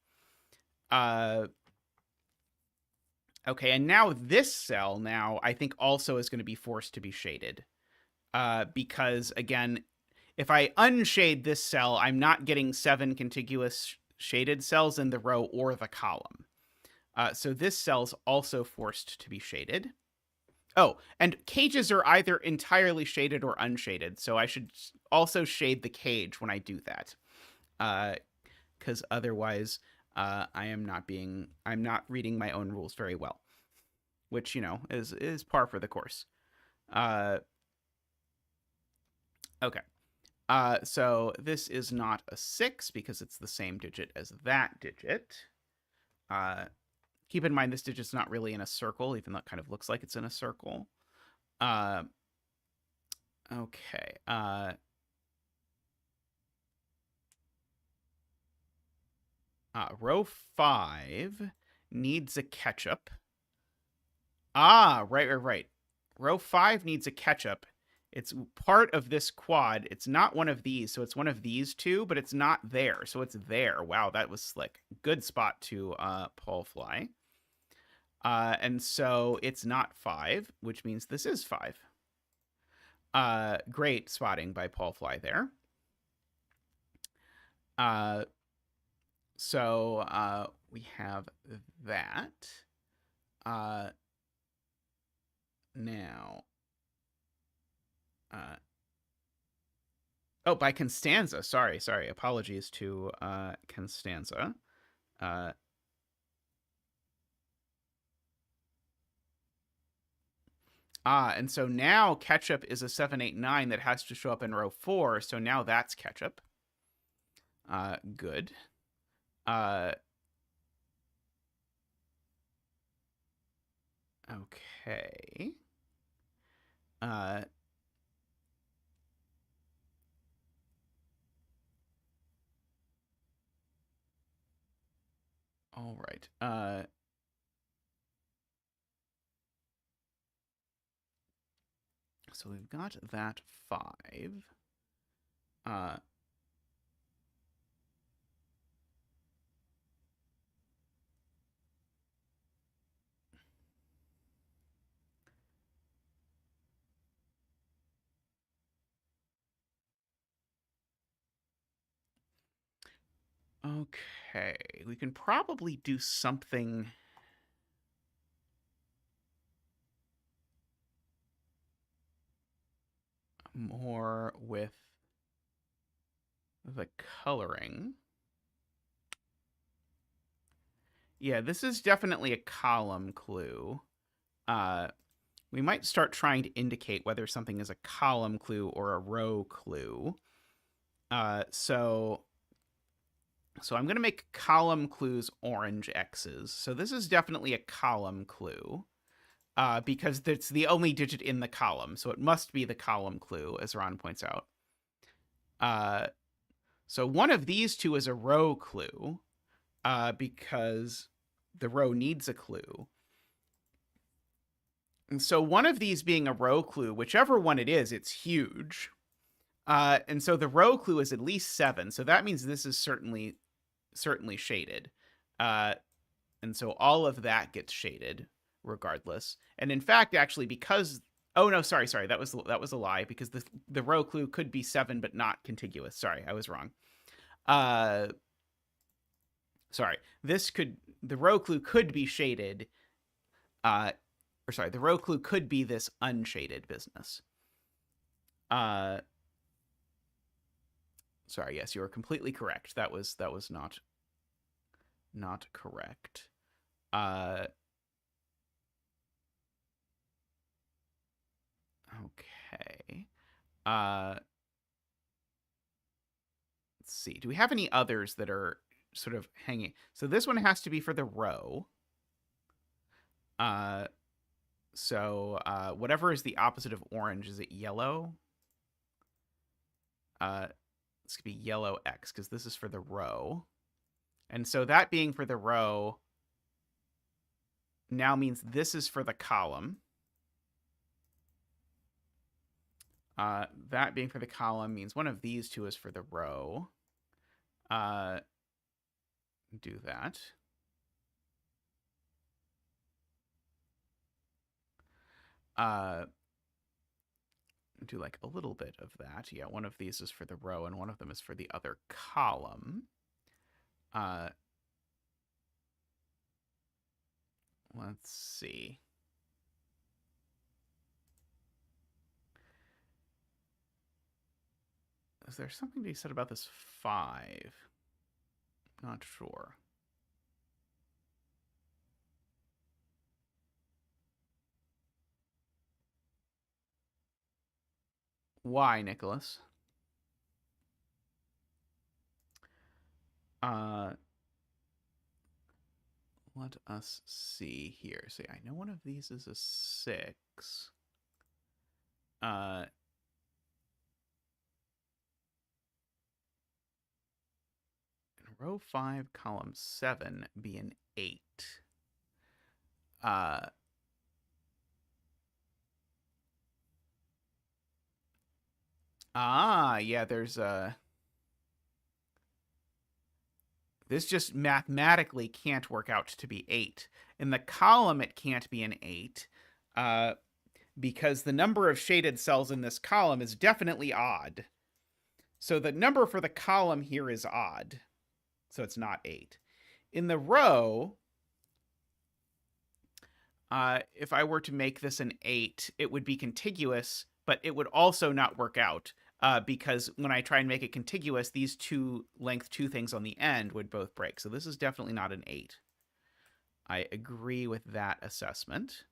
Okay, and now this cell I think also is going to be forced to be shaded. because, again, if I unshade this cell, I'm not getting 7 contiguous shaded cells in the row or the column. So this cell's also forced to be shaded. Oh, and cages are either entirely shaded or unshaded, so I should also shade the cage when I do that. Because otherwise, I'm not reading my own rules very well, which, is par for the course. Okay. So this is not a 6 because it's the same digit as that digit. Keep in mind this digit's not really in a circle, even though it kind of looks like it's in a circle. Okay. Row 5 needs a ketchup. Right. Row 5 needs a ketchup. It's part of this quad. It's not one of these, so it's one of these two, but it's not there, so it's there. Wow, that was slick. Good spot to Paul Fly. And so it's not 5, which means this is 5. Great spotting by Paul Fly there. So we have that. Now, by Constanza. Sorry. Apologies to Constanza. And so now ketchup is a 7, 8, 9 that has to show up in row 4. So now that's ketchup. Good. Okay. All right. So we've got that 5. Okay, we can probably do something more with the coloring. Yeah, this is definitely a column clue. We might start trying to indicate whether something is a column clue or a row clue. So I'm going to make column clues orange X's. So this is definitely a column clue because it's the only digit in the column. So it must be the column clue, as Ron points out. So one of these two is a row clue because the row needs a clue. And so one of these being a row clue, whichever one it is, it's huge. And so the row clue is at least 7. So that means this is certainly shaded. And so all of that gets shaded regardless. And in fact, actually, because... Oh, no, sorry. That was a lie, because the row clue could be 7 but not contiguous. Sorry, I was wrong. Sorry. The row clue could be shaded. The row clue could be this unshaded business. Sorry, yes, you are completely correct. That was not correct. Okay. Let's see. Do we have any others that are sort of hanging? So this one has to be for the row. So whatever is the opposite of orange, is it yellow? This could be yellow X, because this is for the row. And so that being for the row now means this is for the column. That being for the column means one of these two is for the row. Do that. do like a little bit of that. Yeah, one of these is for the row and one of them is for the other column. Let's see. Is there something to be said about this 5? Not sure. Why, Nicholas? Let us see here. See, I know one of these is a 6. Row 5, column 7 be an 8. Yeah, there's a... This just mathematically can't work out to be 8. In the column, it can't be an 8, because the number of shaded cells in this column is definitely odd. So the number for the column here is odd. So it's not 8. In the row, if I were to make this an 8, it would be contiguous, but it would also not work out. Because when I try and make it contiguous, these two length 2 things on the end would both break. So this is definitely not an 8. I agree with that assessment.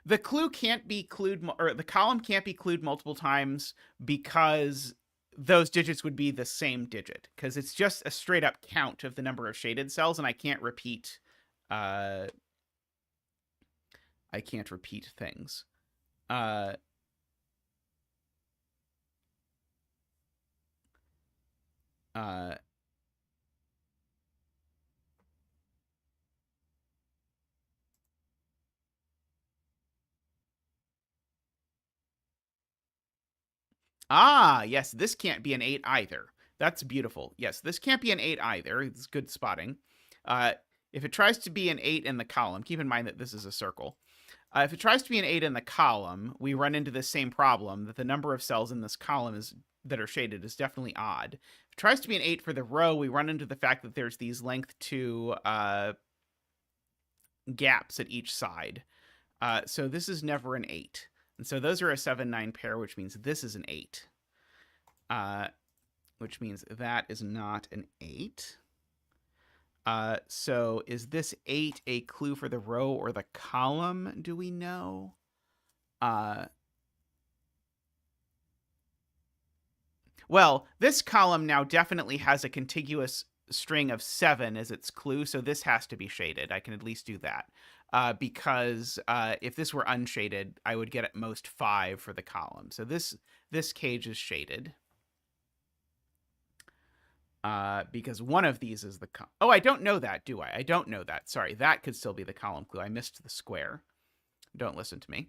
The clue can't be clued, or the column can't be clued multiple times because those digits would be the same digit, because it's just a straight up count of the number of shaded cells, and I can't repeat things. Yes, this can't be an 8 either. That's beautiful. Yes, this can't be an 8 either. It's good spotting. If it tries to be an 8 in the column, keep in mind that this is a circle. If it tries to be an 8 in the column, we run into the same problem, that the number of cells in this column that are shaded is definitely odd. If it tries to be an 8 for the row, we run into the fact that there's these length 2 gaps at each side. So this is never an 8. And so those are a 7-9 pair, which means this is an 8. Which means that is not an 8. So is this 8 a clue for the row or the column? Do we know? Well, this column now definitely has a contiguous string of 7 as its clue, so this has to be shaded. I can at least do that. Because if this were unshaded, I would get at most 5 for the column. So this cage is shaded. Because one of these is the... Oh, I don't know that, do I? I don't know that. Sorry, that could still be the column clue. I missed the square. Don't listen to me.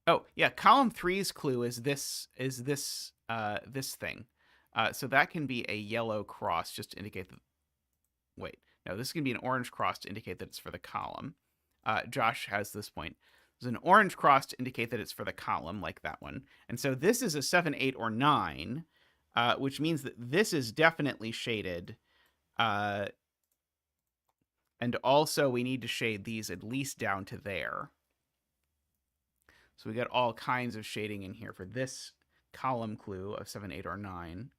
Oh, yeah, column 3's clue is this thing. So that can be a yellow cross just to indicate that... Wait, no, this can be an orange cross to indicate that it's for the column. Josh has this point. There's an orange cross to indicate that it's for the column, like that one. And so this is a 7, 8, or 9, which means that this is definitely shaded. And also we need to shade these at least down to there. So we got all kinds of shading in here for this column clue of 7, 8, or 9.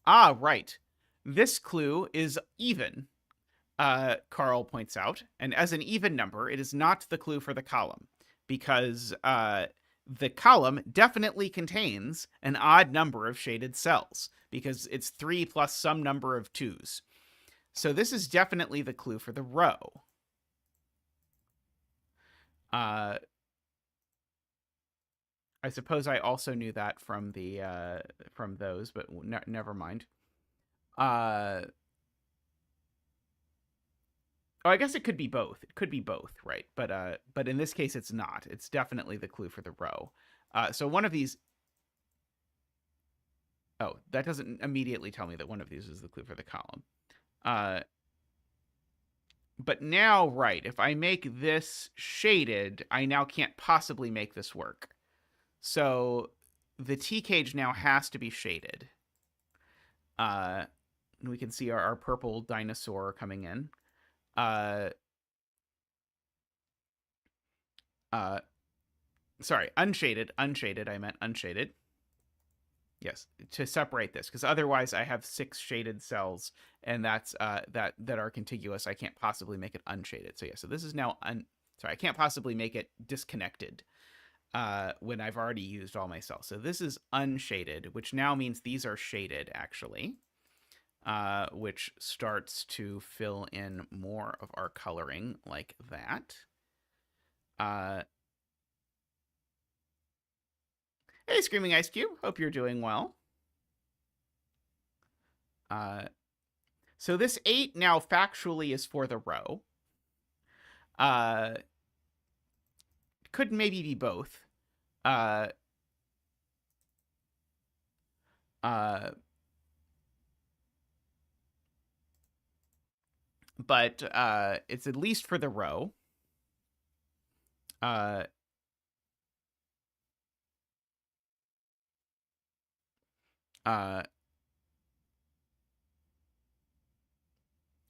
Right. This clue is even, Carl points out. And as an even number, it is not the clue for the column, because the column definitely contains an odd number of shaded cells, because it's 3 plus some number of 2s. So this is definitely the clue for the row. I suppose I also knew that from the from those, but never mind. Oh, I guess it could be both. It could be both, right? But in this case, it's not. It's definitely the clue for the row. So one of these. Oh, that doesn't immediately tell me that one of these is the clue for the column. But now, right, if I make this shaded, I now can't possibly make this work. So the T cage now has to be shaded. And we can see our purple dinosaur coming in. Sorry, unshaded. I meant unshaded. Yes, to separate this, because otherwise I have 6 shaded cells, and that's that are contiguous. I can't possibly make it unshaded. So yeah, so this is now sorry, I can't possibly make it disconnected when I've already used all my cells. So this is unshaded, which now means these are shaded actually, which starts to fill in more of our coloring like that. Hey, Screaming Ice Cube. Hope you're doing well. So this 8 now factually is for the row. Could maybe be both. But it's at least for the row.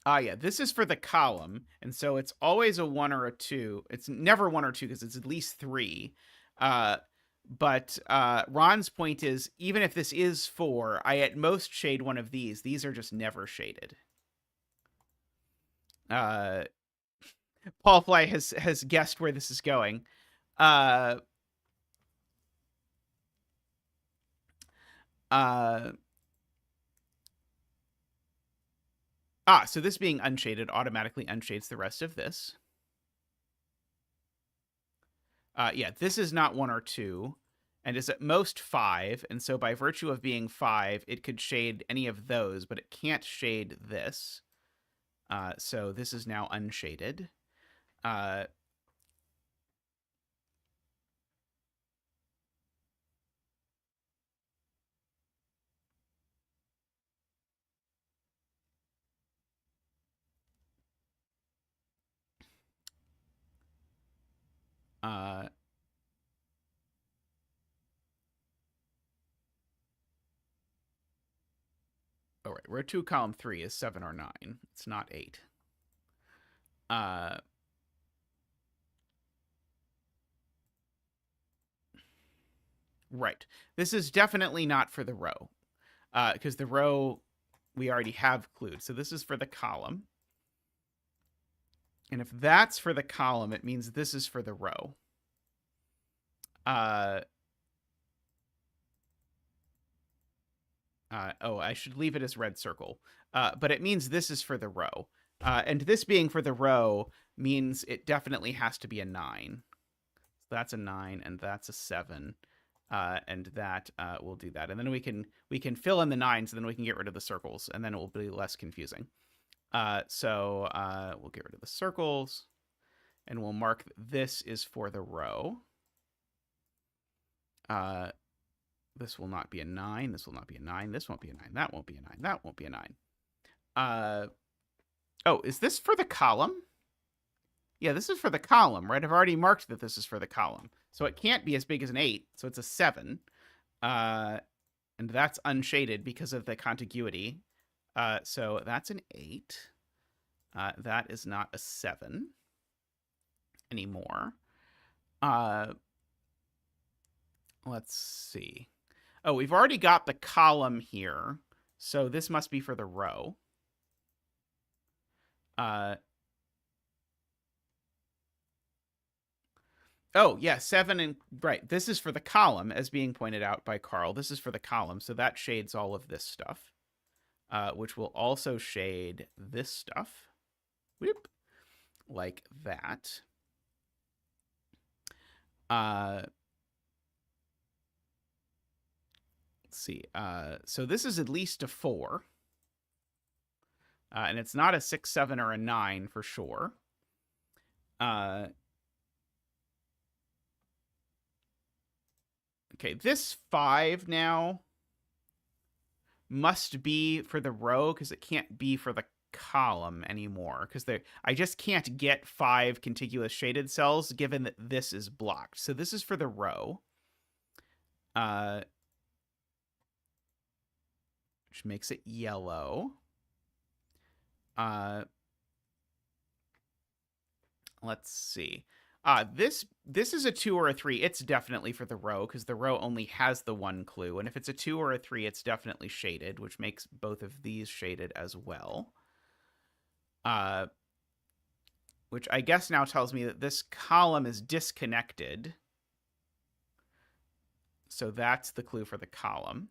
Yeah, this is for the column, and so it's always a 1 or a 2. It's never 1 or 2 because it's at least 3. But Ron's point is, even if this is 4, I at most shade one of these. These are just never shaded. Paul Fly has guessed where this is going. So this being unshaded automatically unshades the rest of this. Yeah, this is not 1 or 2, and is at most 5, and so by virtue of being 5, it could shade any of those, but it can't shade this. So this is now unshaded. All right, row 2, column 3 is 7 or 9. It's not 8. Right. This is definitely not for the row, because the row we already have clued. So this is for the column. And if that's for the column, it means this is for the row. I should leave it as red circle. But it means this is for the row. And this being for the row means it definitely has to be a 9. So that's a 9, and that's a 7. And that will do that. And then we can fill in the 9s, and then we can get rid of the circles, and then it will be less confusing. So we'll get rid of the circles, and we'll mark this is for the row. This will not be a 9. This will not be a 9. This won't be a 9. That won't be a 9. That won't be a 9. Oh, is this for the column? Yeah, this is for the column, right? I've already marked that this is for the column. So it can't be as big as an 8, so it's a 7. And that's unshaded because of the contiguity. So that's an 8. That is not a 7 anymore. Let's see. Oh, we've already got the column here, so this must be for the row. Oh, yeah, 7 and... Right, this is for the column, as being pointed out by Carl. This is for the column, so that shades all of this stuff, which will also shade this stuff. Whoop. Like that. Let's see. So this is at least a 4. And it's not a 6, 7, or a 9 for sure. Okay, this 5 now must be for the row because it can't be for the column anymore because I just can't get 5 contiguous shaded cells given that this is blocked. So this is for the row. Which makes it yellow. Let's see. This is a 2 or a 3. It's definitely for the row because the row only has the one clue. And if it's a 2 or a 3, it's definitely shaded, which makes both of these shaded as well. Which I guess now tells me that this column is disconnected. So that's the clue for the column.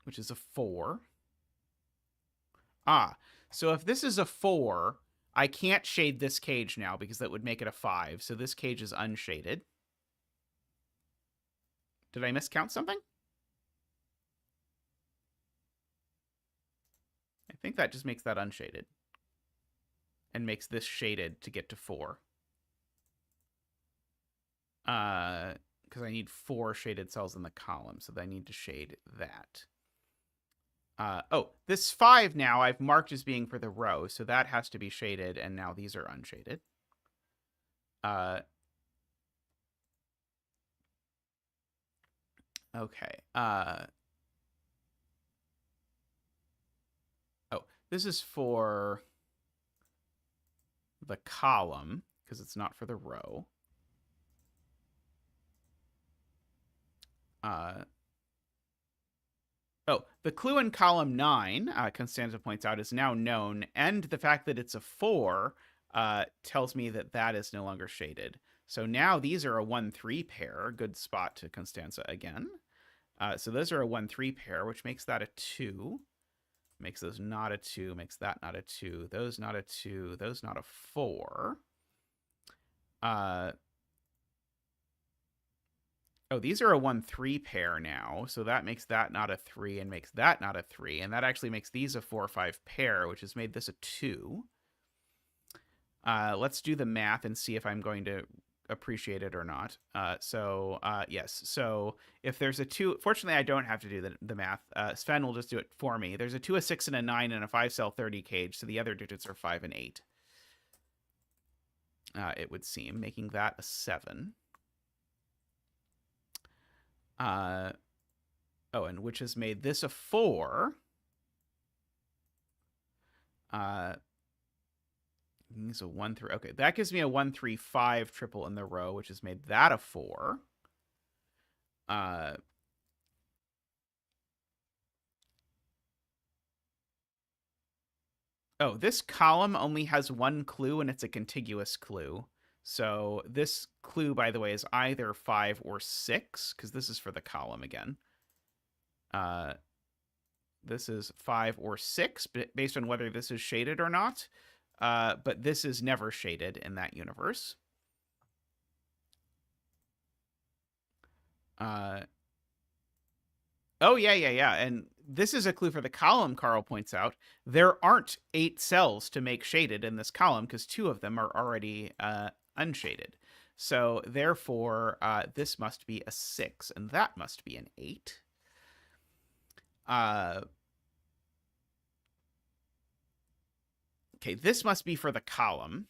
Which is a 4. So if this is a 4, I can't shade this cage now because that would make it a 5. So this cage is unshaded. Did I miscount something? I think that just makes that unshaded. And makes this shaded to get to 4. Because I need 4 shaded cells in the column, so I need to shade that. This 5 now I've marked as being for the row, so that has to be shaded, and now these are unshaded. Okay. This is for the column, because it's not for the row. The clue in column 9, Constanza points out, is now known, and the fact that it's a 4 tells me that that is no longer shaded. So now these are a 1-3 pair. Good spot to Constanza again. So those are a 1-3 pair, which makes that a 2. Makes those not a 2, makes that not a 2, those not a 2, those not a 4. These are a 1-3 pair now, so that makes that not a 3 and makes that not a 3, and that actually makes these a 4-5 pair, which has made this a 2. Let's do the math and see if I'm going to appreciate it or not. Yes. So if there's a 2, fortunately I don't have to do the math. Sven will just do it for me. There's a 2, a 6, and a 9 in a 5-cell 30 cage, so the other digits are 5 and 8. It would seem, making that a 7. And which has made this a 4. It's a 1-3. Okay, that gives me a 1-3-5 triple in the row, which has made that a 4. This column only has one clue, and it's a contiguous clue. So this clue, by the way, is either 5 or 6, because this is for the column again. This is 5 or 6, based on whether this is shaded or not. But this is never shaded in that universe. Yeah. And this is a clue for the column, Carl points out. There aren't 8 cells to make shaded in this column because 2 of them are already unshaded. So therefore, this must be a 6, and that must be an 8. Okay, this must be for the column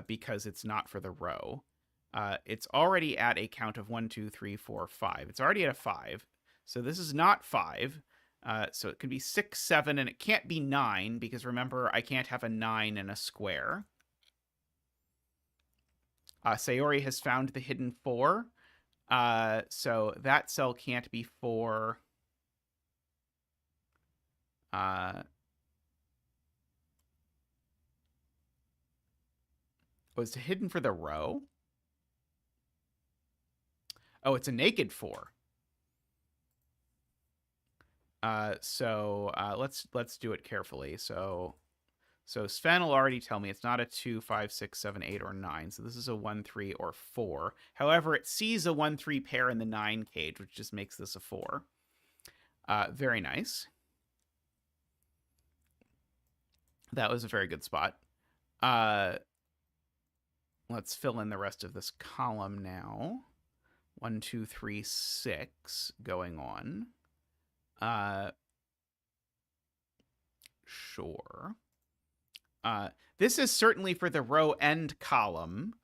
because it's not for the row. It's already at a count of 1, 2, 3, 4, 5. It's already at a 5. So this is not 5. So it could be 6, 7, and it can't be 9 because remember, I can't have a 9 in a square. Sayori has found the hidden 4. So that cell can't be 4. Was it hidden for the row? It's a naked 4. Let's do it carefully. So So Sven will already tell me it's not a 2, 5, 6, 7, 8, or 9. So this is a 1, 3, or 4. However, it sees a 1, 3 pair in the 9 cage, which just makes this a 4. Very nice. That was a very good spot. Let's fill in the rest of this column now. 1, 2, 3, 6 going on. Sure. This is certainly for the row and column.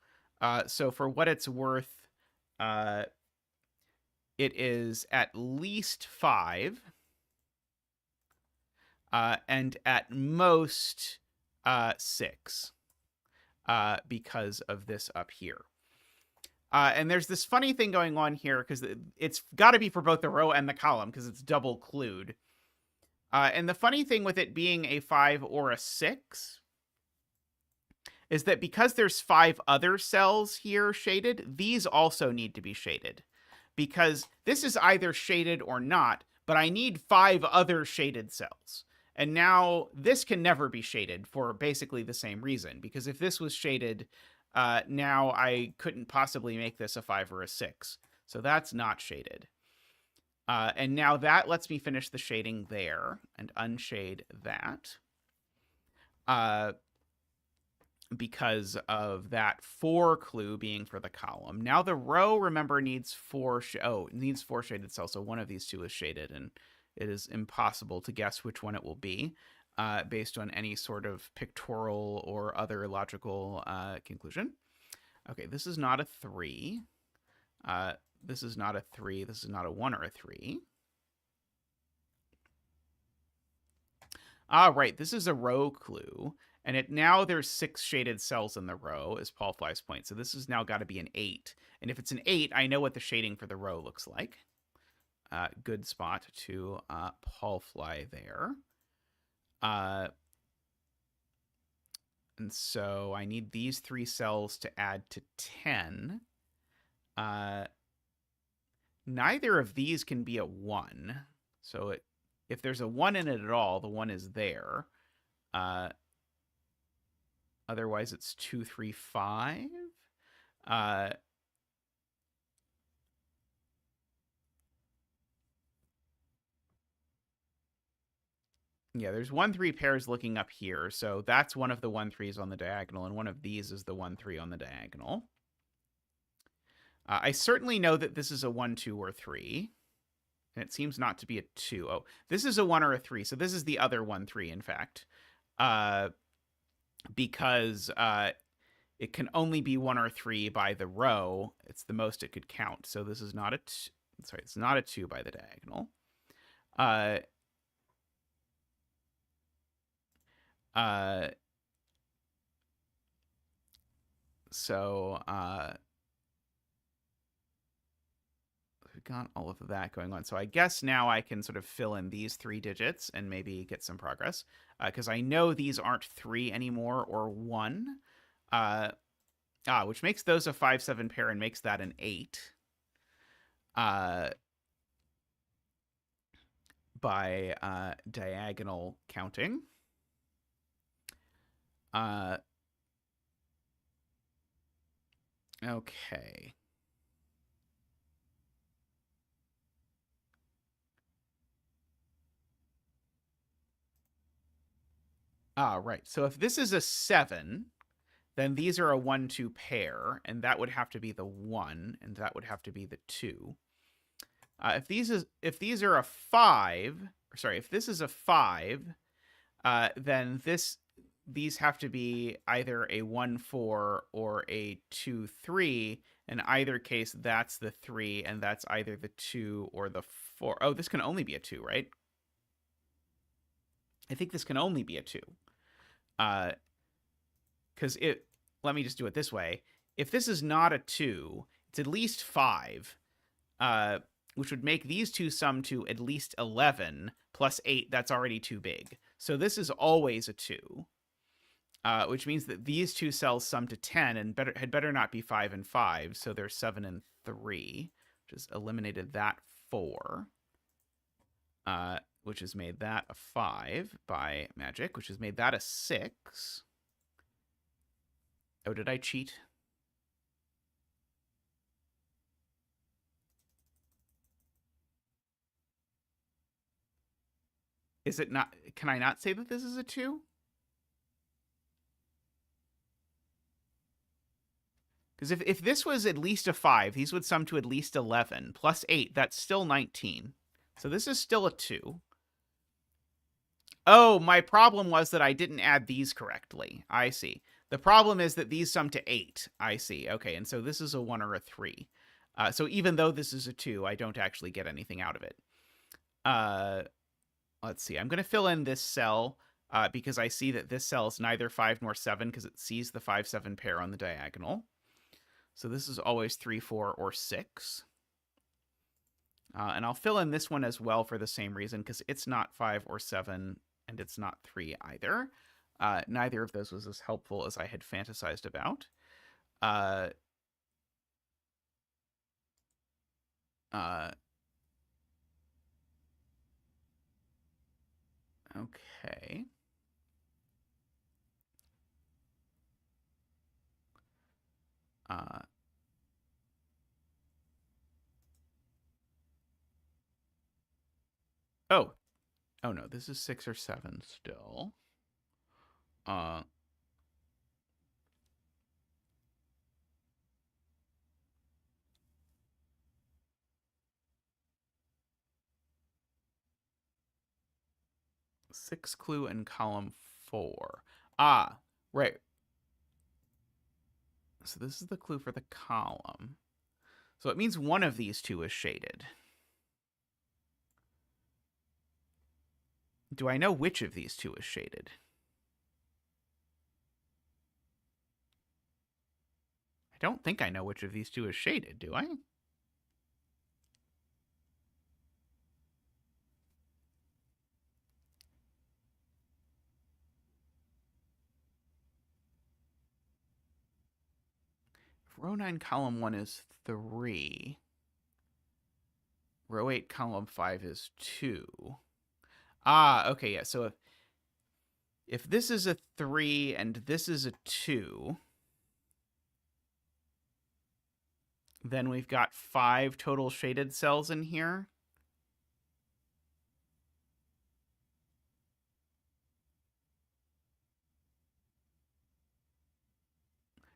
So for what it's worth, it is at least 5. And at most 6. Because of this up here. And there's this funny thing going on here because it's got to be for both the row and the column because it's double clued. And the funny thing with it being a 5 or a 6 is that because there's 5 other cells here shaded, these also need to be shaded. Because this is either shaded or not, but I need 5 other shaded cells. And now this can never be shaded for basically the same reason. Because if this was shaded, now I couldn't possibly make this a 5 or a 6. So that's not shaded. And now that lets me finish the shading there and unshade that. Because of that 4 clue being for the column. Now the row, remember, needs 4 needs 4 shaded cells. So one of these 2 is shaded, and it is impossible to guess which one it will be based on any sort of pictorial or other logical conclusion. Okay, this is not a 3. This is not a 3. This is not a 1 or a 3. Right, this is a row clue. And now there's 6 shaded cells in the row, as Paul Fly's point. So this has now got to be an 8. And if it's an 8, I know what the shading for the row looks like. Good spot to Paul Fly there. And so I need these 3 cells to add to 10. Neither of these can be a 1. So if there's a 1 in it at all, the 1 is there. Otherwise, it's 2, 3, 5. Yeah, there's 1, 3 pairs looking up here. So that's one of the 1, 3s on the diagonal, and one of these is the 1, 3 on the diagonal. I certainly know that this is a 1, 2, or 3. And it seems not to be a 2. Oh, this is a 1 or a 3. So this is the other 1, 3, in fact. Because it can only be 1 or 3 by the row. It's the most it could count. So this is not it's not a 2 by the diagonal. So we've got all of that going on. So I guess now I can sort of fill in these 3 digits and maybe get some progress. Because I know these aren't 3 anymore or 1. Which makes those a 5, 7 pair and makes that an 8. By diagonal counting. Okay. Right. So if this is a 7, then these are a 1, 2 pair, and that would have to be the 1, and that would have to be the 2. If these are a 5, if this is a 5, then these have to be either a 1, 4 or a 2, 3. In either case, that's the 3, and that's either the 2 or the 4. Oh, this can only be a 2, right? I think this can only be a 2. Because let me just do it this way. If this is not a 2, it's at least 5, which would make these 2 sum to at least 11 plus 8. That's already too big. So this is always a 2, which means that these 2 cells sum to 10 and had better not be 5 and 5. So they're 7 and 3, which has eliminated that 4. which has made that a 5 by magic, which has made that a 6. Oh, did I cheat? Is it not? Can I not say that this is a 2? Because if this was at least a 5, these would sum to at least 11. Plus 8, that's still 19. So this is still a 2. Oh, my problem was that I didn't add these correctly. I see. The problem is that these sum to 8. I see. Okay, and so this is a 1 or a 3. So even though this is a 2, I don't actually get anything out of it. Let's see. I'm going to fill in this cell because I see that this cell is neither 5 nor 7 because it sees the 5-7 pair on the diagonal. So this is always 3, 4, or 6. And I'll fill in this one as well for the same reason because it's not 5 or 7 and it's not 3 either. Neither of those was as helpful as I had fantasized about. Okay. Oh no, this is 6 or 7 still. 6 clue in column 4. Ah, right. So this is the clue for the column. So it means one of these two is shaded. Do I know which of these two is shaded? I don't think I know which of these two is shaded, do I? If row 9, column 1 is 3. Row 8, column 5 is 2. Ah, okay, yeah. So if this is a 3 and this is a 2, then we've got 5 total shaded cells in here.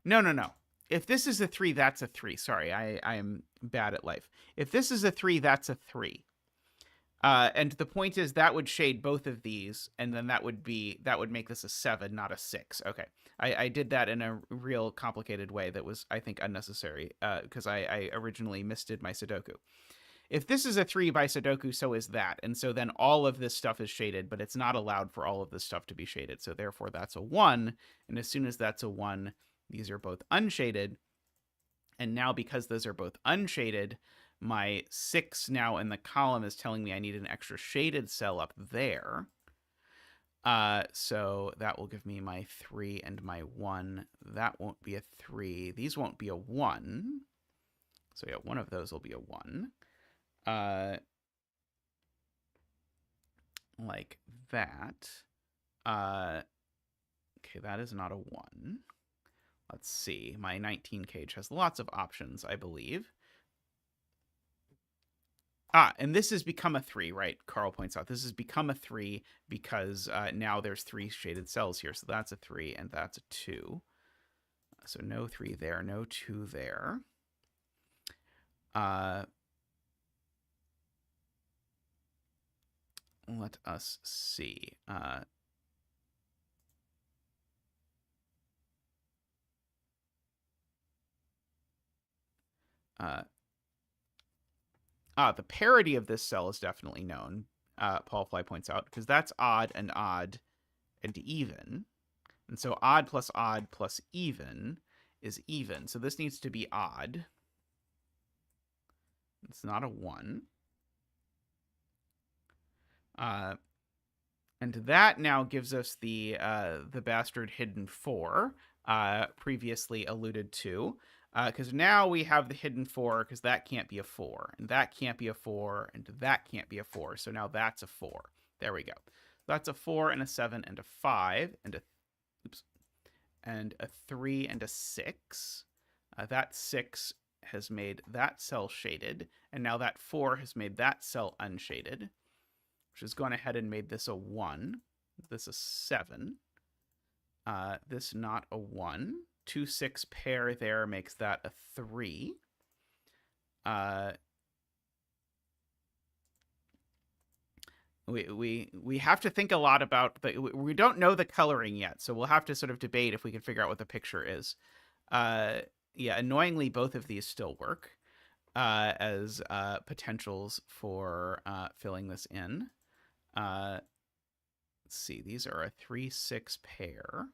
No. If this is a 3, that's a 3. Sorry, I am bad at life. If this is a 3, that's a 3. And the point is that would shade both of these, and then that would make this a 7, not a 6. Okay. I did that in a real complicated way that was, I think, unnecessary, because I originally misdid my Sudoku. If this is a 3 by Sudoku, so is that. And so then all of this stuff is shaded, but it's not allowed for all of this stuff to be shaded. So therefore that's a 1. And as soon as that's a 1, these are both unshaded. And now because those are both unshaded, my 6 now in the column is telling me I need an extra shaded cell up there. So that will give me my 3 and my 1. That won't be a 3. These won't be a 1. So yeah, one of those will be a 1. Like that. Okay, that is not a 1. Let's see. My 19 cage has lots of options, I believe. And this has become a 3, right? Carl points out this has become a 3 because now there's 3 shaded cells here. So that's a 3 and that's a 2. So no 3 there, no 2 there. Let us see. The parity of this cell is definitely known, Paul Fly points out, because that's odd and even. And so odd plus even is even. So this needs to be odd. It's not a 1. And that now gives us the bastard hidden 4, previously alluded to. Because now we have the hidden 4, because that can't be a 4, and that can't be a 4, and that can't be a 4. So now that's a 4. There we go. That's a 4 and a 7 and a 5 and a 3 and a 6. That 6 has made that cell shaded, and now that 4 has made that cell unshaded, which has gone ahead and made this a 1, this a 7, this not a 1. 2, 6 pair there makes that a 3. We have to think a lot about we don't know the coloring yet, so we'll have to sort of debate if we can figure out what the picture is. Yeah, annoyingly, both of these still work as potentials for filling this in. Let's see, these are a 3, 6 pair.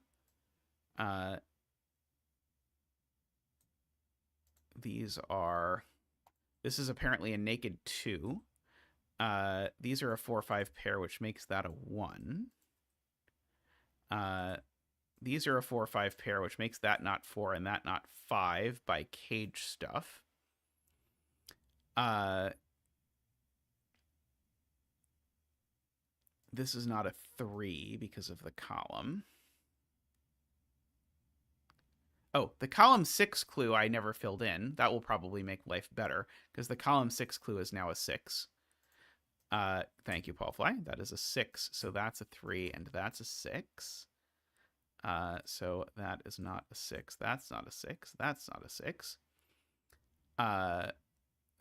This is apparently a naked 2. These are a 4, 5 pair, which makes that a 1. These are a 4, 5 pair, which makes that not 4 and that not 5 by cage stuff. This is not a 3 because of the column. Oh, the column 6 clue I never filled in. That will probably make life better, because the column 6 clue is now a 6. Thank you, Paulfly. That is a 6, so that's a 3, and that's a 6. So that is not a 6. That's not a 6. That's not a 6.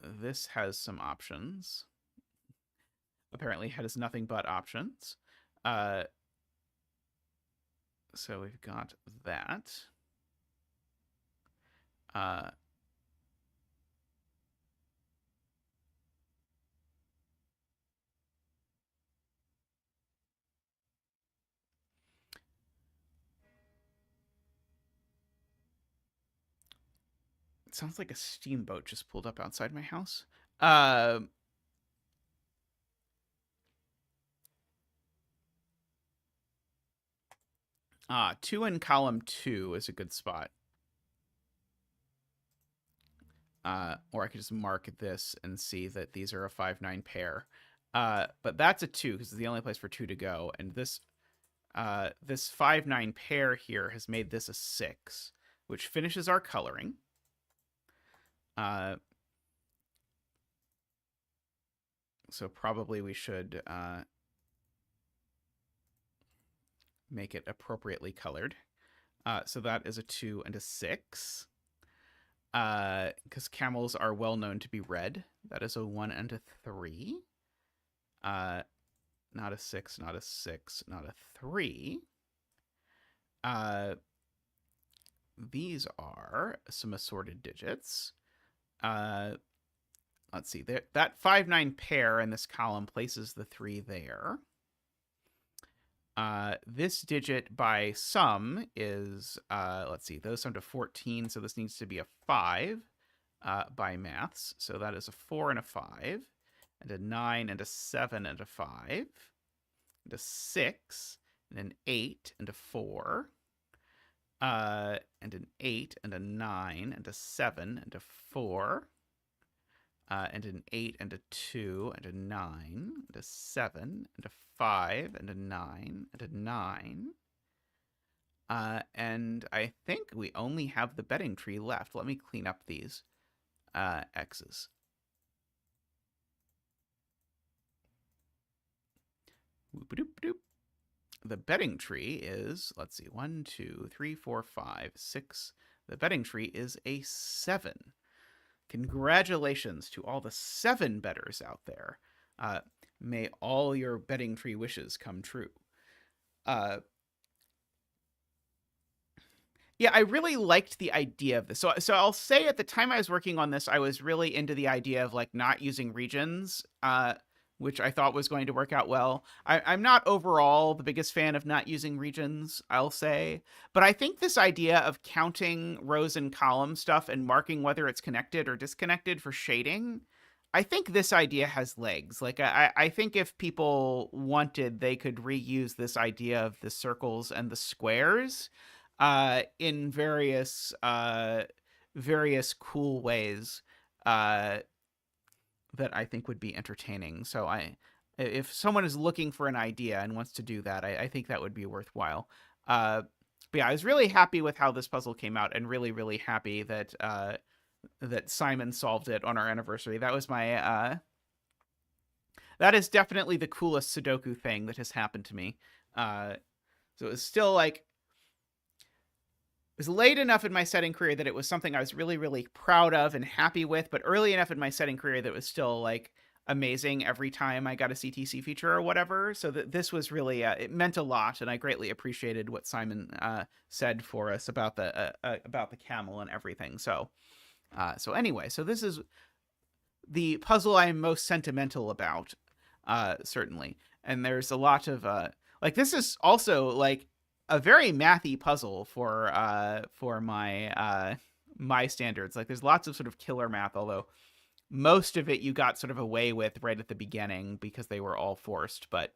This has some options. Apparently has nothing but options. So we've got that. It sounds like a steamboat just pulled up outside my house. 2 in column 2 is a good spot. Or I could just mark this and see that these are a 5, 9 pair. But that's a 2 because it's the only place for 2 to go. And this 5, 9 pair here has made this a 6, which finishes our coloring. So probably we should make it appropriately colored. So that is a 2 and a 6. Because camels are well known to be red. That is a 1 and a 3. Not a 6, not a 6, not a 3. These are some assorted digits. Let's see. That 5, 9 pair in this column places the 3 there. This digit by sum is, let's see, those sum to 14, so this needs to be a 5 by maths. So that is a 4 and a 5, and a 9 and a 7 and a 5, and a 6, and an 8 and a 4, and an 8 and a 9 and a 7 and a 4, and an 8 and a 2 and a 9 and a 7 and a 5 and a 9 and a 9. And I think we only have the betting tree left. Let me clean up these X's. Whoop-a-doop-a-doop. The betting tree is, let's see, 1, 2, 3, 4, 5, 6. The betting tree is a 7. Congratulations to all the 7 bettors out there. May all your betting tree wishes come true. Yeah, I really liked the idea of this. So I'll say at the time I was working on this, I was really into the idea of like not using regions, which I thought was going to work out well. I'm not overall the biggest fan of not using regions, I'll say. But I think this idea of counting rows and column stuff and marking whether it's connected or disconnected for shading, I think this idea has legs. Like, I think if people wanted, they could reuse this idea of the circles and the squares in various cool ways that I think would be entertaining. So if someone is looking for an idea and wants to do that, I think that would be worthwhile. But yeah, I was really happy with how this puzzle came out, and really, really happy that that Simon solved it on our anniversary. That was my that is definitely the coolest Sudoku thing that has happened to me. So it was still like, it was late enough in my setting career that it was something I was really, really proud of and happy with, but early enough in my setting career that it was still like amazing every time I got a CTC feature or whatever. So that this was really, it meant a lot, and I greatly appreciated what Simon said for us about the camel and everything. So anyway, so this is the puzzle I'm most sentimental about, certainly. And there's a lot of like, this is also like a very mathy puzzle for my my standards. Like, there's lots of sort of killer math, although most of it you got sort of away with right at the beginning because they were all forced. But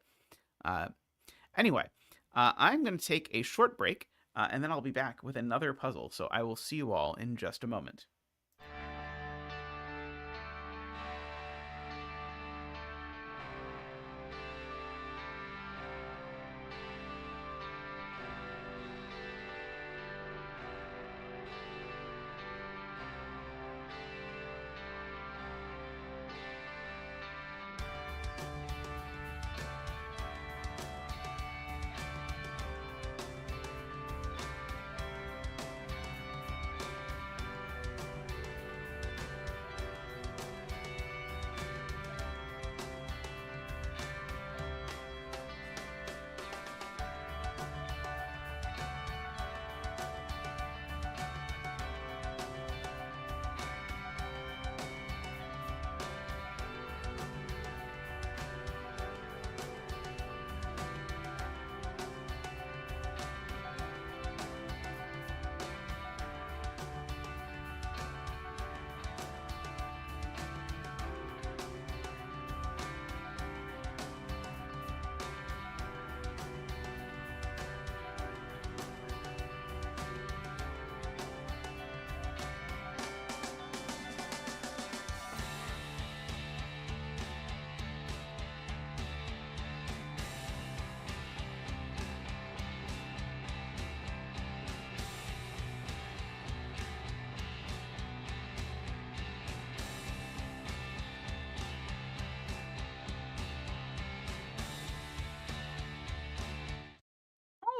anyway, I'm going to take a short break, and then I'll be back with another puzzle. So I will see you all in just a moment.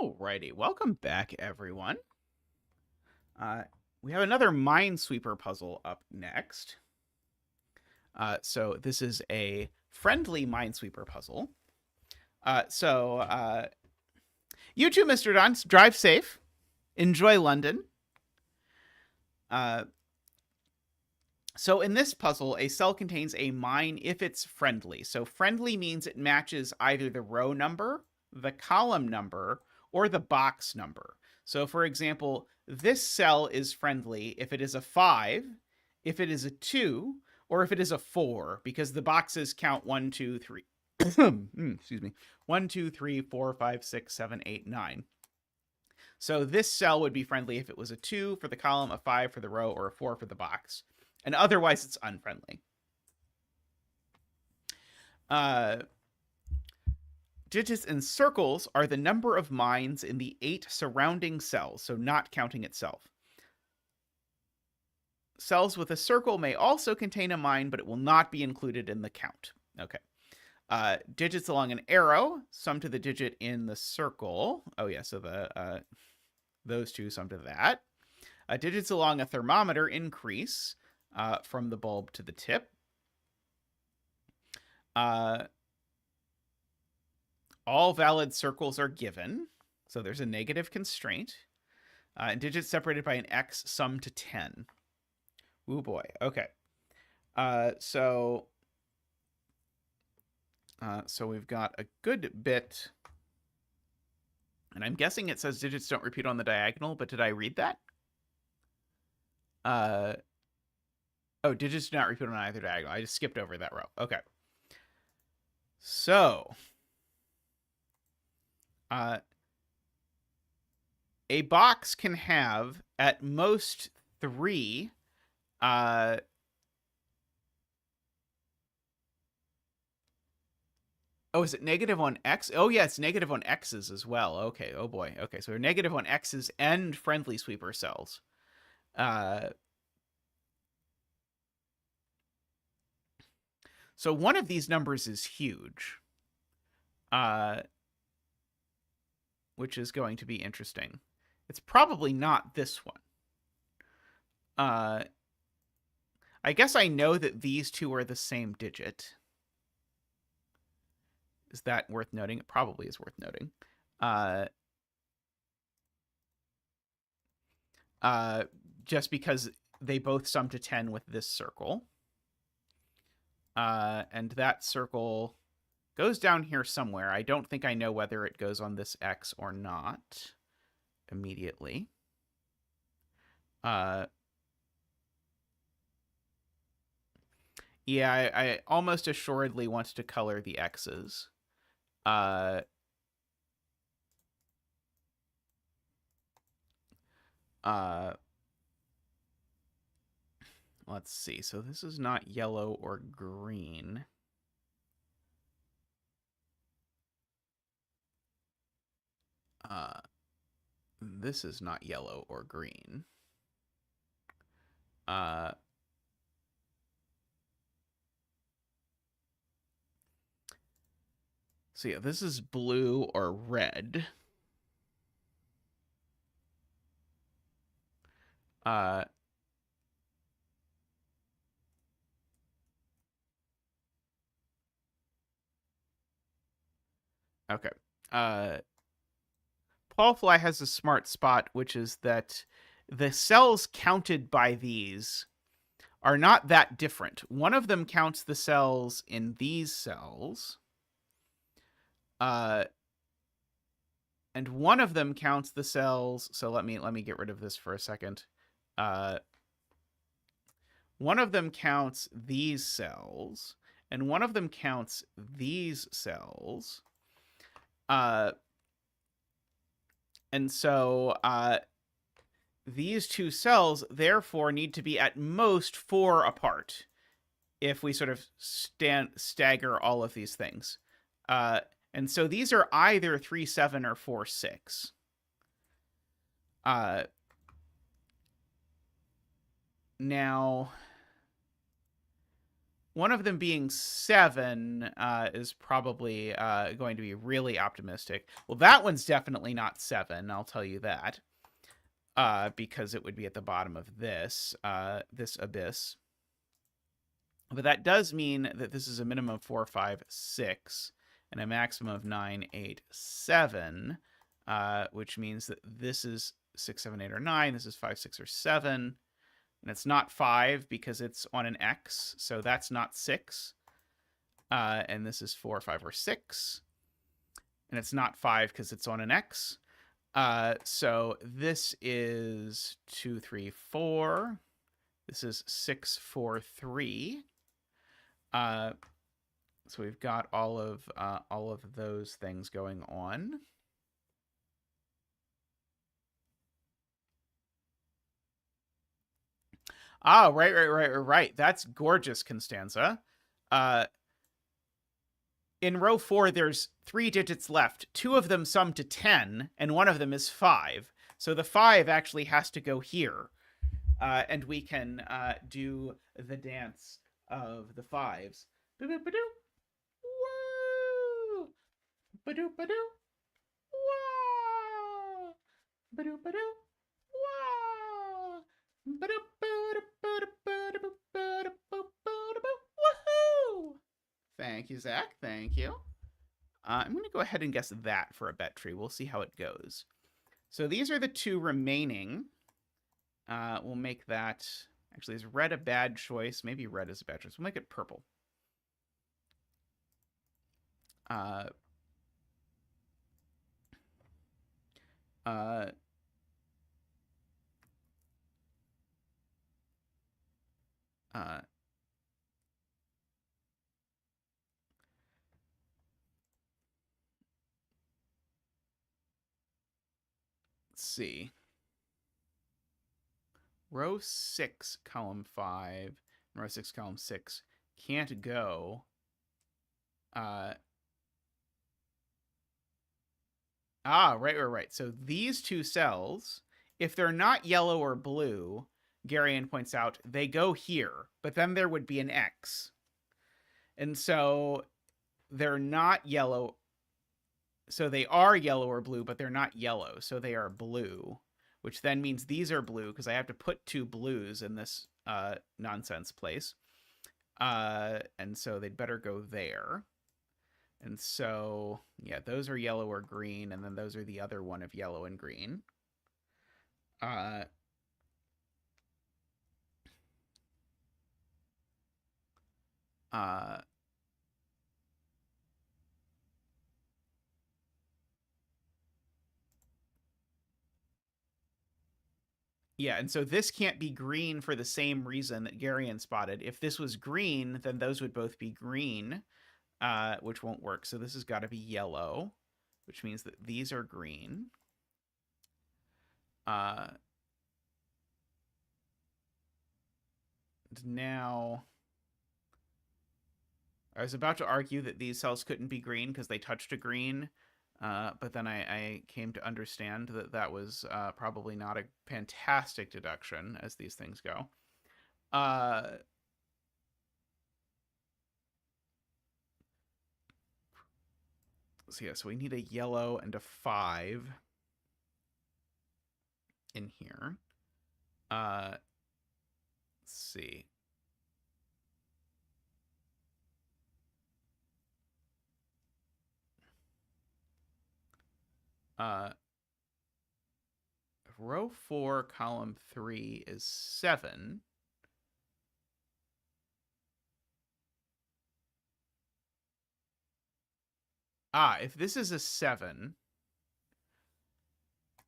Alrighty, welcome back, everyone. We have another Minesweeper puzzle up next. So this is a friendly Minesweeper puzzle. You too, Mr. Dunce, drive safe. Enjoy London. So in this puzzle, a cell contains a mine if it's friendly. So friendly means it matches either the row number, the column number, or the box number. So for example, this cell is friendly if it is a 5, if it is a 2, or if it is a 4, because the boxes count 1, 2, 3. Excuse me. 1, 2, 3, 4, 5, 6, 7, 8, 9. So this cell would be friendly if it was a 2 for the column, a 5 for the row, or a 4 for the box. And otherwise, it's unfriendly. Digits and circles are the number of mines in the 8 surrounding cells, so not counting itself. Cells with a circle may also contain a mine, but it will not be included in the count. Okay. Digits along an arrow sum to the digit in the circle. Oh yeah, so the those two sum to that. Digits along a thermometer increase from the bulb to the tip. All valid circles are given, so there's a negative constraint. And digits separated by an X sum to 10. Ooh boy. Okay. So we've got a good bit, and I'm guessing it says digits don't repeat on the diagonal, but did I read that? Oh, digits do not repeat on either diagonal. I just skipped over that row. Okay. So a box can have at most 3 at Oh, is it negative on X? Oh, yeah, it's negative on X's as well. Okay, oh boy. Okay, so we're negative on X's and friendly sweeper cells. So one of these numbers is huge, which is going to be interesting. It's probably not this one. I guess I know that these two are the same digit. Is that worth noting? It probably is worth noting. Just because they both sum to 10 with this circle. And that circle goes down here somewhere. I don't think I know whether it goes on this X or not immediately. Yeah, I almost assuredly want to color the X's. Let's see. So this is not yellow or green. This is not yellow or green. So yeah, this is blue or red. Okay. Paulfly has a smart spot, which is that the cells counted by these are not that different. One of them counts the cells in these cells. And one of them counts the cells. So let me get rid of this for a second. One of them counts these cells, and one of them counts these cells. And so these two cells, therefore, need to be at most 4 apart if we sort of stagger all of these things. And so these are either 3, 7 or 4, 6. Now, one of them being 7 is probably going to be really optimistic. Well, that one's definitely not 7, I'll tell you that. Because it would be at the bottom of this abyss. But that does mean that this is a minimum of 4, 5, 6, and a maximum of 9, 8, 7, which means that this is 6, 7, 8, or 9. This is 5, 6, or 7. And it's not 5 because it's on an X, so that's not 6. And this is 4, 5, or 6. And it's not 5 because it's on an X. So this is 2, 3, 4. This is 6, 4, 3. So we've got all of those things going on. Ah, right. That's gorgeous, Constanza. In row 4, there's 3 digits left. 2 of them sum to 10, and one of them is 5. So the 5 actually has to go here. And we can do the dance of the 5s. Ba-doo-ba-doo. Woo! Ba-doo-ba-doo. Wah! Ba-doo-ba-doo. Wah! Woohoo! Thank you, Zach. Thank you. I'm going to go ahead and guess that for a bet tree. We'll see how it goes. So these are the 2 remaining. We'll make that... Actually, is red a bad choice? Maybe red is a bad choice. We'll make it purple. Let's see. Row 6, column 5, and row 6, column 6 can't go Ah, right. So these two cells, if they're not yellow or blue, Garion points out, they go here, but then there would be an X. And so they're not yellow. So they are yellow or blue, but they're not yellow. So they are blue, which then means these are blue because I have to put two blues in this nonsense place. And so they'd better go there. And so, yeah, those are yellow or green, and then those are the other one of yellow and green. Uh, uh, yeah, and so this can't be green for the same reason that Garion spotted. If this was green, then those would both be green, which won't work. So this has got to be yellow, which means that these are green. Now, I was about to argue that these cells couldn't be green because they touched a green, but then I came to understand that that was probably not a fantastic deduction as these things go. So yeah, so we need a yellow and a 5 in here. Let's see. Row 4, column 3 is 7. If this is a 7,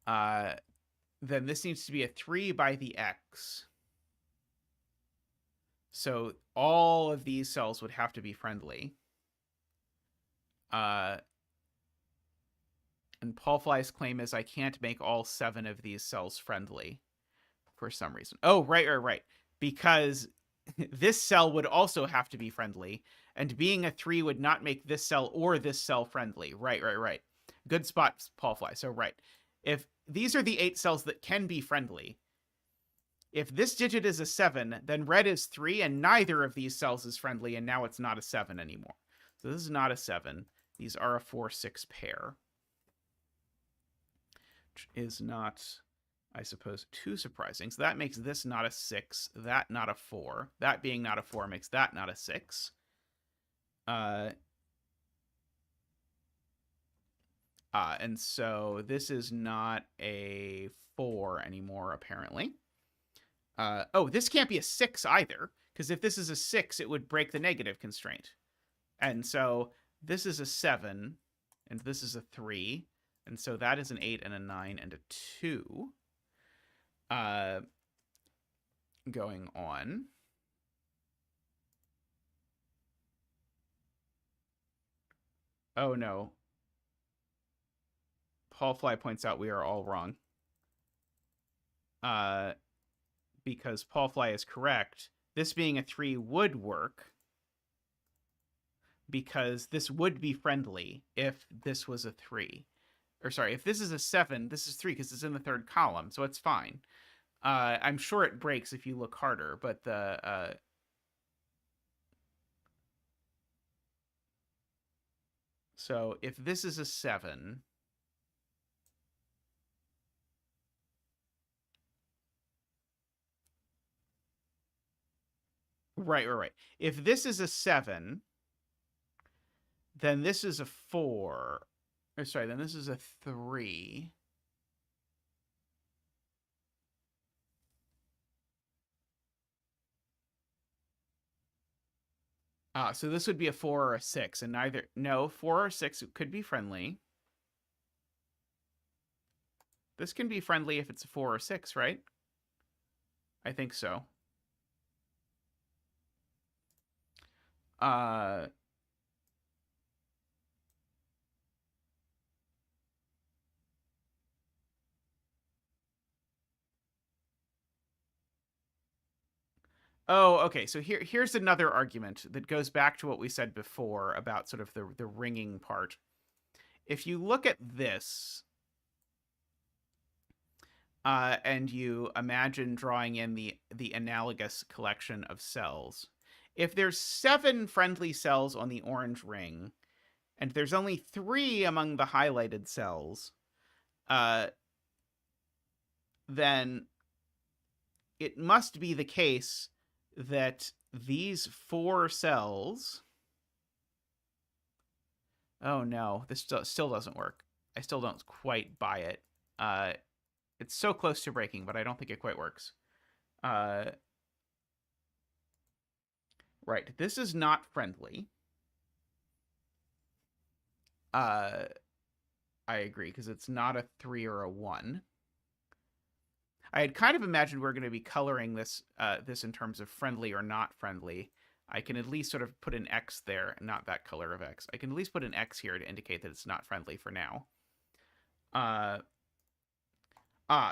then this needs to be a 3 by the X. So all of these cells would have to be friendly. And Paul Fly's claim is I can't make all 7 of these cells friendly for some reason. Oh, right. Because this cell would also have to be friendly, and being a 3 would not make this cell or this cell friendly. Right. Good spot, Paul Fly. So right. If these are the 8 cells that can be friendly, if this digit is a 7, then red is 3, and neither of these cells is friendly, and now it's not a 7 anymore. So this is not a 7. These are a 4-6 pair. Which is not, I suppose, too surprising. So that makes this not a 6, that not a 4. That being not a 4 makes that not a 6. And so this is not a 4 anymore, apparently. Oh, this can't be a 6 either, because if this is a 6, it would break the negative constraint. And so this is a 7, and this is a 3, and so that is an 8 and a 9 and a 2. Going on. Oh, no. Paul Fly points out we are all wrong. Because Paul Fly is correct. This being a 3 would work, because this would be friendly if this was a 3. Or sorry, if this is a 7, this is 3 because it's in the 3rd column, so it's fine. I'm sure it breaks if you look harder, but the... So if this is a 7... Right. If this is a 7, then this is a 4. Or sorry, then this is a 3. So this would be a 4 or a 6, and neither... No, 4 or 6 could be friendly. This can be friendly if it's a 4 or 6, right? I think so. Oh, okay. So here's another argument that goes back to what we said before about sort of the ringing part. If you look at this, and you imagine drawing in the analogous collection of cells. If there's 7 friendly cells on the orange ring, and there's only 3 among the highlighted cells, then it must be the case that these 4 cells... Oh no, this still doesn't work. I still don't quite buy it. It's so close to breaking, but I don't think it quite works. Right, this is not friendly. I agree, because it's not a 3 or a 1. I had kind of imagined we're going to be coloring this this in terms of friendly or not friendly. I can at least sort of put an X there, not that color of X. I can at least put an X here to indicate that it's not friendly for now.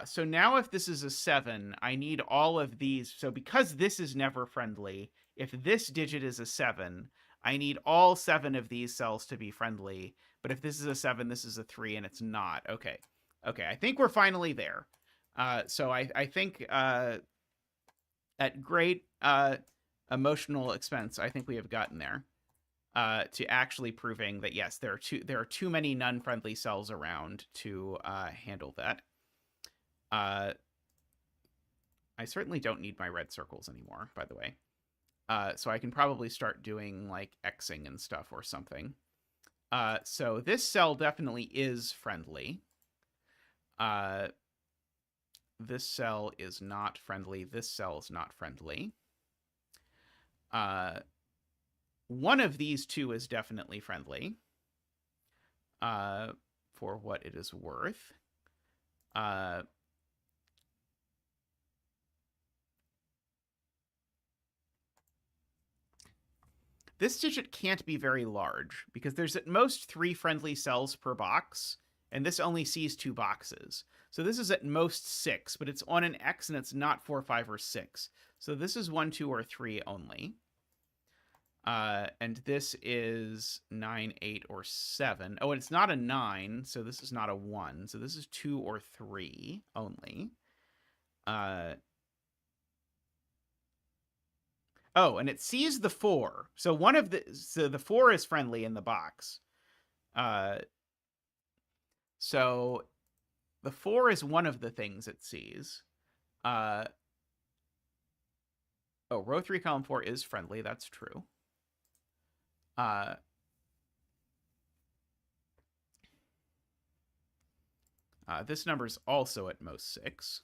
So now if this is a 7, I need all of these. So because this is never friendly, if this digit is a 7, I need all 7 of these cells to be friendly. But if this is a 7, this is a 3, and it's not. Okay. Okay, I think we're finally there. So I think at great emotional expense, I think we have gotten there to actually proving that, yes, there are too many non-friendly cells around to handle that. I certainly don't need my red circles anymore, by the way. So I can probably start doing like Xing and stuff or something. So this cell definitely is friendly. This cell is not friendly. This cell is not friendly. One of these 2 is definitely friendly. For what it is worth. This digit can't be very large, because there's at most 3 friendly cells per box, and this only sees 2 boxes. So this is at most 6, but it's on an X, and it's not 4, 5, or 6. So this is 1, 2, or 3 only. And this is 9, 8, or 7. Oh, and it's not a 9, so this is not a 1. So this is 2 or 3 only. Oh, and it sees the 4. So the 4 is friendly in the box. So the 4 is one of the things it sees. Oh, row 3, column 4 is friendly. That's true. This number is also at most 6.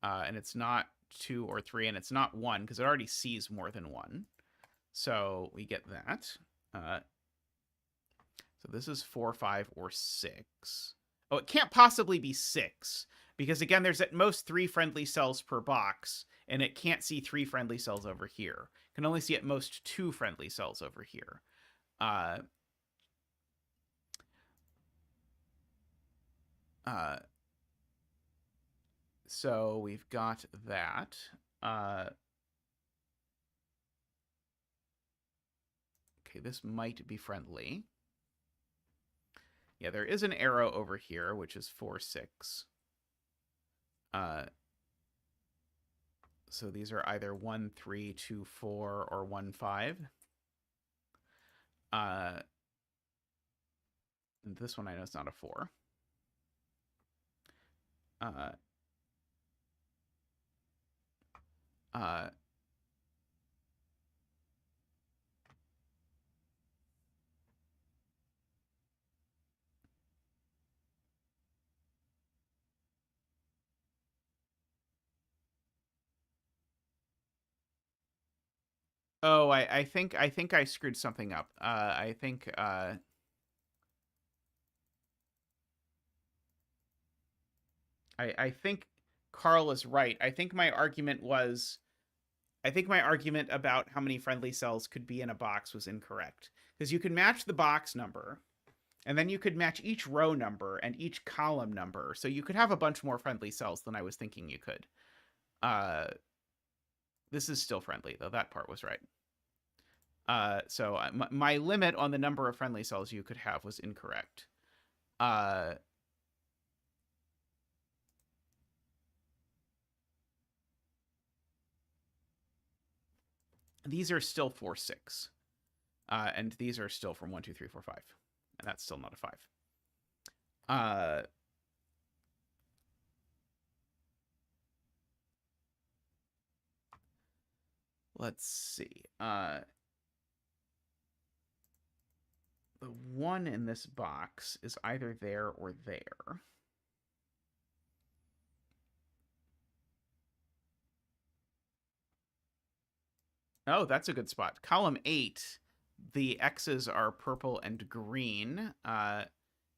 And it's not 2 or 3, and it's not 1, because it already sees more than 1. So we get that. So this is 4, 5, or 6. Oh, it can't possibly be 6, because again, there's at most 3 friendly cells per box, and it can't see 3 friendly cells over here. It can only see at most 2 friendly cells over here. So we've got that. Okay, this might be friendly. Yeah, there is an arrow over here, which is 4, 6. So these are either 1, 3, 2, 4, or 1, 5. This one I know is not a 4. Oh, I think I screwed something up. I think I think Carl is right. I think my argument about how many friendly cells could be in a box was incorrect. Because you can match the box number, and then you could match each row number and each column number. So you could have a bunch more friendly cells than I was thinking you could. This is still friendly, though. That part was right. So my limit on the number of friendly cells you could have was incorrect. these are still 4, 6. And these are still from 1, 2, 3, 4, 5. And that's still not a 5. Let's see. The 1 in this box is either there or there. Oh, that's a good spot. Column 8, the X's are purple and green,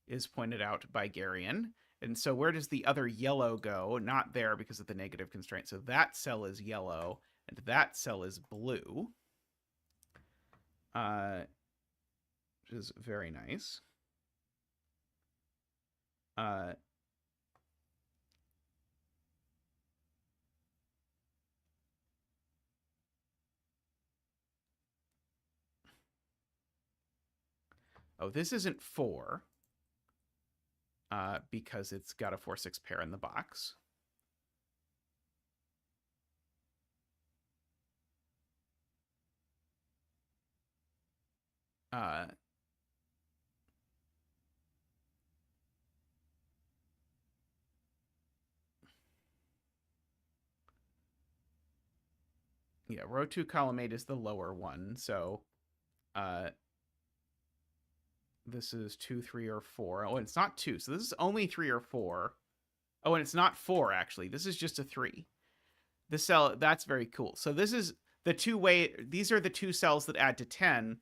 is pointed out by Garion. And so where does the other yellow go? Not there because of the negative constraint. So that cell is yellow, and that cell is blue. Which is very nice. Oh, this isn't 4. Because it's got a 4, 6 pair in the box. Yeah, row 2, column 8 is the lower one. So this is 2, 3, or 4. Oh, and it's not 2. So this is only 3 or 4. Oh, and it's not 4, actually. This is just a 3. This cell, that's very cool. So this is the these are the 2 cells that add to 10.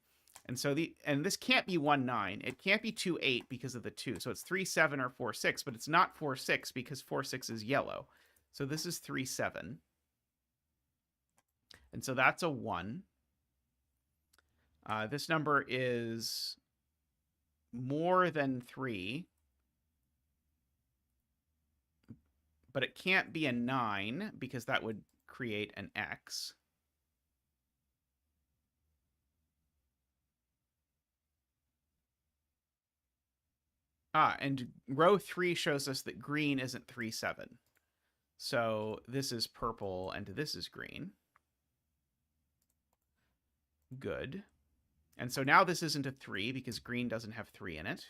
And so and this can't be 1, 9. It can't be 2, 8 because of the 2. So it's 3, 7 or 4, 6, but it's not 4, 6 because 4, 6 is yellow. So this is 3, 7. And so that's a 1. This number is more than 3. But it can't be a 9 because that would create an X. And row 3 shows us that green isn't 3, 7. So this is purple and this is green. Good. And so now this isn't a 3 because green doesn't have 3 in it.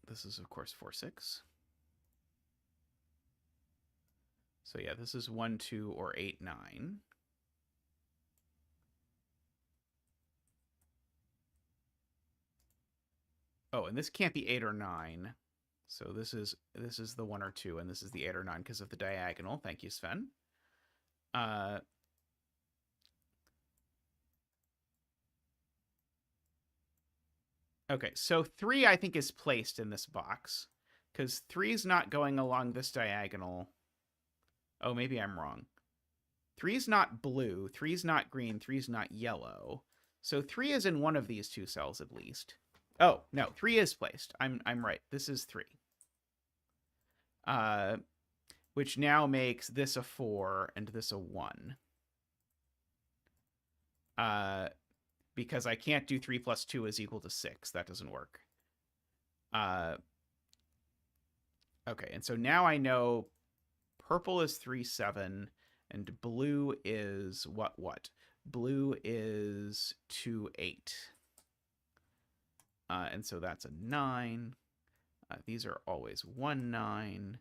This is, of course, 4, 6. So yeah, this is 1, 2, or 8, 9. Oh, and this can't be 8 or 9. So this is the 1 or 2, and this is the 8 or 9 because of the diagonal. Thank you, Sven. Okay, so 3 I think is placed in this box because 3 is not going along this diagonal. Oh, maybe I'm wrong. 3 is not blue, 3 is not green, 3 is not yellow. So 3 is in one of these 2 cells at least. Oh, no, 3 is placed. I'm right. This is 3. Which now makes this a 4 and this a 1. Because I can't do 3 plus 2 is equal to 6. That doesn't work. Okay, and so now I know purple is 3, 7, and blue is what? Blue is 2, 8. And so that's a 9. These are always 1, 9.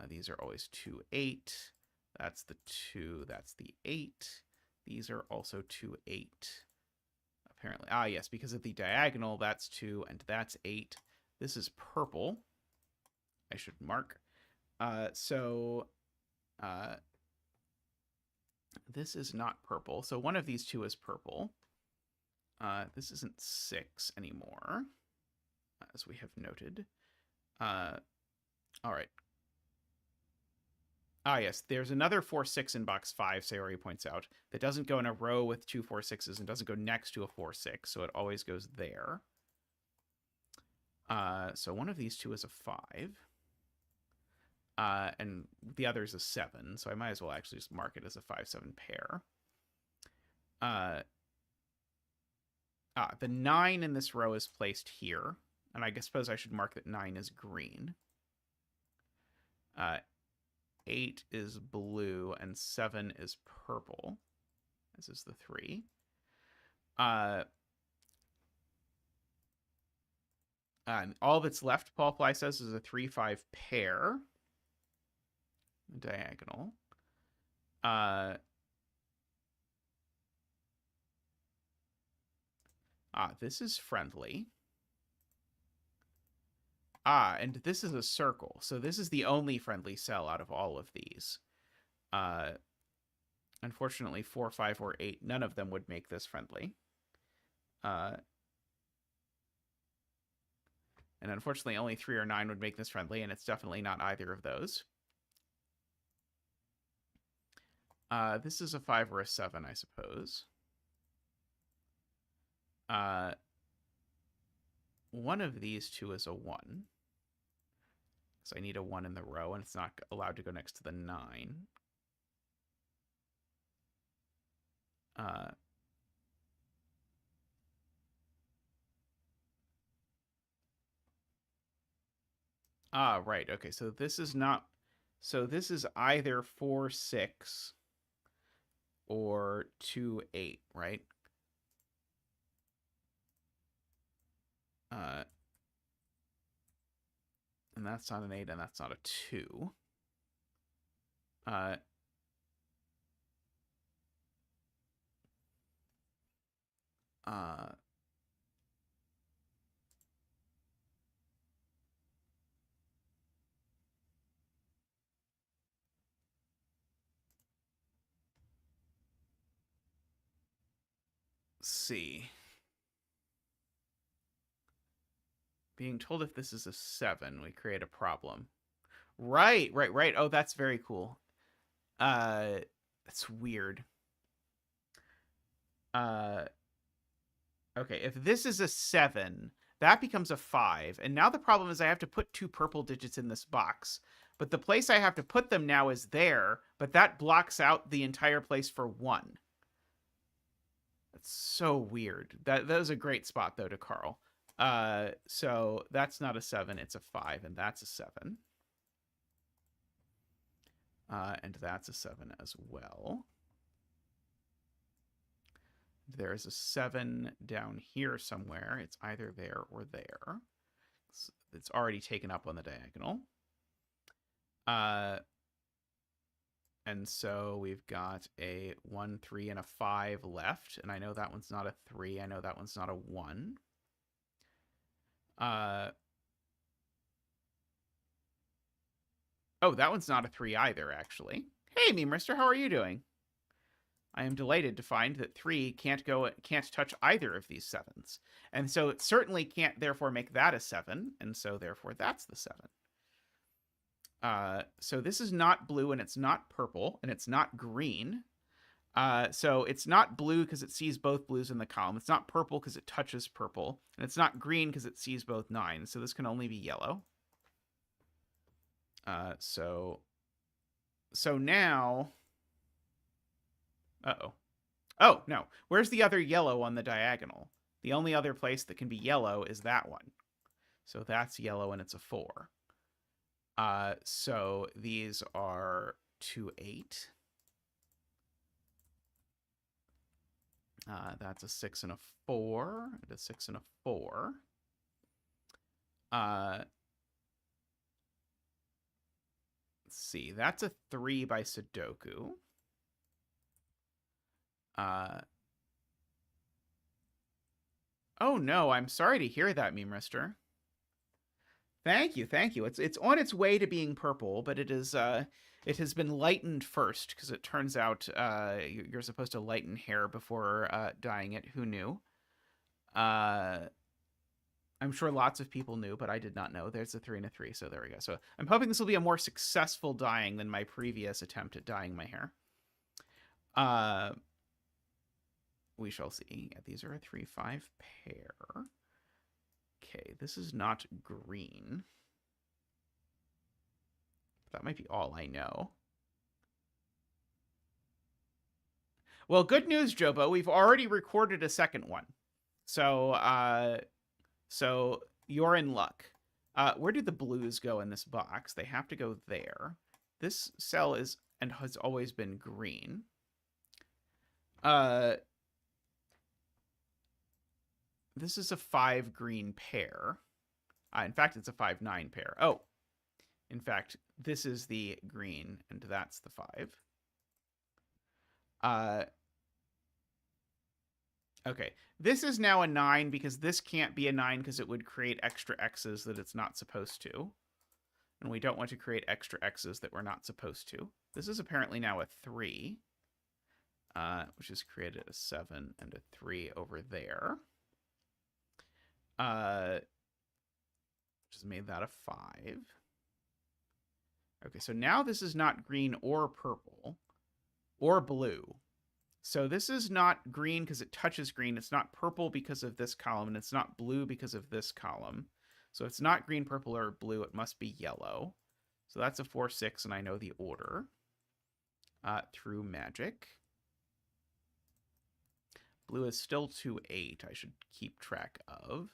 These are always 2, 8. That's the 2. That's the 8. These are also 2, 8. Apparently. Yes, because of the diagonal, that's 2, and that's 8. This is purple. I should mark. This is not purple. So one of these 2 is purple. This isn't 6 anymore, as we have noted. All right. Yes, there's another 4, 6 in box 5, Sayori points out, that doesn't go in a row with 2 4, 6s and doesn't go next to a 4, 6, so it always goes there. So one of these 2 is a 5. And the other is a 7, so I might as well actually just mark it as a 5, 7 pair. The 9 in this row is placed here, and I suppose I should mark that 9 is green. 8 is blue, and 7 is purple. This is the 3. All that's left, Paul Fly says, is a 3-5 pair. Diagonal. This is friendly. And this is a circle. So this is the only friendly cell out of all of these. Unfortunately, 4, 5, or 8, none of them would make this friendly. And unfortunately, only 3 or 9 would make this friendly, and it's definitely not either of those. This is a 5 or a 7, I suppose. One of these two is a 1. So I need a 1 in the row, and it's not allowed to go next to the 9. Right. Okay, so this is not... So this is either 4, 6 or 2, 8, right? And that's not an 8, and that's not a 2. See. Being told if this is a 7, we create a problem. Right. Oh, that's very cool. That's weird. Okay, if this is a 7, that becomes a 5. And now the problem is I have to put 2 purple digits in this box. But the place I have to put them now is there, but that blocks out the entire place for 1. That's so weird. That was a great spot, though, to Carl. So that's not a 7, it's a 5, and that's a 7. And that's a 7 as well. There's a 7 down here somewhere. It's either there or there. It's already taken up on the diagonal. And so we've got a 1, 3, and a 5 left. And I know that one's not a 3. I know that one's not a 1. Oh, that one's not a 3 either, actually. Hey, Memerister, how are you doing? I am delighted to find that 3 can't touch either of these 7s. And so it certainly can't therefore make that a 7, and so therefore that's the 7. So this is not blue, and it's not purple, and it's not green. So it's not blue because it sees both blues in the column. It's not purple because it touches purple. And it's not green because it sees both 9s. So this can only be yellow. So now... Uh-oh. Oh, no. Where's the other yellow on the diagonal? The only other place that can be yellow is that one. So that's yellow, and it's a 4. So these are 2, 8. That's a 6 and a 4. And a 6 and a 4. Let's see. That's a 3 by Sudoku. Oh no, I'm sorry to hear that, Memerister. Thank you. It's on its way to being purple, but it is it has been lightened first because it turns out you're supposed to lighten hair before dyeing it. Who knew? I'm sure lots of people knew, but I did not know. There's a 3 and a 3, so there we go. So I'm hoping this will be a more successful dyeing than my previous attempt at dyeing my hair. We shall see. Yeah, these are a 3, 5 pair. Okay, this is not green. That might be all I know. Well, good news, Jobo. We've already recorded a second one. So, so you're in luck. Where do the blues go in this box? They have to go there. This cell is and has always been green. This is a 5 green pair. In fact, it's a 5-9 pair. Oh, in fact, this is the green, and that's the 5. Okay, this is now a 9 because this can't be a 9 because it would create extra x's that it's not supposed to. And we don't want to create extra x's that we're not supposed to. This is apparently now a 3, which has created a 7 and a 3 over there. Which has made that a 5. Okay, so now this is not green or purple or blue. So this is not green because it touches green. It's not purple because of this column, and it's not blue because of this column. So it's not green, purple, or blue. It must be yellow. So that's a 4-6, and I know the order through magic. Blue is still 2-8. I should keep track of.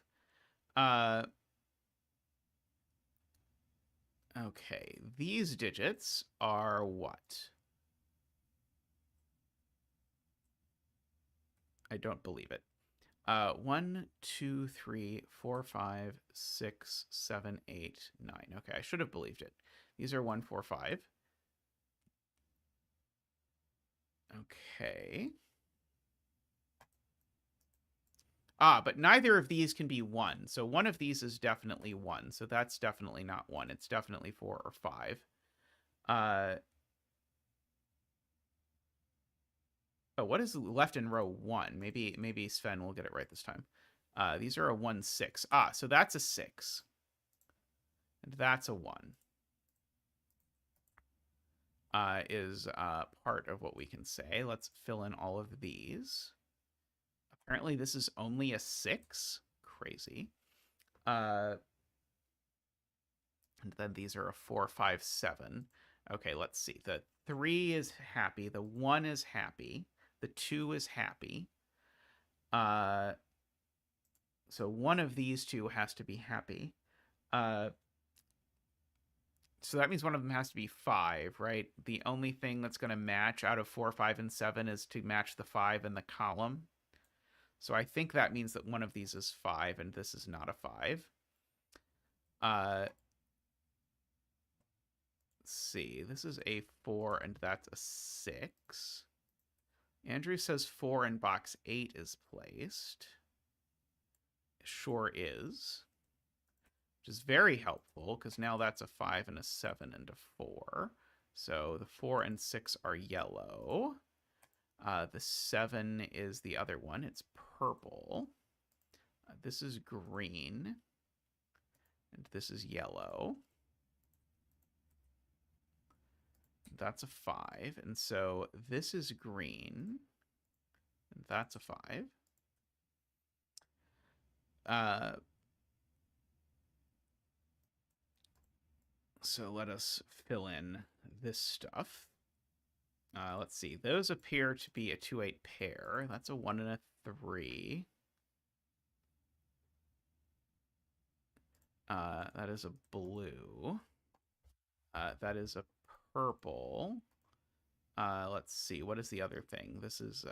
Okay, these digits are what? I don't believe it. 1, 2, 3, 4, 5, 6, 7, 8, 9. Okay, I should have believed it. These are 1, 4, 5. Okay. But neither of these can be 1. So one of these is definitely 1. So that's definitely not 1. It's definitely 4 or 5. Oh, what is left in row 1? Maybe Sven will get it right this time. These are a 1, 6. So that's a 6. And that's a 1. Is part of what we can say. Let's fill in all of these. Apparently this is only a 6. Crazy. And then these are a 4, 5, 7. Okay, let's see. The 3 is happy. The 1 is happy. The 2 is happy. So one of these two has to be happy. So that means one of them has to be 5, right? The only thing that's going to match out of 4, 5, and 7 is to match the 5 in the column. So I think that means that one of these is 5 and this is not a 5. Let's see. This is a 4 and that's a 6. Andrew says 4 in box 8 is placed. Sure is. Which is very helpful because now that's a 5 and a 7 and a 4. So the 4 and 6 are yellow. The 7 is the other one. It's purple. This is green. And this is yellow. That's a 5. And so this is green. And that's a 5. So let us fill in this stuff. Let's see. Those appear to be a 2-8 pair. That's a 1 and a 3. That is a blue. That is a purple. Let's see. What is the other thing? This is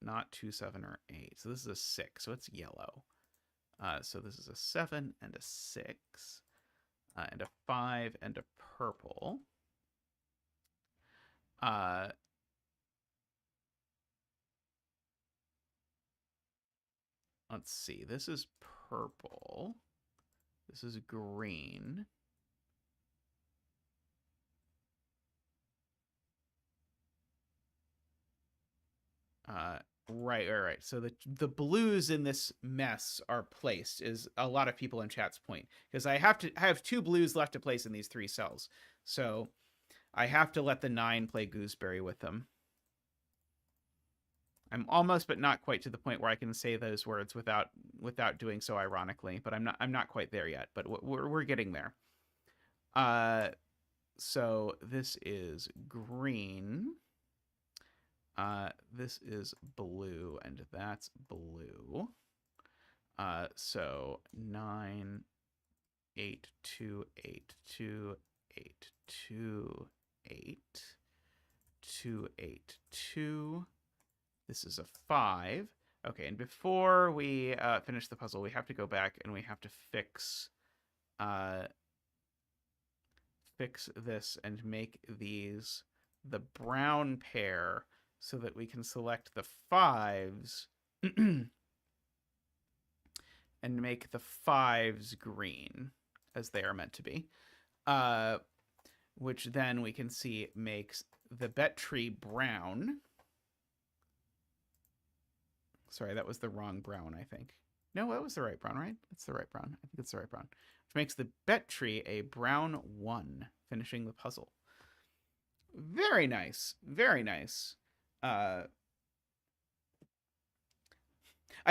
not 2, 7, or 8. So this is a 6. So it's yellow. So this is a 7 and a 6. And a 5 and a purple. Let's see. This is purple. This is green. Right. So the blues in this mess are placed, is a lot of people in chat's point, because I have 2 blues left to place in these 3 cells. So I have to let the 9 play gooseberry with them. I'm almost, but not quite to the point where I can say those words without doing so ironically. But I'm not quite there yet. But we're getting there. So this is green. This is blue, and that's blue. So 9, 8, 2, 8, 2, 8, 2, 8, 2, 8, 2. This is a 5. Okay, and before we finish the puzzle, we have to go back and we have to fix this and make these the brown pair so that we can select the 5s and make the 5s green as they are meant to be. Which then we can see makes the bet tree brown. Sorry, that was the wrong brown, I think. No, that was the right brown, right? It's the right brown. I think it's the right brown. Which makes the bet tree a brown 1, finishing the puzzle. Very nice. Very nice. I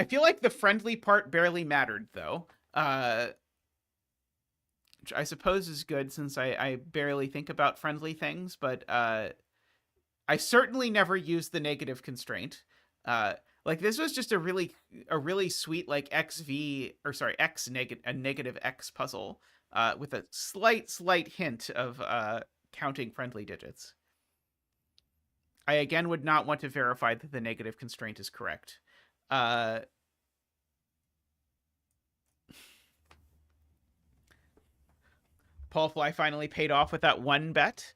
feel like the friendly part barely mattered, though. Which I suppose is good since I barely think about friendly things, but I certainly never used the negative constraint. Like this was just a really sweet like x negative x puzzle with a slight hint of counting friendly digits. I again would not want to verify that the negative constraint is correct. Paul Fly finally paid off with that 1 bet.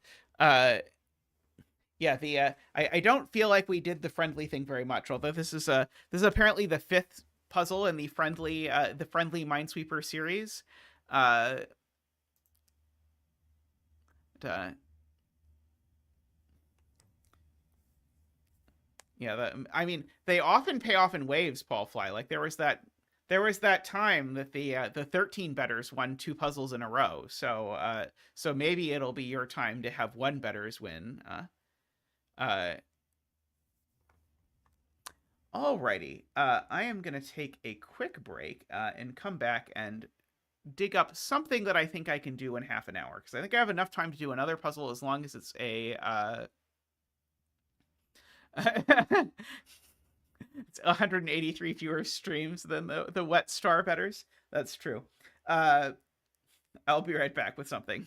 Yeah, I don't feel like we did the friendly thing very much. Although this is apparently the 5th puzzle in the friendly Minesweeper series. Yeah, I mean, they often pay off in waves, Paul Fly. Like there was that time that the 13 betters won 2 puzzles in a row. So maybe it'll be your time to have 1 betters win. Alrighty. I am gonna take a quick break and come back and dig up something that I think I can do in half an hour, because I think I have enough time to do another puzzle as long as it's a it's 183 fewer streams than the wet star betters. That's true. I'll be right back with something.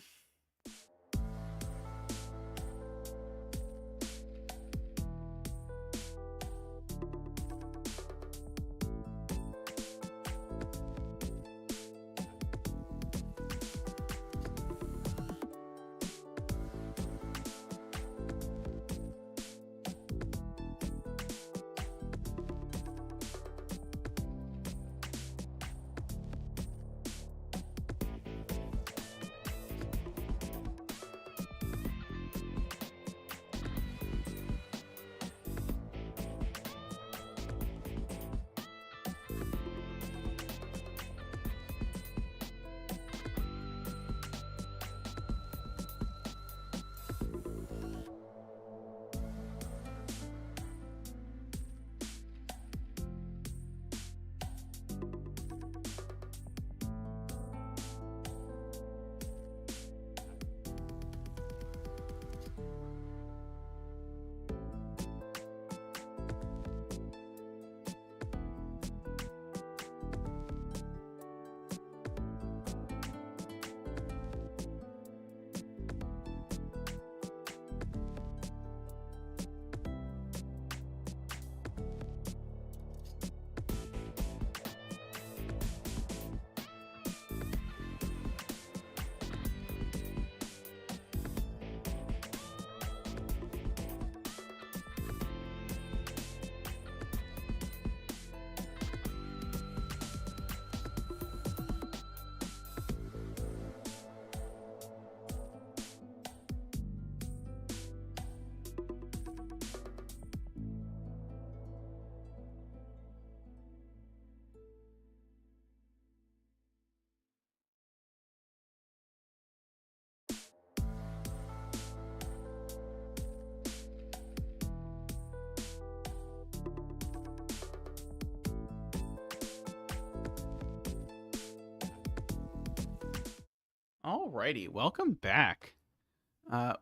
Alrighty, welcome back.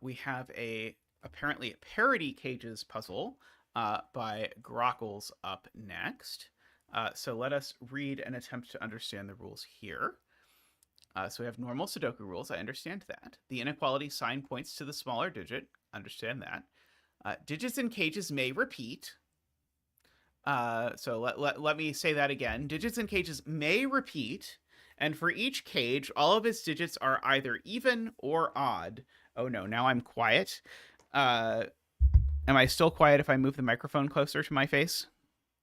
We have apparently a parody cages puzzle by grkles up next. So let us read and attempt to understand the rules here. So we have normal Sudoku rules. I understand that. The inequality sign points to the smaller digit. Understand that. Digits in cages may repeat. So let me say that again. Digits in cages may repeat, and for each cage, all of its digits are either even or odd. Oh no, now I'm quiet. Am I still quiet if I move the microphone closer to my face?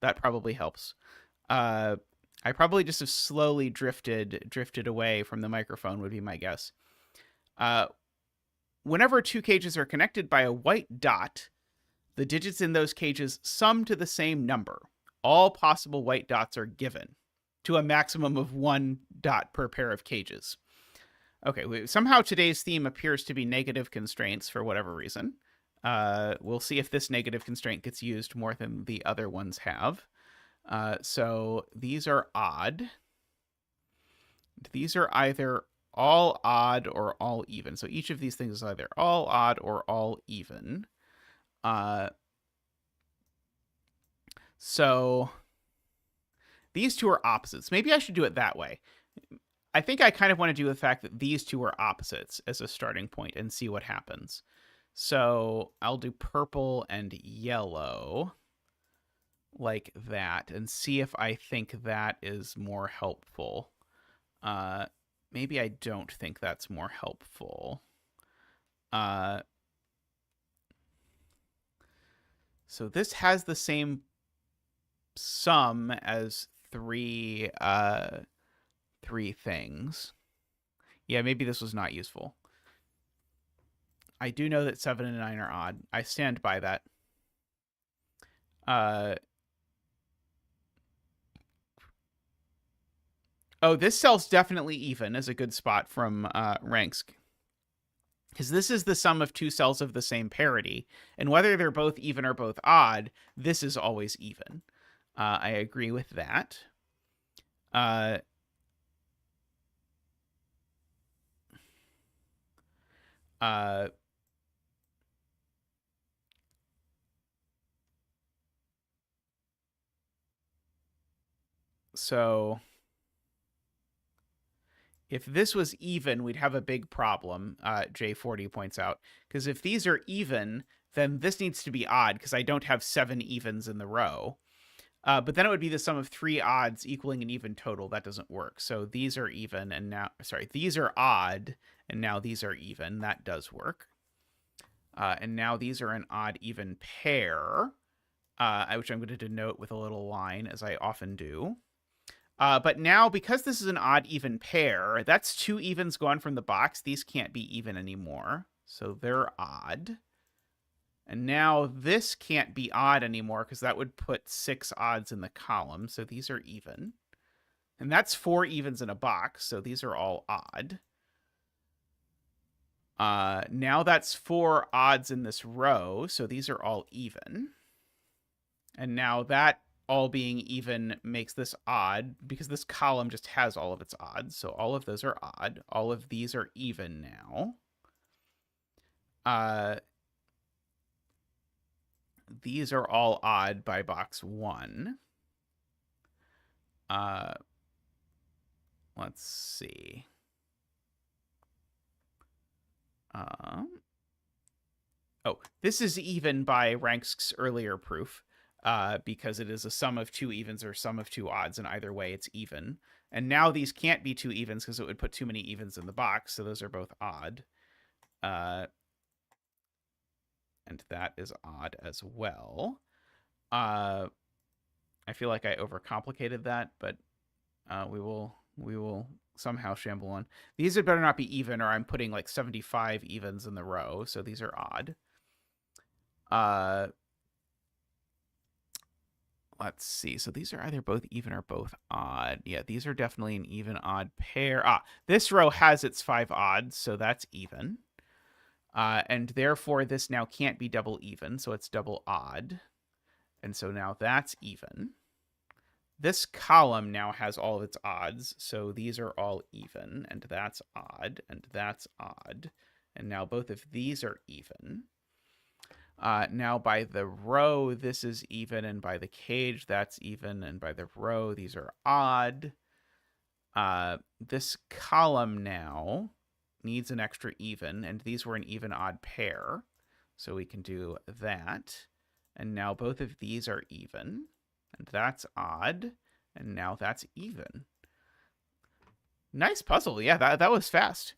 That probably helps. I probably just have slowly drifted away from the microphone would be my guess. Whenever two cages are connected by a white dot, the digits in those cages sum to the same number. All possible white dots are given to a maximum of 1 dot per pair of cages. Okay, somehow today's theme appears to be negative constraints for whatever reason. We'll see if this negative constraint gets used more than the other ones have. So these are odd. These are either all odd or all even. So each of these things is either all odd or all even. So these two are opposites. Maybe I should do it that way. I think I kind of want to do the fact that these two are opposites as a starting point and see what happens. So I'll do purple and yellow like that and see if I think that is more helpful. Maybe I don't think that's more helpful. So this has the same sum as three things. Yeah, maybe this was not useful. I do know that 7 and 9 are odd. I stand by that. Oh, this cell's definitely even is a good spot from ranks. Because this is the sum of two cells of the same parity. And whether they're both even or both odd, this is always even. I agree with that. So if this was even, we'd have a big problem, J40 points out. Because if these are even, then this needs to be odd, because I don't have 7 evens in the row. But then it would be the sum of 3 odds equaling an even total. That doesn't work. So these are even, and now, sorry, these are odd, and now these are even. That does work. And now these are an odd-even pair, which I'm going to denote with a little line, as I often do. But now, because this is an odd-even pair, that's 2 evens gone from the box. These can't be even anymore, so they're odd. And now this can't be odd anymore, because that would put 6 odds in the column, so these are even. And that's 4 evens in a box, so these are all odd. Now that's 4 odds in this row, so these are all even. And now that all being even makes this odd, because this column just has all of its odds. So all of those are odd. All of these are even now. These are all odd by box 1. Let's see. Oh, this is even by Rank's earlier proof. Because it is a sum of 2 evens or sum of 2 odds, and either way it's even. And now these can't be 2 evens because it would put too many evens in the box, so those are both odd. And that is odd as well. I feel like I overcomplicated that, but we will somehow shamble on. These had better not be even, or I'm putting like 75 evens in the row, so these are odd. Let's see. So these are either both even or both odd. Yeah, these are definitely an even-odd pair. This row has its 5 odds, so that's even. And therefore, this now can't be double even, so it's double odd. And so now that's even. This column now has all of its odds, so these are all even, and that's odd, and that's odd. And now both of these are even. Now by the row, this is even, and by the cage, that's even, and by the row, these are odd. This column now needs an extra even, and these were an even odd pair. So we can do that. And now both of these are even, and that's odd, and now that's even. Nice puzzle. Yeah, that was fast.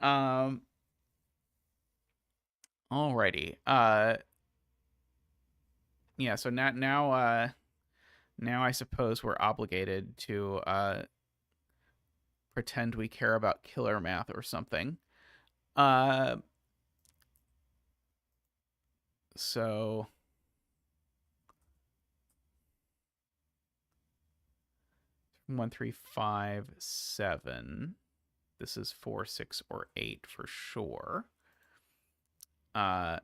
Alrighty. Yeah, so now I suppose we're obligated to pretend we care about killer math or something. So 1, 3, 5, 7. This is 4, 6, or 8 for sure. 9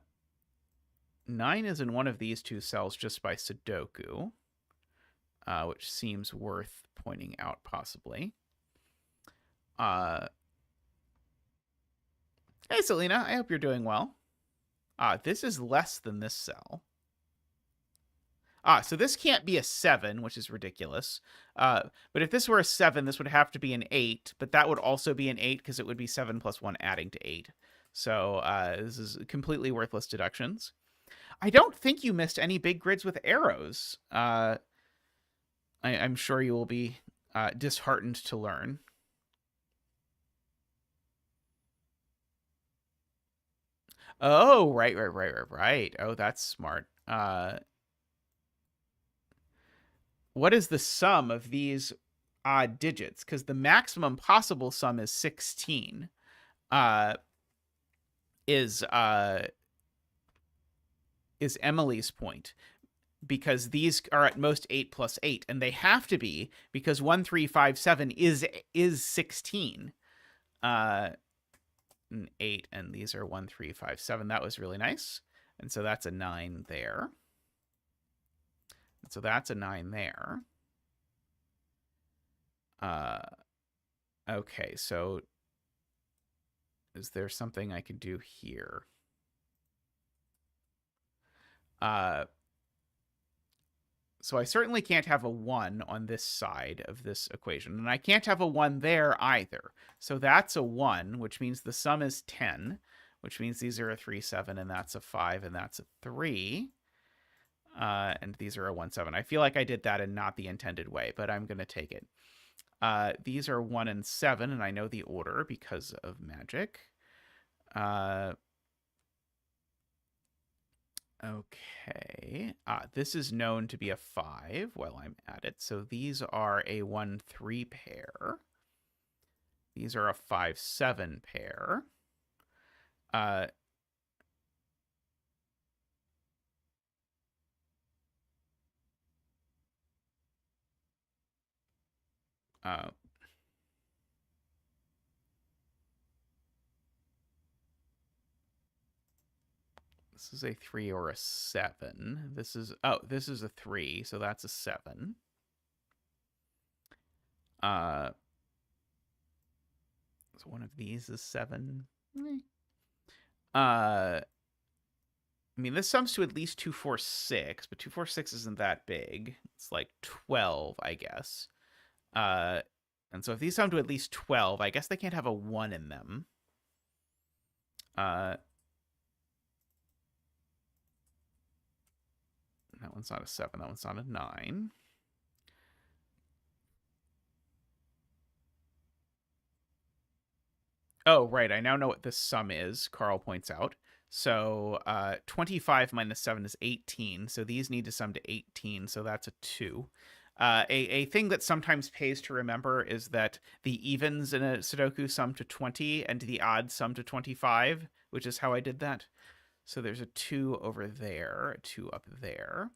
is in one of these two cells just by Sudoku, which seems worth pointing out possibly. Hey, Selena, I hope you're doing well. This is less than this cell. So this can't be a 7, which is ridiculous. But if this were a 7, this would have to be an 8, but that would also be an 8 because it would be 7 plus 1 adding to 8. So this is completely worthless deductions. I don't think you missed any big grids with arrows. I'm sure you will be disheartened to learn. Oh, right. Oh, that's smart. What is the sum of these odd digits? Because the maximum possible sum is 16. Is Emily's point. Because these are at most 8 plus 8, and they have to be because 1, 3, 5, 7 is 16. 8, and these are 1, 3, 5, 7. That was really nice. And so that's a 9 there. And so that's a 9 there. Okay, so is there something I could do here? So I certainly can't have a 1 on this side of this equation, and I can't have a 1 there either. So that's a 1, which means the sum is 10, which means these are a 3, 7, and that's a 5, and that's a 3. And these are a 1, 7. I feel like I did that in not the intended way, but I'm going to take it. These are 1 and 7, and I know the order because of magic. Okay. This is known to be a 5 while I'm at it. So these are a 1, 3 pair. These are a 5, 7 pair. This is a 3 or a 7. This is a 3, so that's a 7. So one of these is 7. I mean, this sums to at least 2, 4, 6, but 2, 4, 6 isn't that big. It's like 12, I guess. And so if these sum to at least 12, I guess they can't have a 1 in them. That one's not a 7. That one's not a 9. Oh, right. I now know what this sum is, Carl points out. So 25 minus 7 is 18. So these need to sum to 18. So that's a 2. A thing that sometimes pays to remember is that the evens in a Sudoku sum to 20 and the odds sum to 25, which is how I did that. So there's a 2 over there, a 2 up there.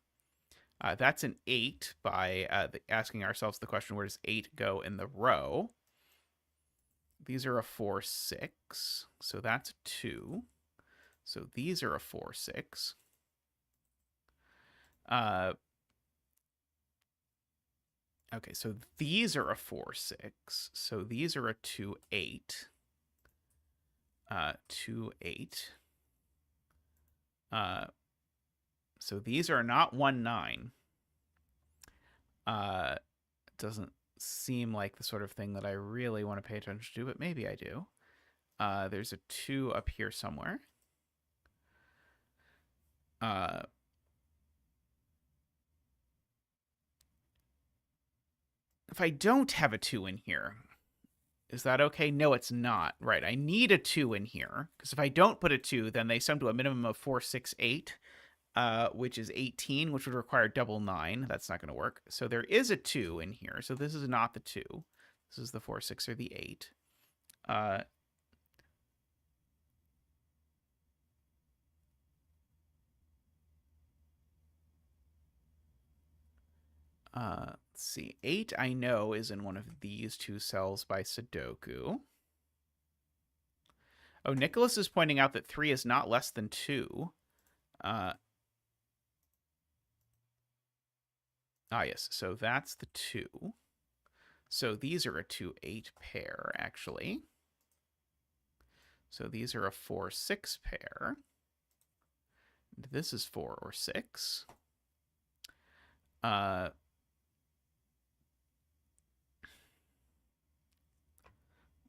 That's an 8 by asking ourselves the question, where does 8 go in the row? These are a 4, 6. So that's a 2. So these are a 4, 6. Okay, so these are a 4, 6. So these are a 2, 8. 2, 8. So these are not 1, 9. Doesn't seem like the sort of thing that I really want to pay attention to, but maybe I do. There's a 2 up here somewhere. If I don't have a 2 in here, is that okay? No, it's not. Right, I need a 2 in here, because if I don't put a 2, then they sum to a minimum of 4, 6, 8, which is 18, which would require double 9. That's not going to work. So there is a 2 in here. So this is not the 2. This is the 4, 6, or the 8. Let's see. 8, I know, is in one of these 2 cells by Sudoku. Oh, Nicholas is pointing out that 3 is not less than 2. Yes. So that's the 2. So these are a 2, 8 pair, actually. So these are a 4, 6 pair. And this is 4 or 6.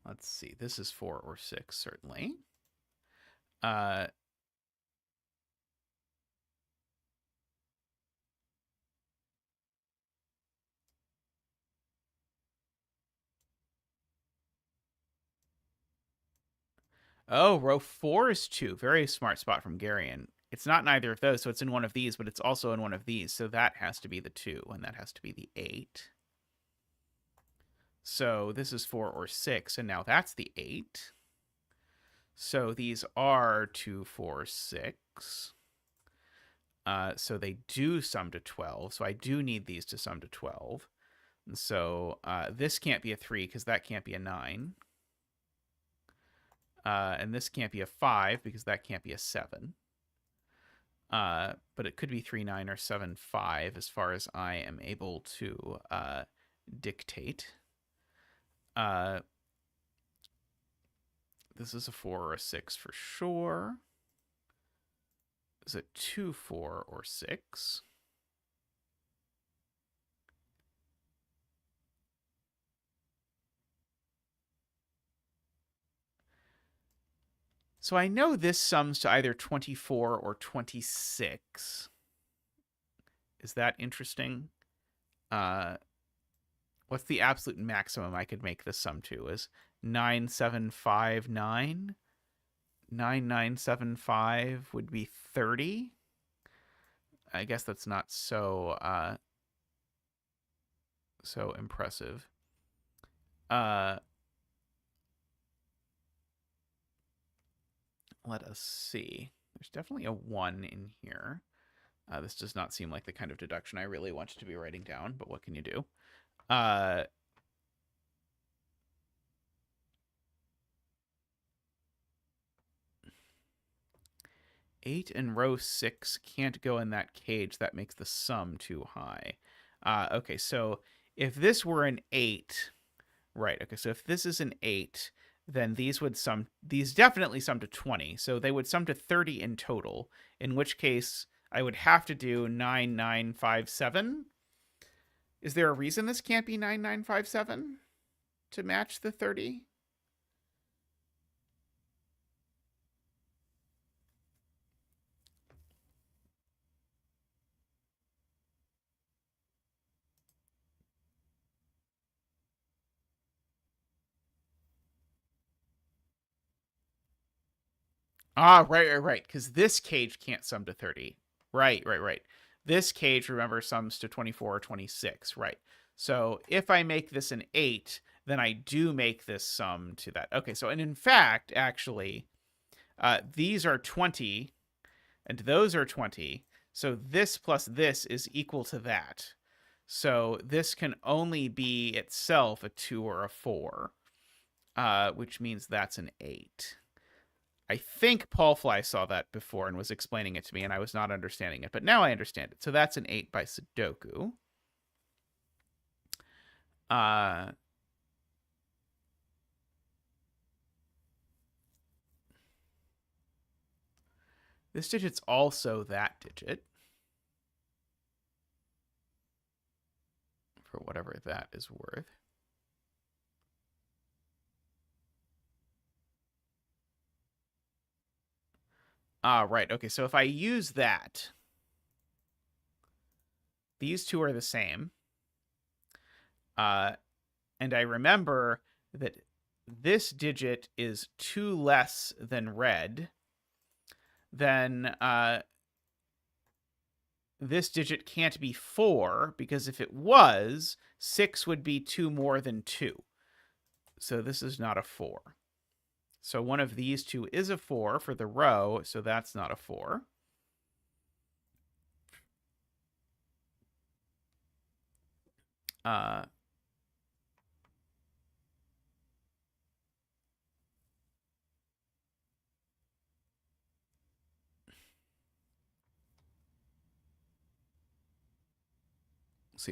Let's see. This is 4 or 6, certainly. Oh, row 4 is 2. Very smart spot from Garion. It's not neither of those, so it's in one of these, but it's also in one of these. So that has to be the 2, and that has to be the 8. So this is 4 or 6, and now that's the 8. So these are 2, 4, 6. So they do sum to 12. So I do need these to sum to 12. And so this can't be a 3 because that can't be a 9. And this can't be a 5 because that can't be a 7. But it could be 3, 9, or 7, 5 as far as I am able to dictate. This is a 4 or a 6 for sure. Is it 2, 4, or 6? So I know this sums to either 24 or 26. Is that interesting? What's the absolute maximum I could make this sum to? Is 9759? 9975 would be 30. I guess that's not so so impressive. Let us see. There's definitely a 1 in here. This does not seem like the kind of deduction I really wanted to be writing down, but what can you do? 8 and row 6 can't go in that cage. That makes the sum too high. Okay, so if this were an 8, right, okay, so if this is an 8, then these definitely sum to 20. So they would sum to 30 in total, in which case I would have to do 9957. Is there a reason this can't be 9957 to match the 30? Right. Because this cage can't sum to 30. Right. This cage, remember, sums to 24 or 26. Right. So if I make this an 8, then I do make this sum to that. Okay, so, and in fact, actually, these are 20, and those are 20. So this plus this is equal to that. So this can only be itself a 2 or a 4, which means that's an 8. I think Paul Fly saw that before and was explaining it to me, and I was not understanding it. But now I understand it. So that's an 8 by Sudoku. This digit's also that digit. For whatever that is worth. Right. Okay, so if I use that, these two are the same. And I remember that this digit is 2 less than red, then this digit can't be 4, because if it was, 6 would be 2 more than 2. So this is not a 4. So one of these two is a 4 for the row, so that's not a 4.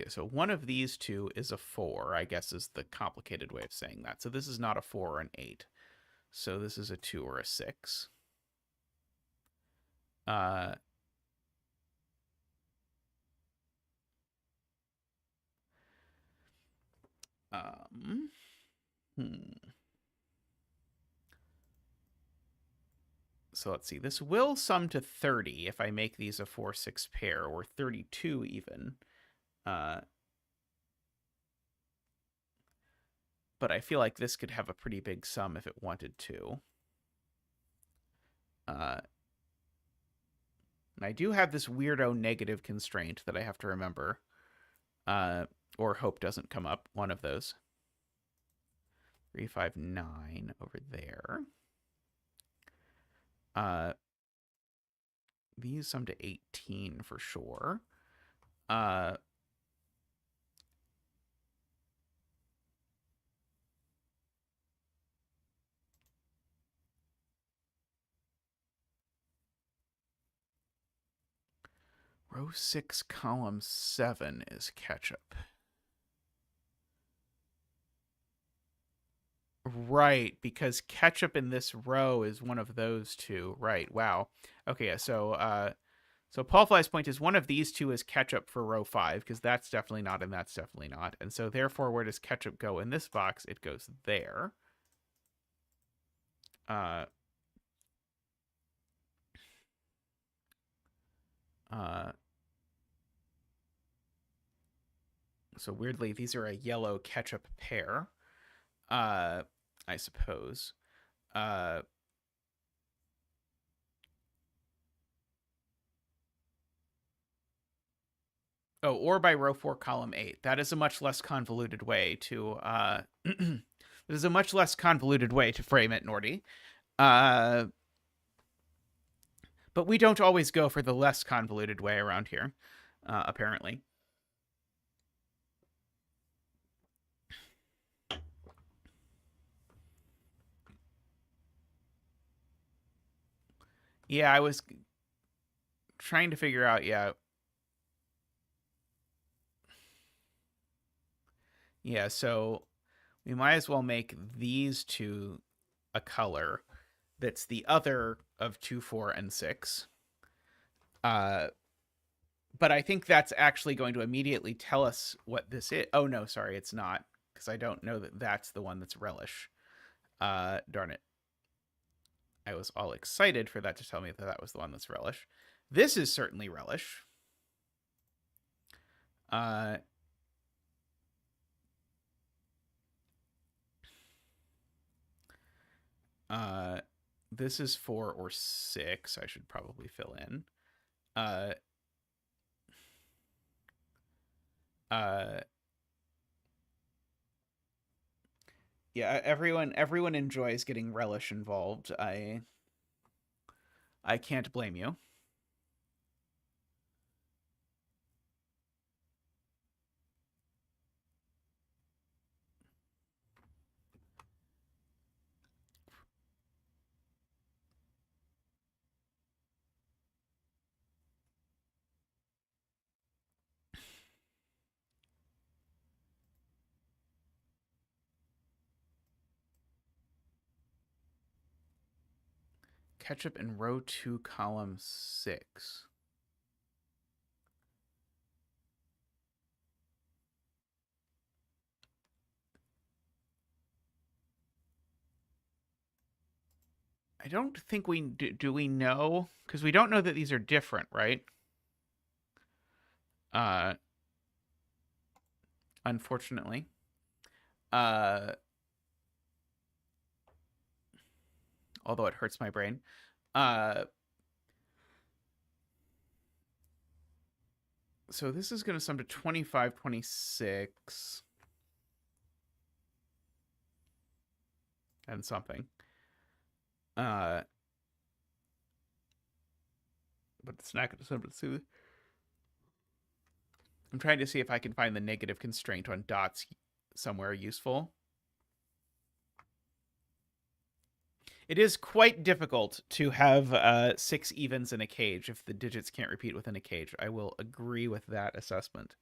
So one of these two is a 4, I guess is the complicated way of saying that. So this is not a 4 or an 8. So this is a 2 or a 6. So let's see. This will sum to 30 if I make these a 4-6 pair, or 32 even. But I feel like this could have a pretty big sum if it wanted to. And I do have this weirdo negative constraint that I have to remember. Or hope doesn't come up. One of those. 3, 5, 9 over there. These sum to 18 for sure. Row 6, column 7 is ketchup. Right, because ketchup in this row is one of those two. Right, wow. Okay, so Paul Fly's point is one of these two is ketchup for row 5, because that's definitely not and that's definitely not. And so therefore, where does ketchup go in this box? It goes there. So weirdly, these are a yellow ketchup pair, I suppose. Oh, or by row 4, column 8. That is a much less convoluted way to this is a much less convoluted way to frame it, Nordy. But we don't always go for the less convoluted way around here, apparently. Yeah, I was trying to figure out, yeah. Yeah, so we might as well make these two a color that's the other of 2, 4, and 6. But I think that's actually going to immediately tell us what this is. Oh, no, sorry, it's not, because I don't know that that's the one that's relish. Darn it. I was all excited for that to tell me that that was the one that's relish. This is certainly relish. This is 4 or 6. I should probably fill in. Yeah, everyone enjoys getting relish involved. I can't blame you. Ketchup in row 2, column 6. I don't think we do we know, because we don't know that these are different, right? Unfortunately. Although it hurts my brain. So this is going to sum to 25, 26, and something. But it's not going to sum to... I'm trying to see if I can find the negative constraint on dots somewhere useful. It is quite difficult to have 6 evens in a cage if the digits can't repeat within a cage. I will agree with that assessment.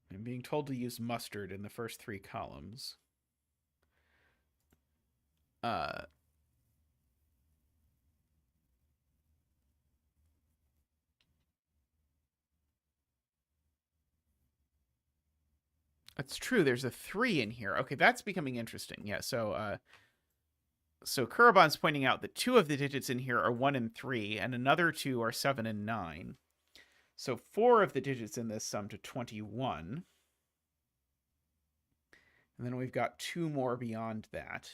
I'm being told to use mustard in the first 3 columns. That's true. There's a 3 in here. Okay, that's becoming interesting. Yeah, so Kurobon's pointing out that 2 of the digits in here are 1 and 3, and another 2 are 7 and 9. So 4 of the digits in this sum to 21. And then we've got 2 more beyond that.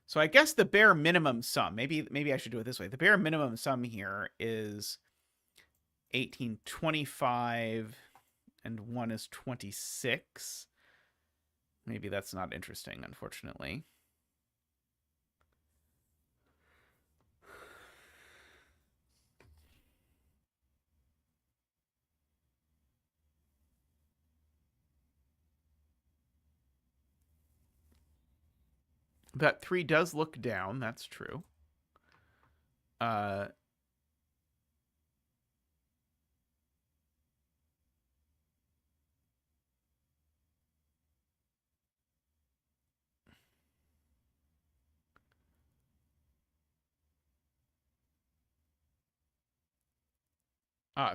So I guess the bare minimum sum, maybe I should do it this way. The bare minimum sum here is 18, 25, and 1 is 26. Maybe that's not interesting, unfortunately. That 3 does look down, that's true.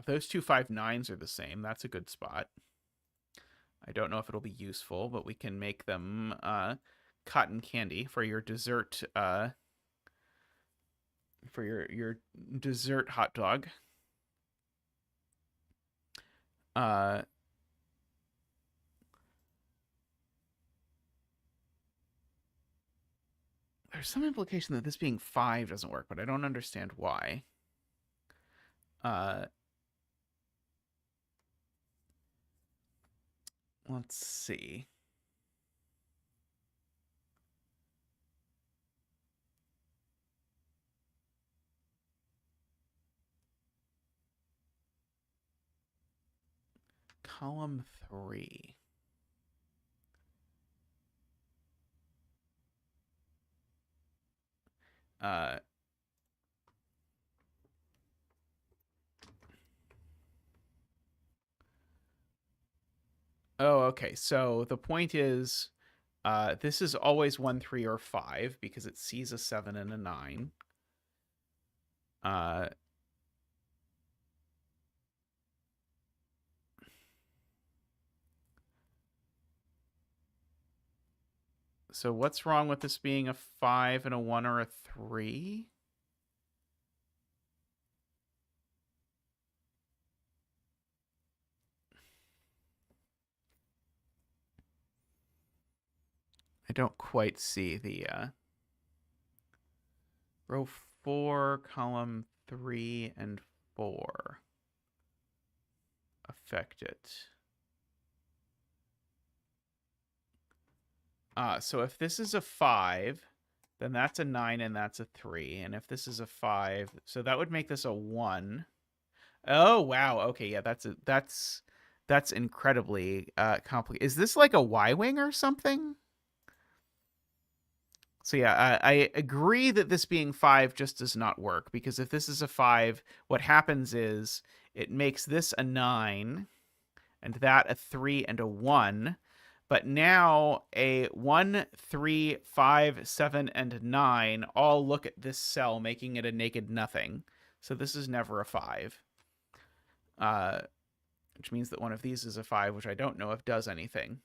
Those 2 5-9s are the same. That's a good spot. I don't know if it'll be useful, but we can make them cotton candy for your dessert for your dessert hot dog. There's some implication that this being 5 doesn't work, but I don't understand why. Let's see. Column 3. Oh, okay. So the point is, this is always 1, 3, or 5 because it sees a 7 and a 9. So what's wrong with this being a 5 and a 1 or a 3? I don't quite see the row 4, column 3, and 4 affect it. So if this is a 5, then that's a 9 and that's a 3. And if this is a 5, so that would make this a 1. Oh, wow. Okay, yeah, that's incredibly complicated. Is this like a Y-wing or something? So yeah, I agree that this being 5 just does not work, because if this is a 5, what happens is it makes this a 9 and that a 3 and a 1. But now a 1, 3, 5, 7, and 9 all look at this cell, making it a naked nothing. So this is never a 5. Which means that one of these is a 5, which I don't know if does anything.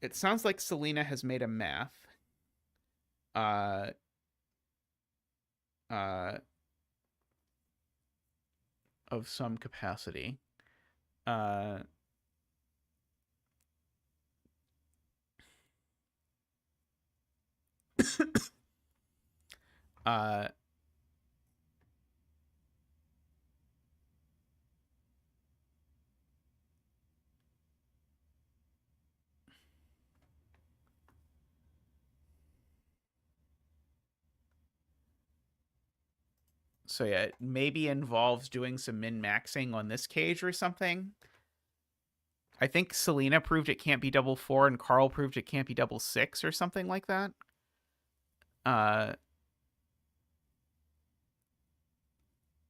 It sounds like Selena has made a math. Of some capacity. So yeah, it maybe involves doing some min-maxing on this cage or something. I think Selena proved it can't be double 4, and Carl proved it can't be double 6 or something like that.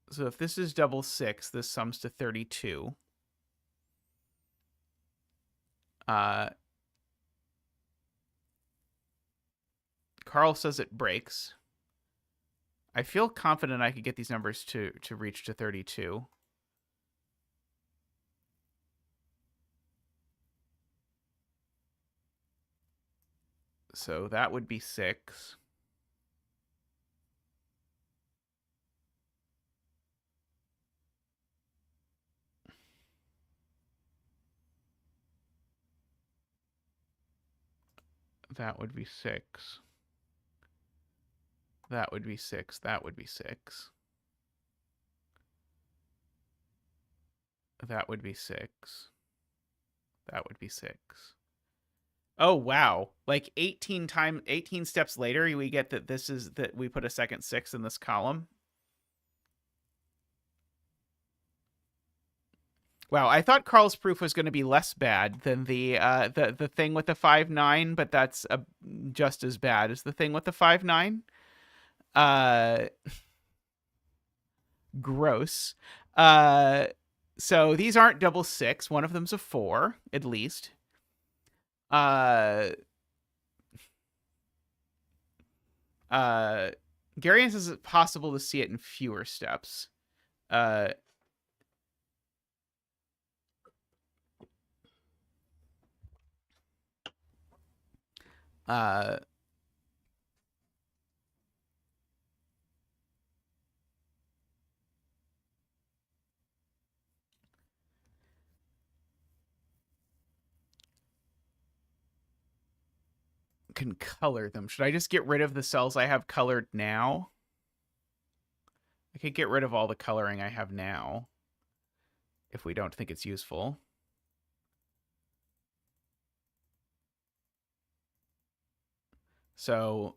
So if this is double 6, this sums to 32. Carl says it breaks. I feel confident I could get these numbers to reach to 32. So that would be 6. That would be 6. That would be 6. That would be 6. That would be 6. That would be 6. Oh, wow. Like 18 steps later, we get that this is that we put a second 6 in this column. Wow, I thought Carl's proof was going to be less bad than the thing with the 5-9, but that's just as bad as the thing with the 5-9. Gross. So these aren't double 6. One of them's a 4, at least. Garian says it's possible to see it in fewer steps. Can color them. Should I just get rid of the cells I have colored now? I could get rid of all the coloring I have now if we don't think it's useful. So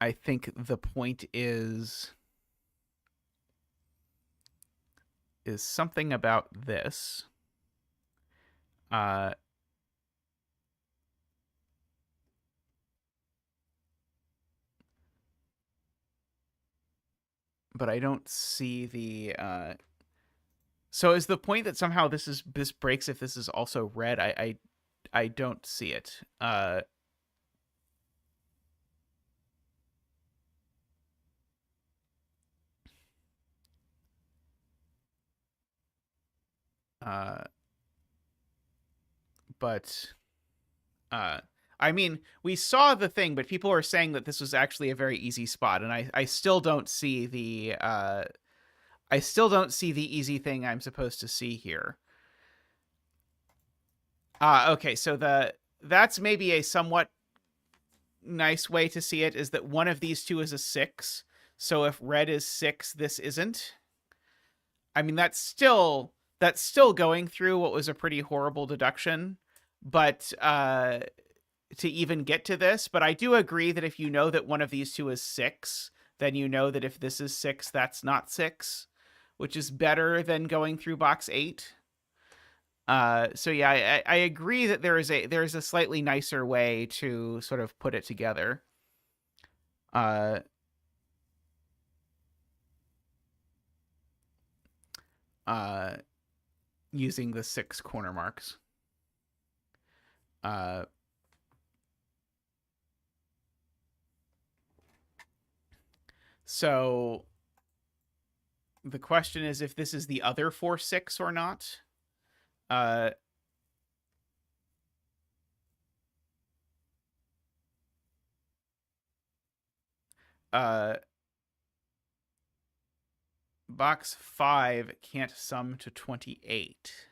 I think the point is something about this. But I don't see the so is the point that somehow this breaks if this is also red? I don't see it. But I mean, we saw the thing, but people are saying that this was actually a very easy spot, and I still don't see the easy thing I'm supposed to see here. Okay, so that's maybe a somewhat nice way to see it, is that one of these two is a 6. So if red is 6, this isn't. I mean, that's still going through what was a pretty horrible deduction, but to even get to this. But I do agree that if you know that one of these two is 6, then you know that if this is 6, that's not 6, which is better than going through box 8. So yeah, I agree that there is a slightly nicer way to sort of put it together. Uh, uh, Using the 6 corner marks. So the question is if this is the other 4-6 or not. Box 5 can't sum to 28.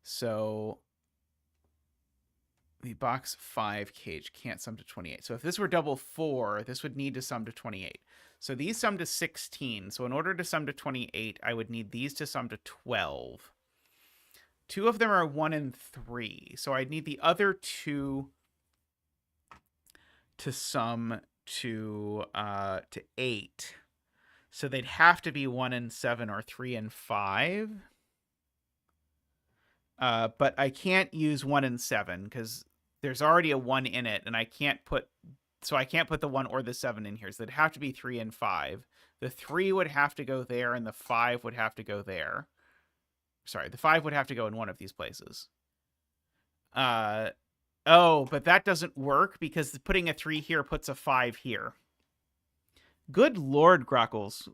So the box 5 cage can't sum to 28. So if this were double 4, this would need to sum to 28. So these sum to 16. So in order to sum to 28, I would need these to sum to 12. 2 of them are 1 and 3. So I'd need the other 2 to sum to 8. So they'd have to be 1 and 7 or 3 and 5. But I can't use 1 and 7 because there's already a 1 in it, and I can't put the 1 or the 7 in here. So it'd have to be 3 and 5. The 3 would have to go there, and the 5 would have to go there. Sorry, the 5 would have to go in one of these places. Oh, but that doesn't work because putting a 3 here puts a 5 here. Good Lord, grkles.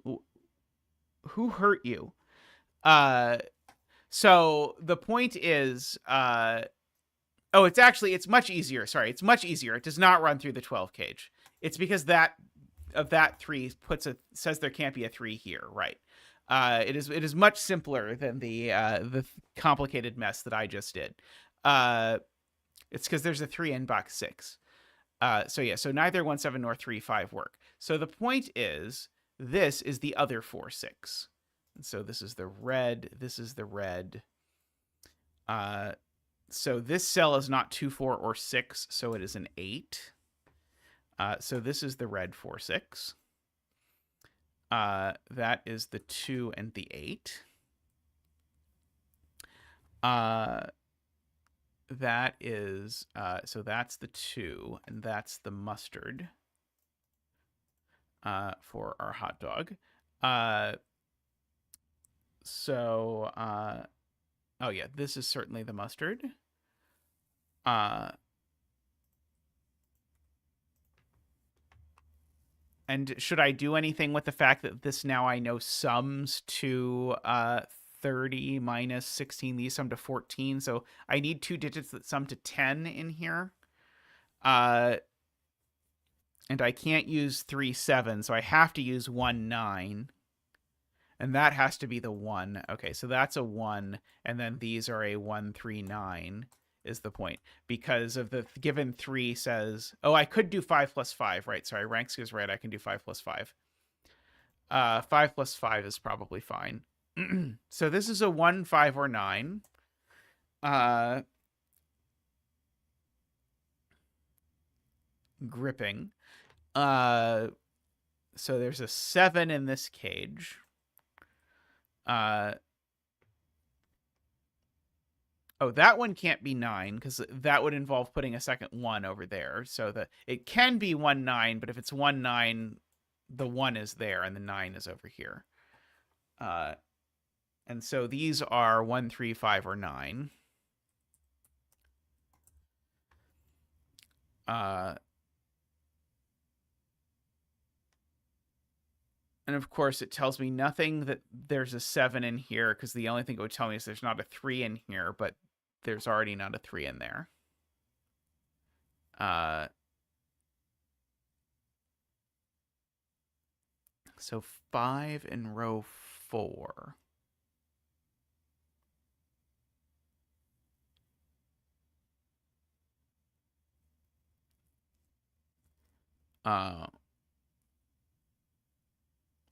Who hurt you? So the point is, it's much easier. Sorry, it's much easier. It does not run through the 12 cage. It's because that 3 says there can't be a 3 here, right? It is much simpler than the complicated mess that I just did. It's because there's a 3 in box 6. So neither 1, 7 nor 3, 5 work. So the point is, this is the other 4, 6. And so this is the red. This is the red. So this cell is not 2, 4, or 6, so it is an 8. So this is the red 4, 6. That is the 2 and the 8. That is, so that's the 2, and that's the mustard for our hot dog. Oh yeah, this is certainly the mustard. And should I do anything with the fact that this now I know sums to 30 minus 16? These sum to 14. So I need 2 digits that sum to 10 in here. And I can't use 3, 7, so I have to use 1, 9. And that has to be the 1. Okay, so that's a 1. And then these are a 1, 3, 9 is the point. Because of the given 3 says... Oh, I could do 5 plus 5, right? Sorry, ranks is right. I can do 5 plus 5. 5 plus 5 is probably fine. So this is a 1, 5, or 9. Gripping. So there's a 7 in this cage. Oh, that one can't be 9 because that would involve putting a second 1 over there. So that it can be 1, 9, but if it's 1, 9, the 1 is there and the 9 is over here. And so these are 1, 3, 5, or 9. And of course, it tells me nothing that there's a 7 in here because the only thing it would tell me is there's not a 3 in here, but there's already not a 3 in there. So 5 in row 4.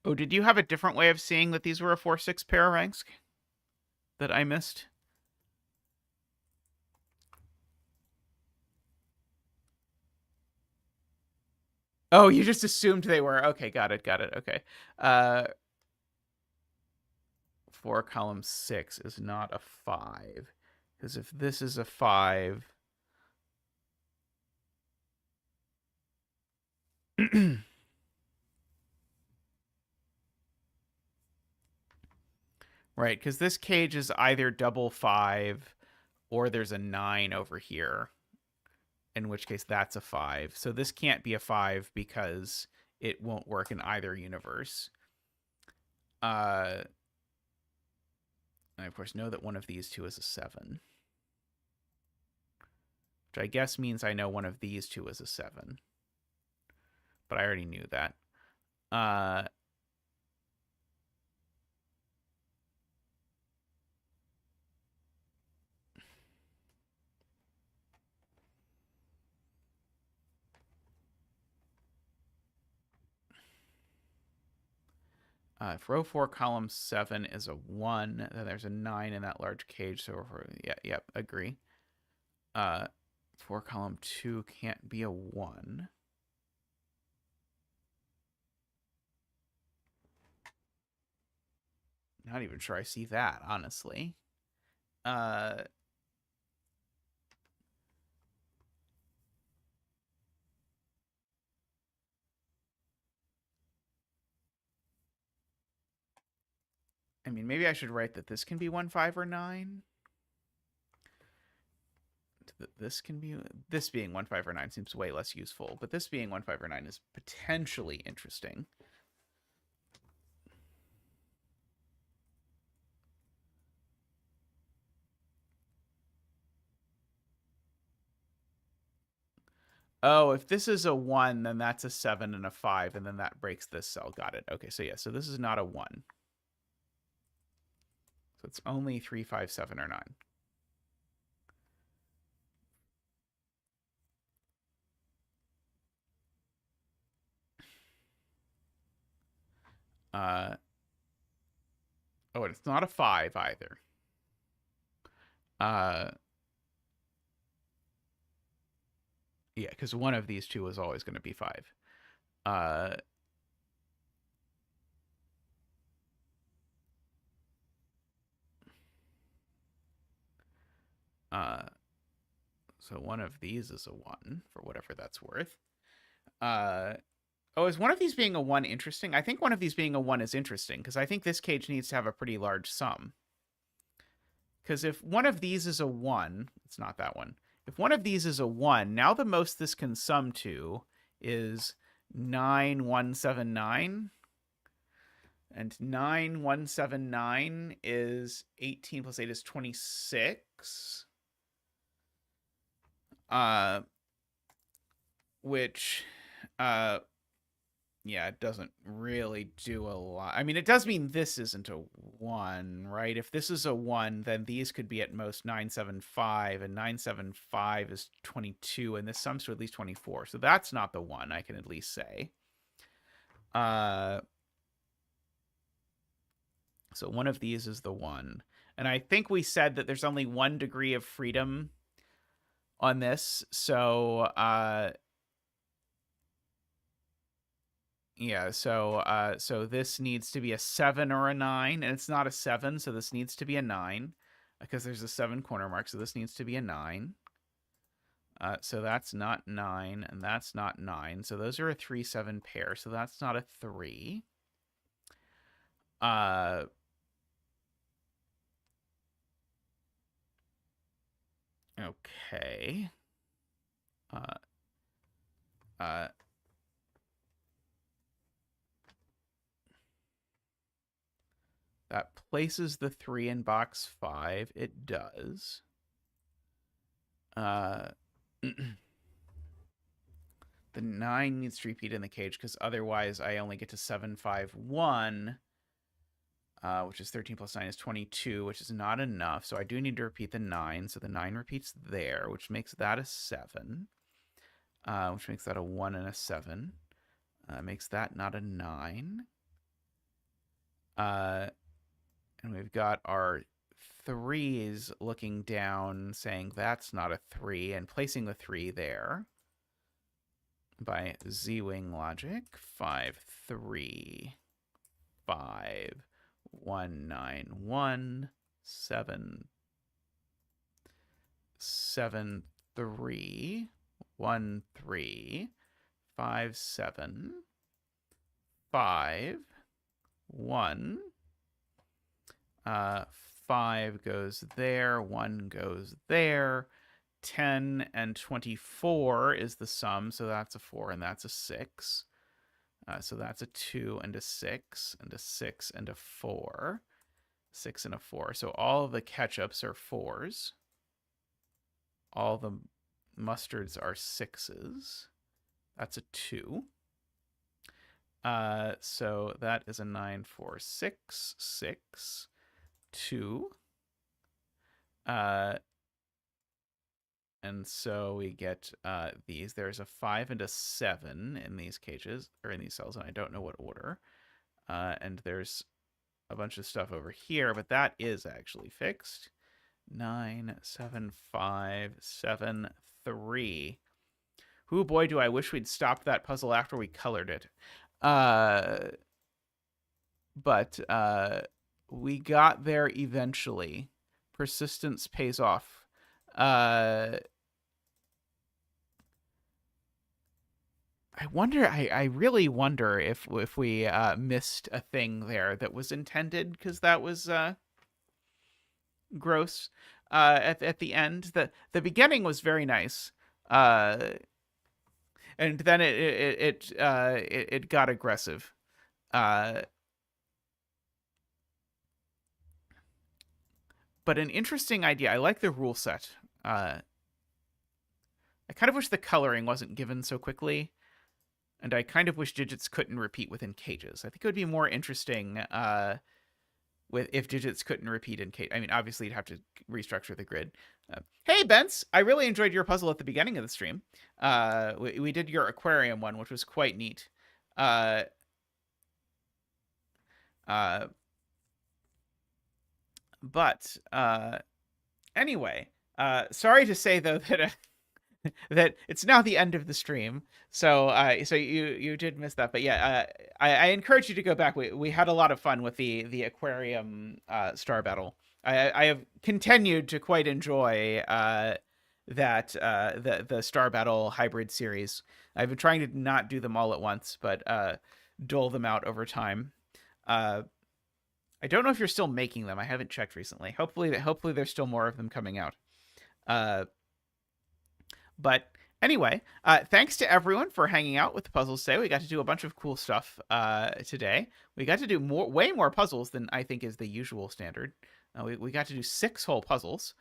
Oh, did you have a different way of seeing that these were a 4, 6 pair of ranks that I missed? Oh, you just assumed they were. Okay, got it. Okay. 4 column 6 is not a 5. Because if this is a 5... Right, because this cage is either double 5 or there's a 9 over here, in which case that's a 5. So this can't be a 5 because it won't work in either universe. I, of course, know that one of these two is a 7. Which I guess means I know one of these two is a 7. But I already knew that. If row 4, column 7 is a 1, then there's a 9 in that large cage. So, yep, agree. 4, column 2 can't be a 1. Not even sure I see that, honestly. I mean, maybe I should write that this can be 1, 5, or 9. This can be... This being 1, 5, or 9 seems way less useful, but this being 1, 5, or 9 is potentially interesting. Oh, if this is a 1, then that's a 7 and a 5, and then that breaks this cell. Got it. Okay, so yeah, so this is not a 1. So it's only 3, 5, 7, or 9. Oh, and it's not a 5 either. Yeah, because one of these two is always going to be 5. So one of these is a 1, for whatever that's worth. Oh, is one of these being a 1 interesting? I think one of these being a 1 is interesting, because I think this cage needs to have a pretty large sum. Because if one of these is a 1, it's not that one. If one of these is a 1, now the most this can sum to is 9179. And 9179 is 18 plus 8 is 26. Which, yeah, it doesn't really do a lot. I mean, it does mean this isn't a 1, right? If this is a 1, then these could be at most 975, and 975 is 22, and this sums to at least 24. So that's not the 1, I can at least say. So one of these is the 1. And I think we said that there's only 1 degree of freedom on this. So, yeah, so this needs to be a 7 or a 9, and it's not a 7, so this needs to be a 9, because there's a 7 corner mark, so this needs to be a 9. So that's not 9, and that's not 9, so those are a 3, 7 pair, so that's not a 3. Okay. That places the 3 in box 5. It does. The 9 needs to repeat in the cage, because otherwise I only get to 7, 5, 1, which is 13 plus 9 is 22, which is not enough. So I do need to repeat the 9. So the 9 repeats there, which makes that a 7, which makes that a 1 and a 7. Makes that not a 9. And we've got our 3s looking down, saying that's not a 3, and placing the 3 there by Z-wing logic. 5, 3, 5, 1917773 135751. 5 goes there, 1 goes there. 10 and 24 is the sum, so that's a 4 and that's a 6. So that's a 2 and a 6 and a 6 and a 4. 6 and a 4. So all of the ketchups are 4s. All the mustards are 6s. That's a 2. So that is a 9, 4, 6, 6, 2. And so we get these. There's a 5 and a 7 in these cages, or in these cells, and I don't know what order. And there's a bunch of stuff over here, but that is actually fixed. 9, 7, 5, 7, 3. Ooh, boy, do I wish we'd stopped that puzzle after we colored it. But we got there eventually. Persistence pays off. I really wonder if we missed a thing there that was intended, because that was gross. At the end, the beginning was very nice, and then it got aggressive. But an interesting idea. I like the rule set. I kind of wish the coloring wasn't given so quickly. And I kind of wish digits couldn't repeat within cages. I think it would be more interesting if digits couldn't repeat in cage. I mean, obviously, you'd have to restructure the grid. Hey, Bence, I really enjoyed your puzzle at the beginning of the stream. We did your aquarium one, which was quite neat. But anyway, sorry to say, though, that that it's now the end of the stream, so you did miss that. But yeah, I encourage you to go back. We had a lot of fun with the aquarium star battle. I have continued to quite enjoy the star battle hybrid series. I've been trying to not do them all at once, but dole them out over time. I don't know if you're still making them. I haven't checked recently. Hopefully there's still more of them coming out. But anyway, thanks to everyone for hanging out with the puzzles today. We got to do a bunch of cool stuff today. We got to do way more puzzles than I think is the usual standard. We got to do 6 whole puzzles.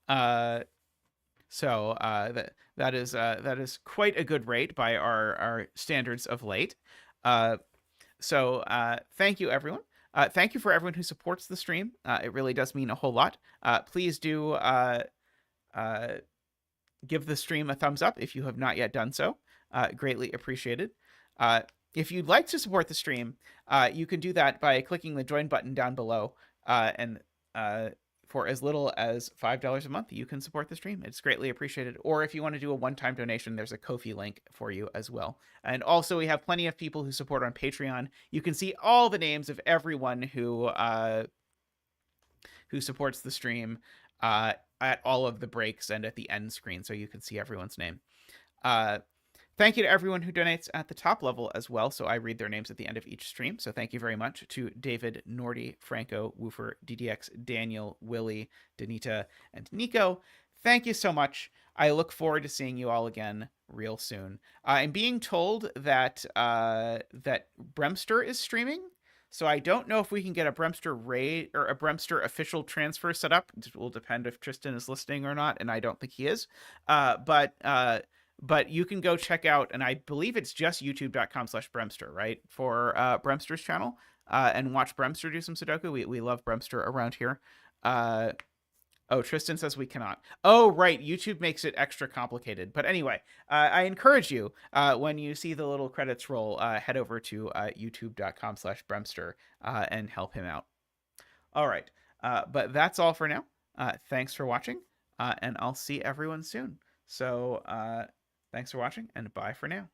So that is quite a good rate by our standards of late. So thank you, everyone. Thank you for everyone who supports the stream. It really does mean a whole lot. Please do give the stream a thumbs up if you have not yet done so. Greatly appreciated. If you'd like to support the stream, you can do that by clicking the join button down below. And for as little as $5 a month, you can support the stream. It's greatly appreciated. Or if you want to do a one-time donation, there's a Ko-fi link for you as well. And also, we have plenty of people who support on Patreon. You can see all the names of everyone who supports the stream at all of the breaks and at the end screen, so you can see everyone's name. Thank you to everyone who donates at the top level as well, so I read their names at the end of each stream. So thank you very much to David, Nordy, Franco, Woofer, DDX, Daniel, Willie, Danita, and Nico. Thank you so much. I look forward to seeing you all again real soon. I'm being told that that Bremster is streaming, so I don't know if we can get a Bremster raid or a Bremster official transfer set up. It will depend if Tristan is listening or not, and I don't think he is. But you can go check out, and I believe it's just youtube.com/Bremster, right? For Bremster's channel, and watch Bremster do some Sudoku. We love Bremster around here. Oh, Tristan says we cannot. Oh, right. YouTube makes it extra complicated. But anyway, I encourage you, when you see the little credits roll, head over to youtube.com/Bremster and help him out. All right. But that's all for now. Thanks for watching, and I'll see everyone soon. So thanks for watching, and bye for now.